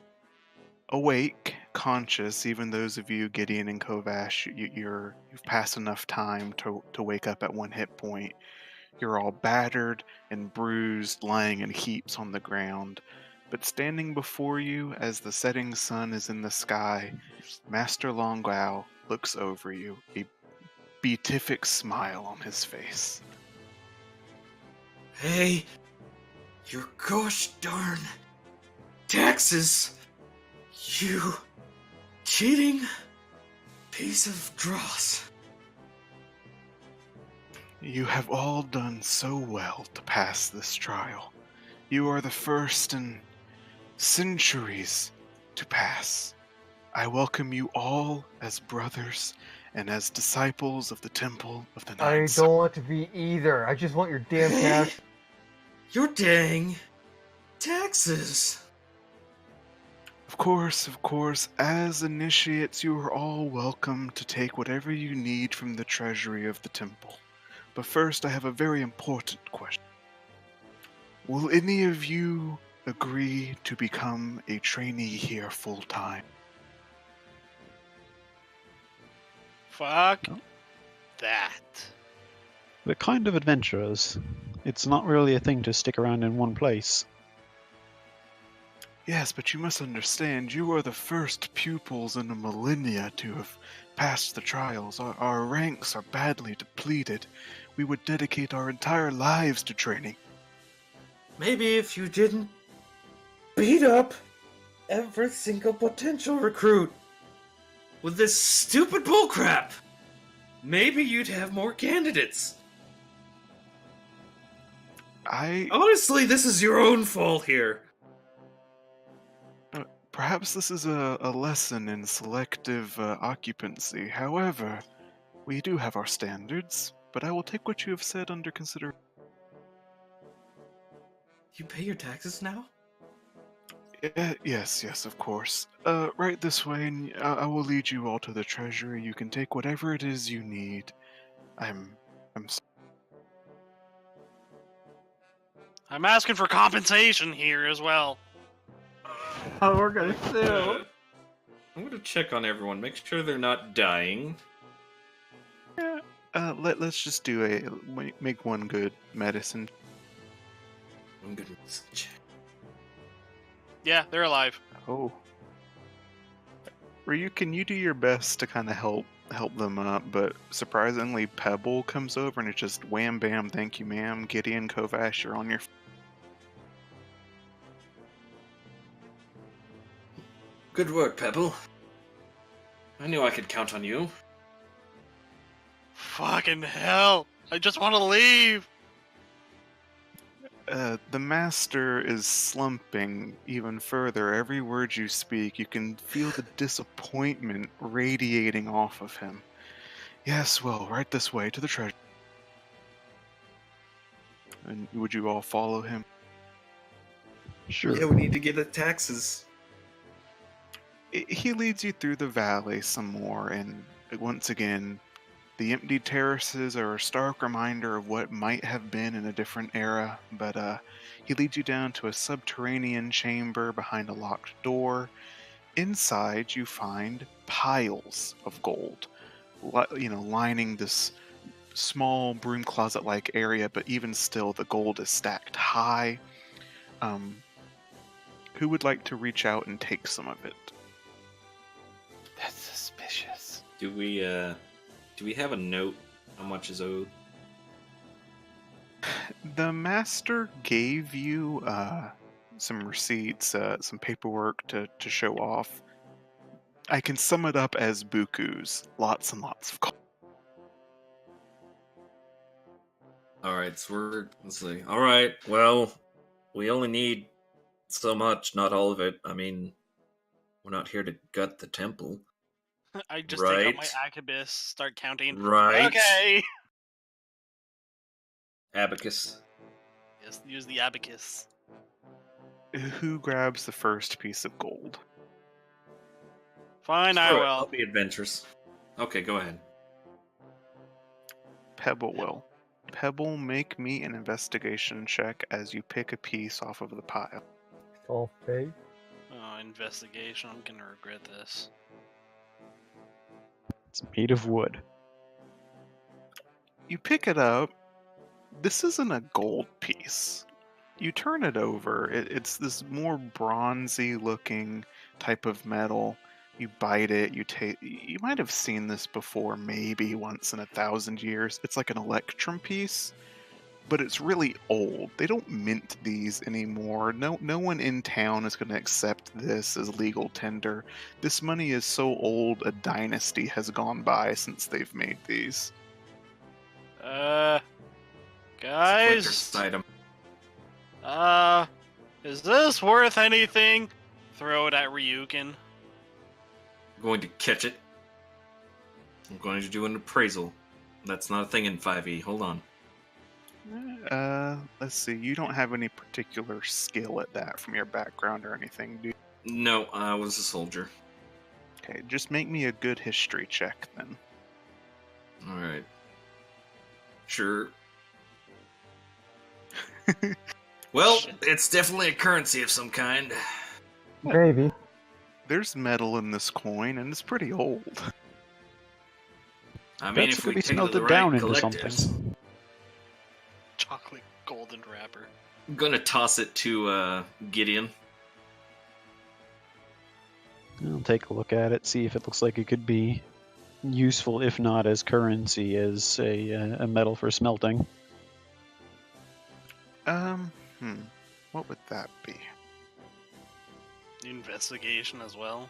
Speaker 1: awake, conscious. Even those of you, Gideon and Kovash, you've passed enough time to wake up at 1 hit point. You're all battered and bruised, lying in heaps on the ground. But standing before you, as the setting sun is in the sky, Master Longao looks over you, a beatific smile on his face.
Speaker 2: Hey, your gosh darn taxes! You cheating piece of dross.
Speaker 1: You have all done so well to pass this trial. You are the first in centuries to pass. I welcome you all as brothers and as disciples of the Temple of the
Speaker 4: I
Speaker 1: Nine
Speaker 4: don't want to be either. I just want your damn cash.
Speaker 2: Your dang taxes.
Speaker 1: Of course, as initiates, you are all welcome to take whatever you need from the treasury of the temple. But first, I have a very important question. Will any of you agree to become a trainee here full-time?
Speaker 5: Fuck
Speaker 3: No.
Speaker 5: that.
Speaker 3: We're kind of adventurers. It's not really a thing to stick around in one place.
Speaker 1: Yes, but you must understand, you are the first pupils in a millennia to have passed the trials. Our ranks are badly depleted. We would dedicate our entire lives to training.
Speaker 2: Maybe if you didn't beat up every single potential recruit with this stupid bullcrap. Maybe you'd have more candidates. Honestly, this is your own fault here.
Speaker 1: Perhaps this is a lesson in selective occupancy. However, we do have our standards, but I will take what you have said under consideration.
Speaker 2: You pay your taxes now?
Speaker 1: Yes, of course. Right this way, and I will lead you all to the treasury. You can take whatever it is you need. I'm
Speaker 5: I'm asking for compensation here as well.
Speaker 4: Oh, we're gonna sue.
Speaker 2: I'm gonna check on everyone, make sure they're not dying.
Speaker 1: let's just do make one good medicine.
Speaker 2: I'm gonna check.
Speaker 5: Yeah, they're alive.
Speaker 1: Oh. Ryu, can you do your best to kind of help them up? But surprisingly, Pebble comes over and it's just wham bam, thank you, ma'am. Gideon, Kovash, you're on your.
Speaker 2: Good work, Pebble. I knew I could count on you.
Speaker 5: Fucking hell! I just want to leave.
Speaker 1: The master is slumping even further. Every word you speak, you can feel the disappointment radiating off of him. Yes, well, right this way to the treasure. And would you all follow him?
Speaker 3: Sure.
Speaker 2: Yeah, we need to get the taxes.
Speaker 1: He leads you through the valley some more, and once again, the empty terraces are a stark reminder of what might have been in a different era, but he leads you down to a subterranean chamber behind a locked door. Inside, you find piles of gold, lining this small broom closet-like area, but even still, the gold is stacked high. Who would like to reach out and take some of it?
Speaker 6: That's suspicious.
Speaker 2: Do we have a note how much is owed?
Speaker 1: The master gave you some receipts, some paperwork to show off. I can sum it up as bukus, lots and lots of gold.
Speaker 2: Alright, so let's see. Alright, well, we only need so much, not all of it. I mean, we're not here to gut the temple.
Speaker 5: I just take out
Speaker 2: Right.
Speaker 5: my Acubus, start counting.
Speaker 2: Right.
Speaker 5: Okay.
Speaker 2: Abacus.
Speaker 5: Yes, use the abacus.
Speaker 1: Who grabs the first piece of gold?
Speaker 5: Fine, I
Speaker 2: Screw it,
Speaker 5: will.
Speaker 2: I'll be adventurous. Okay, go ahead.
Speaker 1: Pebble will. Pebble, make me an investigation check as you pick a piece off of the pile.
Speaker 4: All fake.
Speaker 5: Oh, investigation. I'm gonna regret this.
Speaker 3: It's made of wood.
Speaker 1: You pick it up. This isn't a gold piece. You turn it over. It's this more bronzy looking type of metal. You bite it. You might have seen this before, maybe once in 1,000 years. It's like an electrum piece, but it's really old. They don't mint these anymore. No one in town is going to accept this as legal tender. This money is so old, a dynasty has gone by since they've made these.
Speaker 5: Guys.
Speaker 2: Collector's item.
Speaker 5: Is this worth anything? Throw it at Ryukin.
Speaker 2: I'm going to catch it. I'm going to do an appraisal. That's not a thing in 5e. Hold on.
Speaker 1: Let's see. You don't have any particular skill at that from your background or anything, do you?
Speaker 2: No, I was a soldier.
Speaker 1: Okay, just make me a good history check then.
Speaker 2: Alright. Sure. Well, it's definitely a currency of some kind.
Speaker 4: Gravy.
Speaker 1: There's metal in this coin, and it's pretty old.
Speaker 2: I mean,
Speaker 3: That's
Speaker 2: if
Speaker 3: gonna
Speaker 2: we
Speaker 3: be
Speaker 2: take it to the
Speaker 3: smelted
Speaker 2: right
Speaker 3: down into
Speaker 2: collectors.
Speaker 3: something.
Speaker 5: Chocolate golden wrapper.
Speaker 2: I'm gonna toss it to Gideon.
Speaker 3: I'll take a look at it, see if it looks like it could be useful, if not as currency, as a metal for smelting.
Speaker 1: What would that be?
Speaker 5: Investigation as well.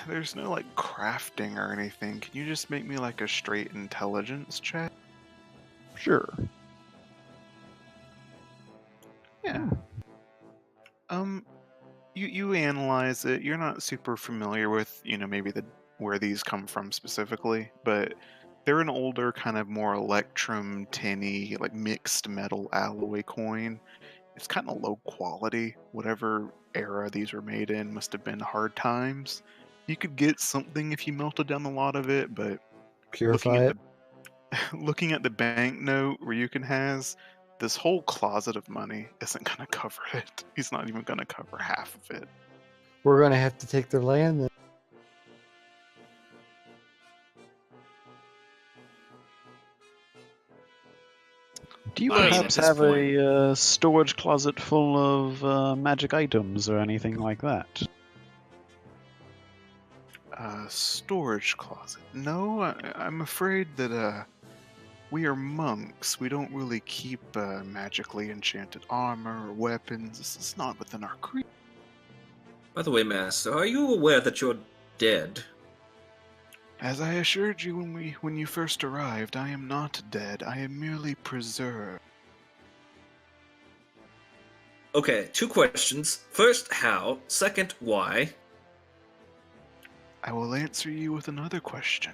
Speaker 1: There's no like crafting or anything. Can you just make me like a straight intelligence check?
Speaker 3: Sure.
Speaker 1: Yeah. You analyze it. You're not super familiar with, maybe where these come from specifically, but they're an older kind of more electrum tinny, like mixed metal alloy coin. It's kind of low quality. Whatever era these were made in must have been hard times. You could get something if you melted down a lot of it, but looking
Speaker 6: Purify
Speaker 1: at
Speaker 6: it.
Speaker 1: looking at the banknote Ryukin has, this whole closet of money isn't gonna cover it. He's not even gonna cover half of it.
Speaker 6: We're gonna have to take their land then.
Speaker 3: Do you
Speaker 5: I mean, at
Speaker 3: perhaps
Speaker 2: this
Speaker 3: have
Speaker 2: point-
Speaker 3: a storage closet full of magic items or anything like that?
Speaker 1: Storage closet. No, I'm afraid that we are monks. We don't really keep magically enchanted armor or weapons. This is not within our creed.
Speaker 2: By the way, Master, are you aware that you're dead?
Speaker 1: As I assured you when you first arrived, I am not dead. I am merely preserved.
Speaker 2: Okay, 2 questions. First, how? Second, why?
Speaker 1: I will answer you with another question.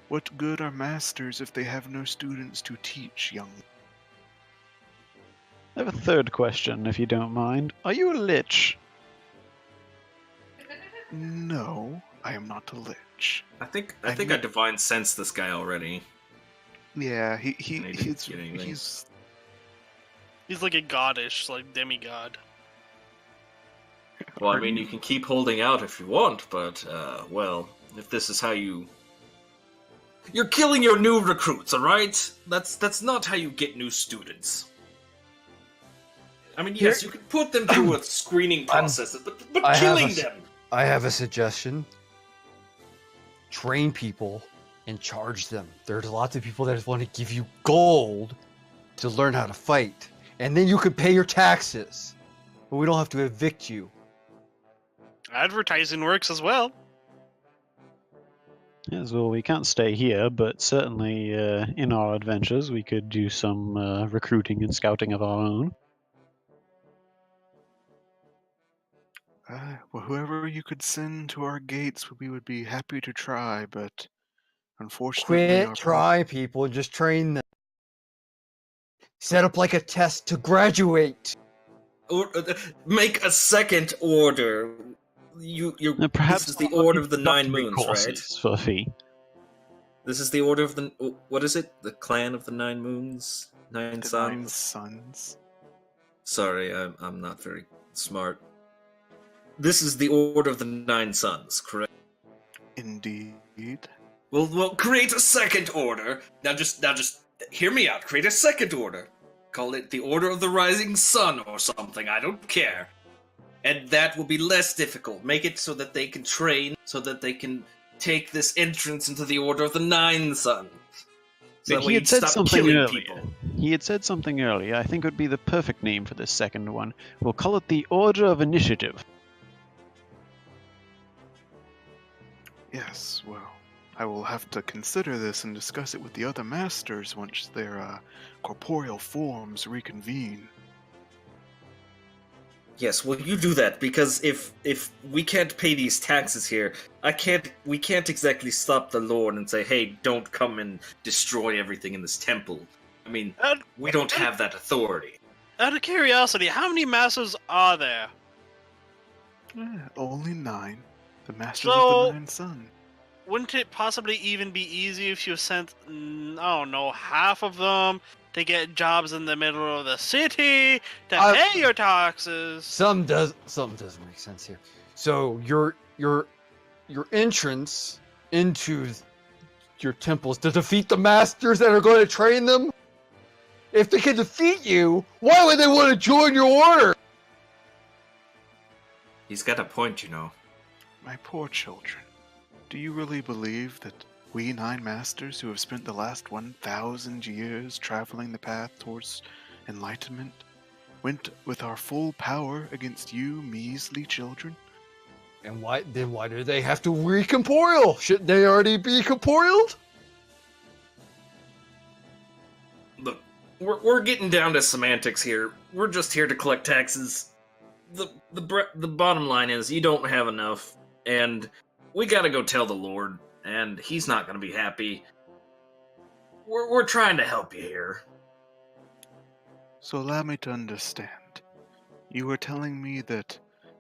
Speaker 1: What good are masters if they have no students to teach young?
Speaker 3: I have a third question, if you don't mind. Are you a lich?
Speaker 1: No, I am not a lich.
Speaker 2: I think
Speaker 1: I
Speaker 2: I
Speaker 1: kn-
Speaker 2: divine sense this guy already.
Speaker 1: Yeah,
Speaker 2: And he didn't get anything.
Speaker 1: he's
Speaker 5: He's like a goddish, like demigod.
Speaker 2: Well, I
Speaker 1: Are
Speaker 2: mean, you can keep holding out if you want, but, well, if this is how you... You're killing your new recruits, alright? That's not how you get new students. I mean, yes, you can put them through a screening process, but
Speaker 6: I have
Speaker 2: killing
Speaker 6: a-
Speaker 2: them!
Speaker 6: I have a suggestion. Train people and charge them. There's lots of people that want to give you gold to learn how to fight. And then you could pay your taxes. But we don't have to evict you.
Speaker 5: Advertising works as well.
Speaker 3: Yes, well, we can't stay here, but certainly in our adventures we could do some recruiting and scouting of our own.
Speaker 1: well, whoever you could send to our gates, we would be happy to try, but unfortunately,
Speaker 6: Quit
Speaker 1: our
Speaker 6: trying people and just train them. Set up like a test to graduate.
Speaker 2: Or, make a second order.
Speaker 3: Now, perhaps
Speaker 2: this is the
Speaker 3: we'll
Speaker 2: Order
Speaker 3: look
Speaker 2: of the
Speaker 3: at
Speaker 2: Nine
Speaker 3: introductory
Speaker 2: Moons, right?
Speaker 3: courses for a fee.
Speaker 2: This is the Order of the... What is it? The Clan of the Nine Moons? Nine
Speaker 1: the
Speaker 2: Suns?
Speaker 1: 9 sons.
Speaker 2: Sorry, I'm not very smart. This is the Order of the Nine Suns, correct?
Speaker 1: Indeed.
Speaker 2: Well, create a second order. Now just hear me out. Create a second order. Call it the Order of the Rising Sun or something. I don't care. And that will be less difficult. Make it so that they can train, so that they can take this entrance into the Order of the Nine Suns. So that
Speaker 3: He
Speaker 2: way
Speaker 3: had
Speaker 2: you'd
Speaker 3: said
Speaker 2: stop
Speaker 3: something
Speaker 2: killing
Speaker 3: earlier.
Speaker 2: people.
Speaker 3: He had said something earlier. I think it would be the perfect name for this second one. We'll call it the Order of Initiative.
Speaker 1: Yes, well, I will have to consider this and discuss it with the other masters once their corporeal forms reconvene.
Speaker 2: Yes, well, you do that because if we can't pay these taxes here, we can't exactly stop the Lord and say, "Hey, don't come and destroy everything in this temple." I mean,
Speaker 5: Out,
Speaker 2: we don't have that authority.
Speaker 5: out of curiosity, how many masters are there?
Speaker 1: Only 9. The masters
Speaker 5: So-
Speaker 1: of the 9 Sun.
Speaker 5: Wouldn't it possibly even be easy if you sent, I don't know, half of them to get jobs in the middle of the city to pay your taxes?
Speaker 6: Something doesn't make sense here. So your entrance into your temples to defeat the masters that are going to train them. If they can defeat you, why would they want to join your order?
Speaker 2: He's got a point, you know.
Speaker 1: My poor children. Do you really believe that we 9 masters who have spent the last 1,000 years traveling the path towards enlightenment went with our full power against you measly children?
Speaker 6: And why do they have to recorporeal? Shouldn't they already be corporealed?
Speaker 2: Look, we're getting down to semantics here. We're just here to collect taxes. The bottom line is you don't have enough, and we gotta go tell the Lord, and he's not gonna be happy. We're trying to help you here.
Speaker 1: So allow me to understand. You are telling me that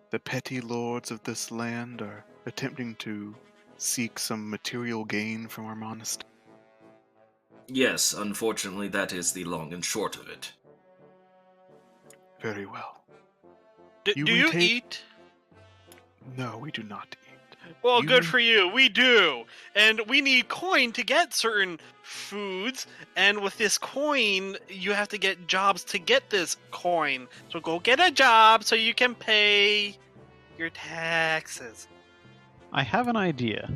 Speaker 1: the petty lords of this land are attempting to seek some material gain from our monastery?
Speaker 2: Yes, unfortunately, that is the long and short of it.
Speaker 1: Very well.
Speaker 5: Do
Speaker 1: You
Speaker 5: you
Speaker 1: may take-
Speaker 5: eat?
Speaker 1: No, we do not eat.
Speaker 5: Well,
Speaker 1: You-
Speaker 5: good for you. We do. And we need coin to get certain foods. And with this coin, you have to get jobs to get this coin. So go get a job so you can pay your taxes.
Speaker 3: I have an idea.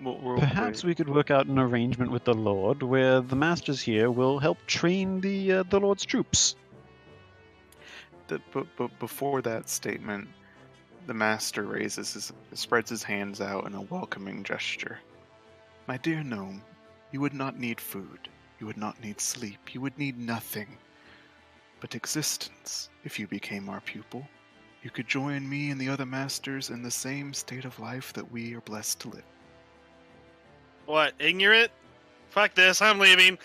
Speaker 1: We'll
Speaker 3: Perhaps we could work out an arrangement with the Lord where the masters here will help train the Lord's troops.
Speaker 1: But before that statement, the master spreads his hands out in a welcoming gesture. My dear gnome, you would not need food. You would not need sleep. You would need nothing but existence if you became our pupil. You could join me and the other masters in the same state of life that we are blessed to live.
Speaker 5: What, ignorant? Fuck this, I'm leaving.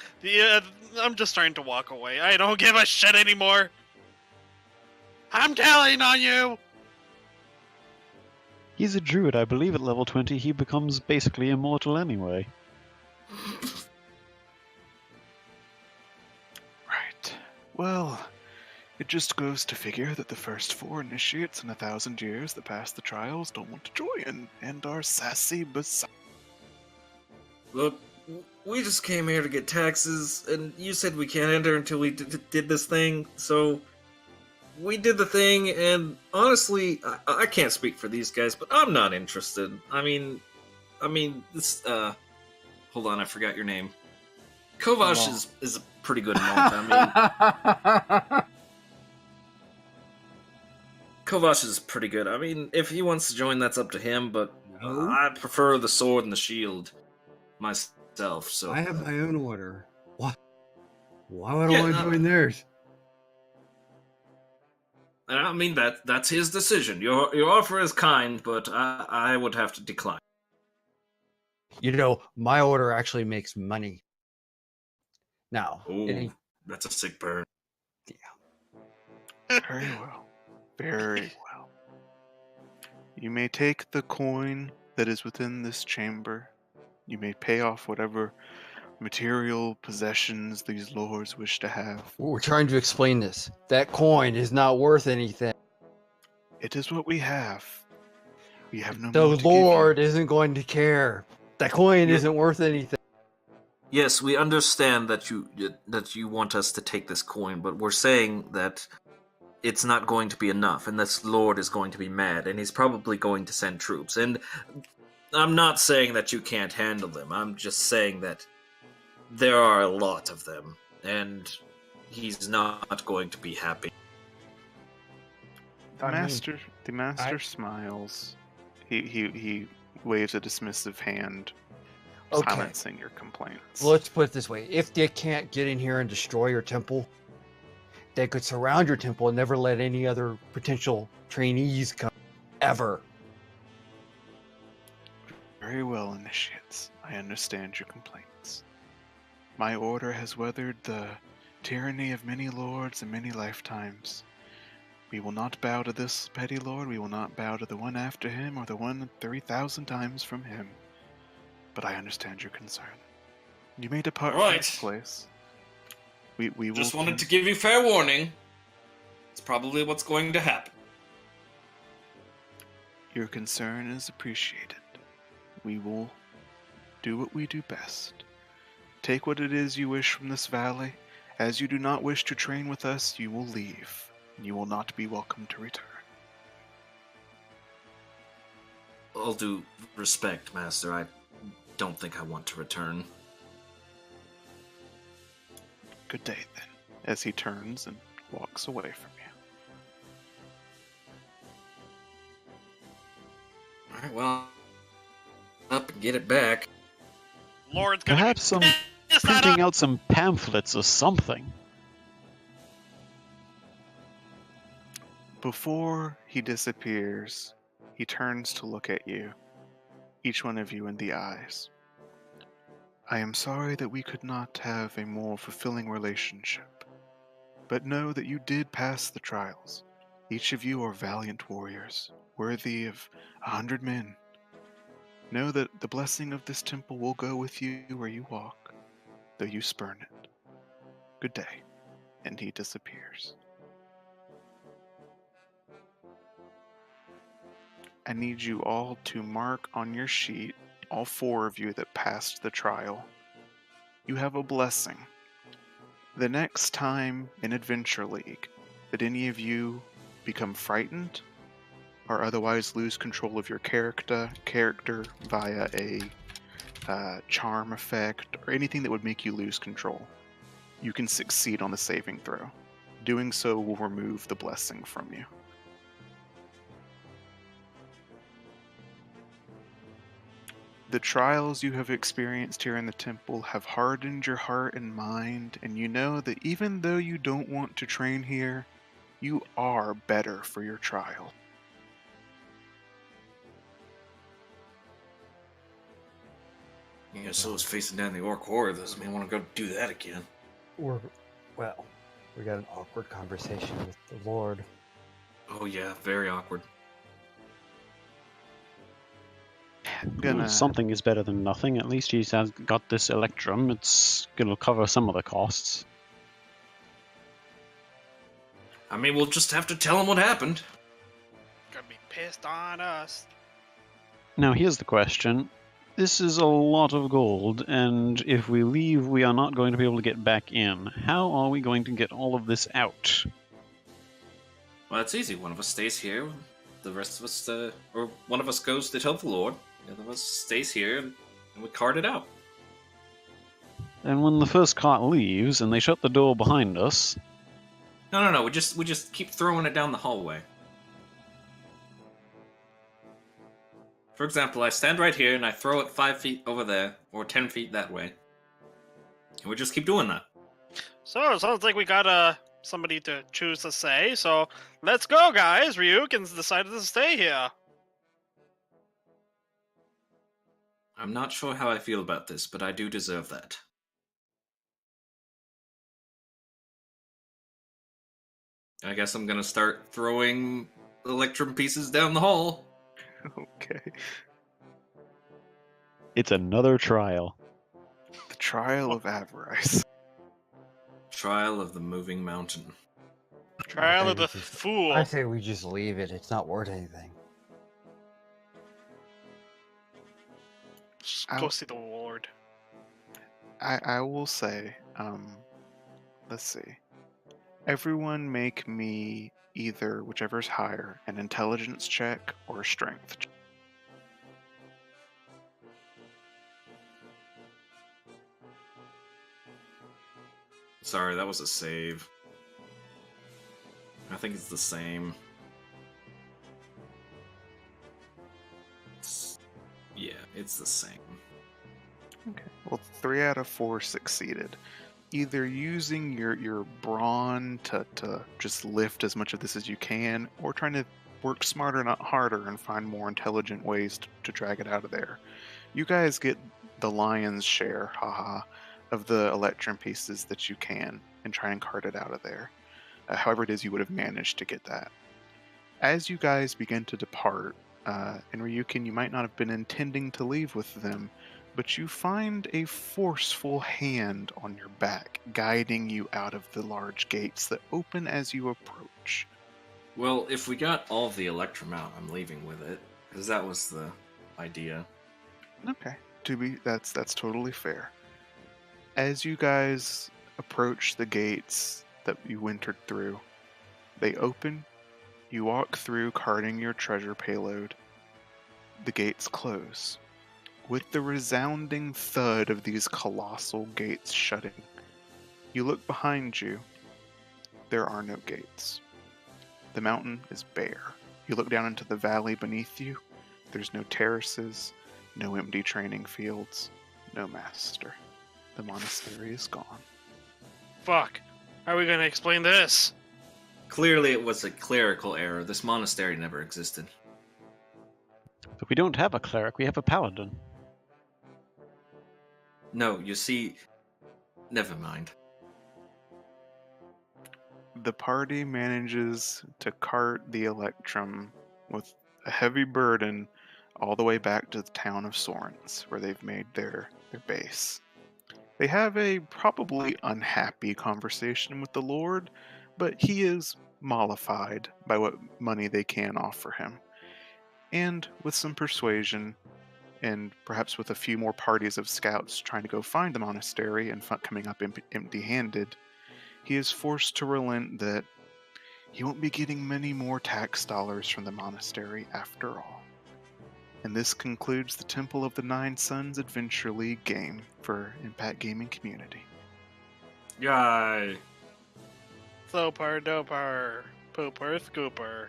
Speaker 5: I'm just starting to walk away. I don't give a shit anymore. I'm telling on you!
Speaker 3: He's a druid, I believe at level 20 he becomes basically immortal anyway.
Speaker 1: Right. Well, it just goes to figure that the first 4 initiates in 1,000 years that pass the trials don't want to join, and are sassy beside.
Speaker 2: Look, we just came here to get taxes, and you said we can't enter until we did this thing, so we did the thing, and honestly, I can't speak for these guys, but I'm not interested. I mean, this, hold on, I forgot your name. Kovash is a pretty good monk, I mean, Kovash is pretty good. I mean, if he wants to join, that's up to him, but
Speaker 6: No.
Speaker 2: I prefer the sword and the shield myself, so...
Speaker 6: I have my own order. What? Why would I
Speaker 2: Yeah,
Speaker 6: want to join theirs?
Speaker 2: I mean, that's his decision. Your offer is kind, but I would have to decline.
Speaker 6: You know, my order actually makes money. Now,
Speaker 2: Ooh,
Speaker 6: it ain't-
Speaker 2: that's a sick burn.
Speaker 1: Very well. Very well. You may take the coin that is within this chamber. You may pay off whatever material possessions these lords wish to have.
Speaker 6: we're trying to explain this. That coin is not worth anything.
Speaker 1: It is what we have. We have no
Speaker 6: The
Speaker 1: more to give you.
Speaker 6: Lord isn't going to care. That coin
Speaker 2: Yeah.
Speaker 6: isn't worth anything.
Speaker 2: Yes, we understand that you want us to take this coin, but we're saying that it's not going to be enough, and this lord is going to be mad, and he's probably going to send troops. And I'm not saying that you can't handle them. I'm just saying that there are a lot of them, and he's not going to be happy.
Speaker 1: The
Speaker 4: I mean,
Speaker 1: master smiles. He waves a dismissive hand,
Speaker 6: Okay.
Speaker 1: silencing your complaints.
Speaker 6: Well, let's put it this way. If they can't get in here and destroy your temple, they could surround your temple and never let any other potential trainees come. Ever.
Speaker 1: Very well, initiates. I understand your complaints. My order has weathered the tyranny of many lords and many lifetimes. We will not bow to this petty lord. We will not bow to the one after him or the one 3,000 times from him. But I understand your concern. You may depart from this
Speaker 2: Right.
Speaker 1: place. We will
Speaker 2: Just wanted to give you fair warning. It's probably what's going to happen.
Speaker 1: Your concern is appreciated. We will do what we do best. Take what it is you wish from this valley. As you do not wish to train with us, you will leave. You will not be welcome to return.
Speaker 2: All due respect, Master, I don't think I want to return.
Speaker 1: Good day, then. As he turns and walks away from you.
Speaker 2: Alright, well, up and get it back.
Speaker 5: Lord's gonna
Speaker 3: Perhaps
Speaker 5: be
Speaker 3: some
Speaker 5: pissed at
Speaker 3: printing
Speaker 5: us.
Speaker 3: out some pamphlets or something.
Speaker 1: Before he disappears, he turns to look at you, each one of you in the eyes. I am sorry that we could not have a more fulfilling relationship, but know that you did pass the trials. Each of you are valiant warriors, worthy of 100 men. Know that the blessing of this temple will go with you where you walk, though you spurn it. Good day. And he disappears. I need you all to mark on your sheet, all 4 of you that passed the trial. You have a blessing. The next time in Adventure League that any of you become frightened or otherwise lose control of your character via a charm effect or anything that would make you lose control, you can succeed on the saving throw. Doing so will remove the blessing from you. The trials you have experienced here in the temple have hardened your heart and mind, and you know that even though you don't want to train here, you are better for your trial.
Speaker 2: Yeah, so is facing down the orc horde. Doesn't mean I want to go do that again.
Speaker 6: Well, we got an awkward conversation with the Lord.
Speaker 2: Oh yeah, very awkward.
Speaker 1: Gonna
Speaker 3: Something is better than nothing. At least he's got this electrum. It's gonna cover some of the costs.
Speaker 2: I mean, we'll just have to tell him what happened.
Speaker 5: Gonna be pissed on us.
Speaker 3: Now here's the question. This is a lot of gold, and if we leave, we are not going to be able to get back in. How are we going to get all of this out?
Speaker 2: Well, it's easy. One of us stays here. The rest of us, or one of us goes to tell the Lord. The other of us stays here, and we cart it out.
Speaker 3: And when the first cart leaves and they shut the door behind us,
Speaker 2: No. We just keep throwing it down the hallway. For example, I stand right here and I throw it 5 feet over there, or 10 feet that way. And we just keep doing that.
Speaker 5: So it sounds like we got somebody to choose to say. So let's go, guys. Ryukin's decided to stay here.
Speaker 2: I'm not sure how I feel about this, but I do deserve that. I guess I'm gonna start throwing electrum pieces down the hall.
Speaker 1: Okay.
Speaker 3: it's another trial.
Speaker 1: The Trial of Avarice.
Speaker 2: Trial of the Moving Mountain.
Speaker 5: Trial of the
Speaker 6: I
Speaker 5: Fool.
Speaker 6: say we just leave it. It's not worth anything.
Speaker 5: Just go see the Lord.
Speaker 1: I will say, let's see. Everyone make me either, whichever's higher, an intelligence check or a strength check.
Speaker 2: Sorry, that was a save. I think it's the same. Yeah, it's the same.
Speaker 1: Okay. Well, 3 out of 4 succeeded. Either using your brawn to just lift as much of this as you can, or trying to work smarter, not harder, and find more intelligent ways to drag it out of there. You guys get the lion's share, haha, of the electrum pieces that you can, and try and cart it out of there. However it is you would have managed to get that. As you guys begin to depart, and Ryukin, you might not have been intending to leave with them, but you find a forceful hand on your back, guiding you out of the large gates that open as you approach.
Speaker 2: Well, if we got all of the electrum out, I'm leaving with it, because that was the idea.
Speaker 1: Okay, that's totally fair. As you guys approach the gates that you entered through, they open. You walk through, carting your treasure payload. The gates close. With the resounding thud of these colossal gates shutting, you look behind you. there are no gates. The mountain is bare. You look down into the valley beneath you. There's no terraces, no empty training fields, no master. The monastery is gone.
Speaker 5: Fuck. How are we gonna explain this?
Speaker 2: Clearly, it was a clerical error. This monastery never existed.
Speaker 3: But we don't have a cleric, we have a paladin.
Speaker 2: No, you see... Never mind.
Speaker 1: The party manages to cart the Electrum with a heavy burden all the way back to the town of Sorens, where they've made their base. They have a probably unhappy conversation with the Lord, but he is mollified by what money they can offer him. And with some persuasion, and perhaps with a few more parties of scouts trying to go find the monastery and coming up empty-handed, he is forced to relent that he won't be getting many more tax dollars from the monastery after all. And this concludes the Temple of the Nine Suns Adventure League game for Impact Gaming Community.
Speaker 2: Yay!
Speaker 5: Slowpar, dopar, pooper, scooper.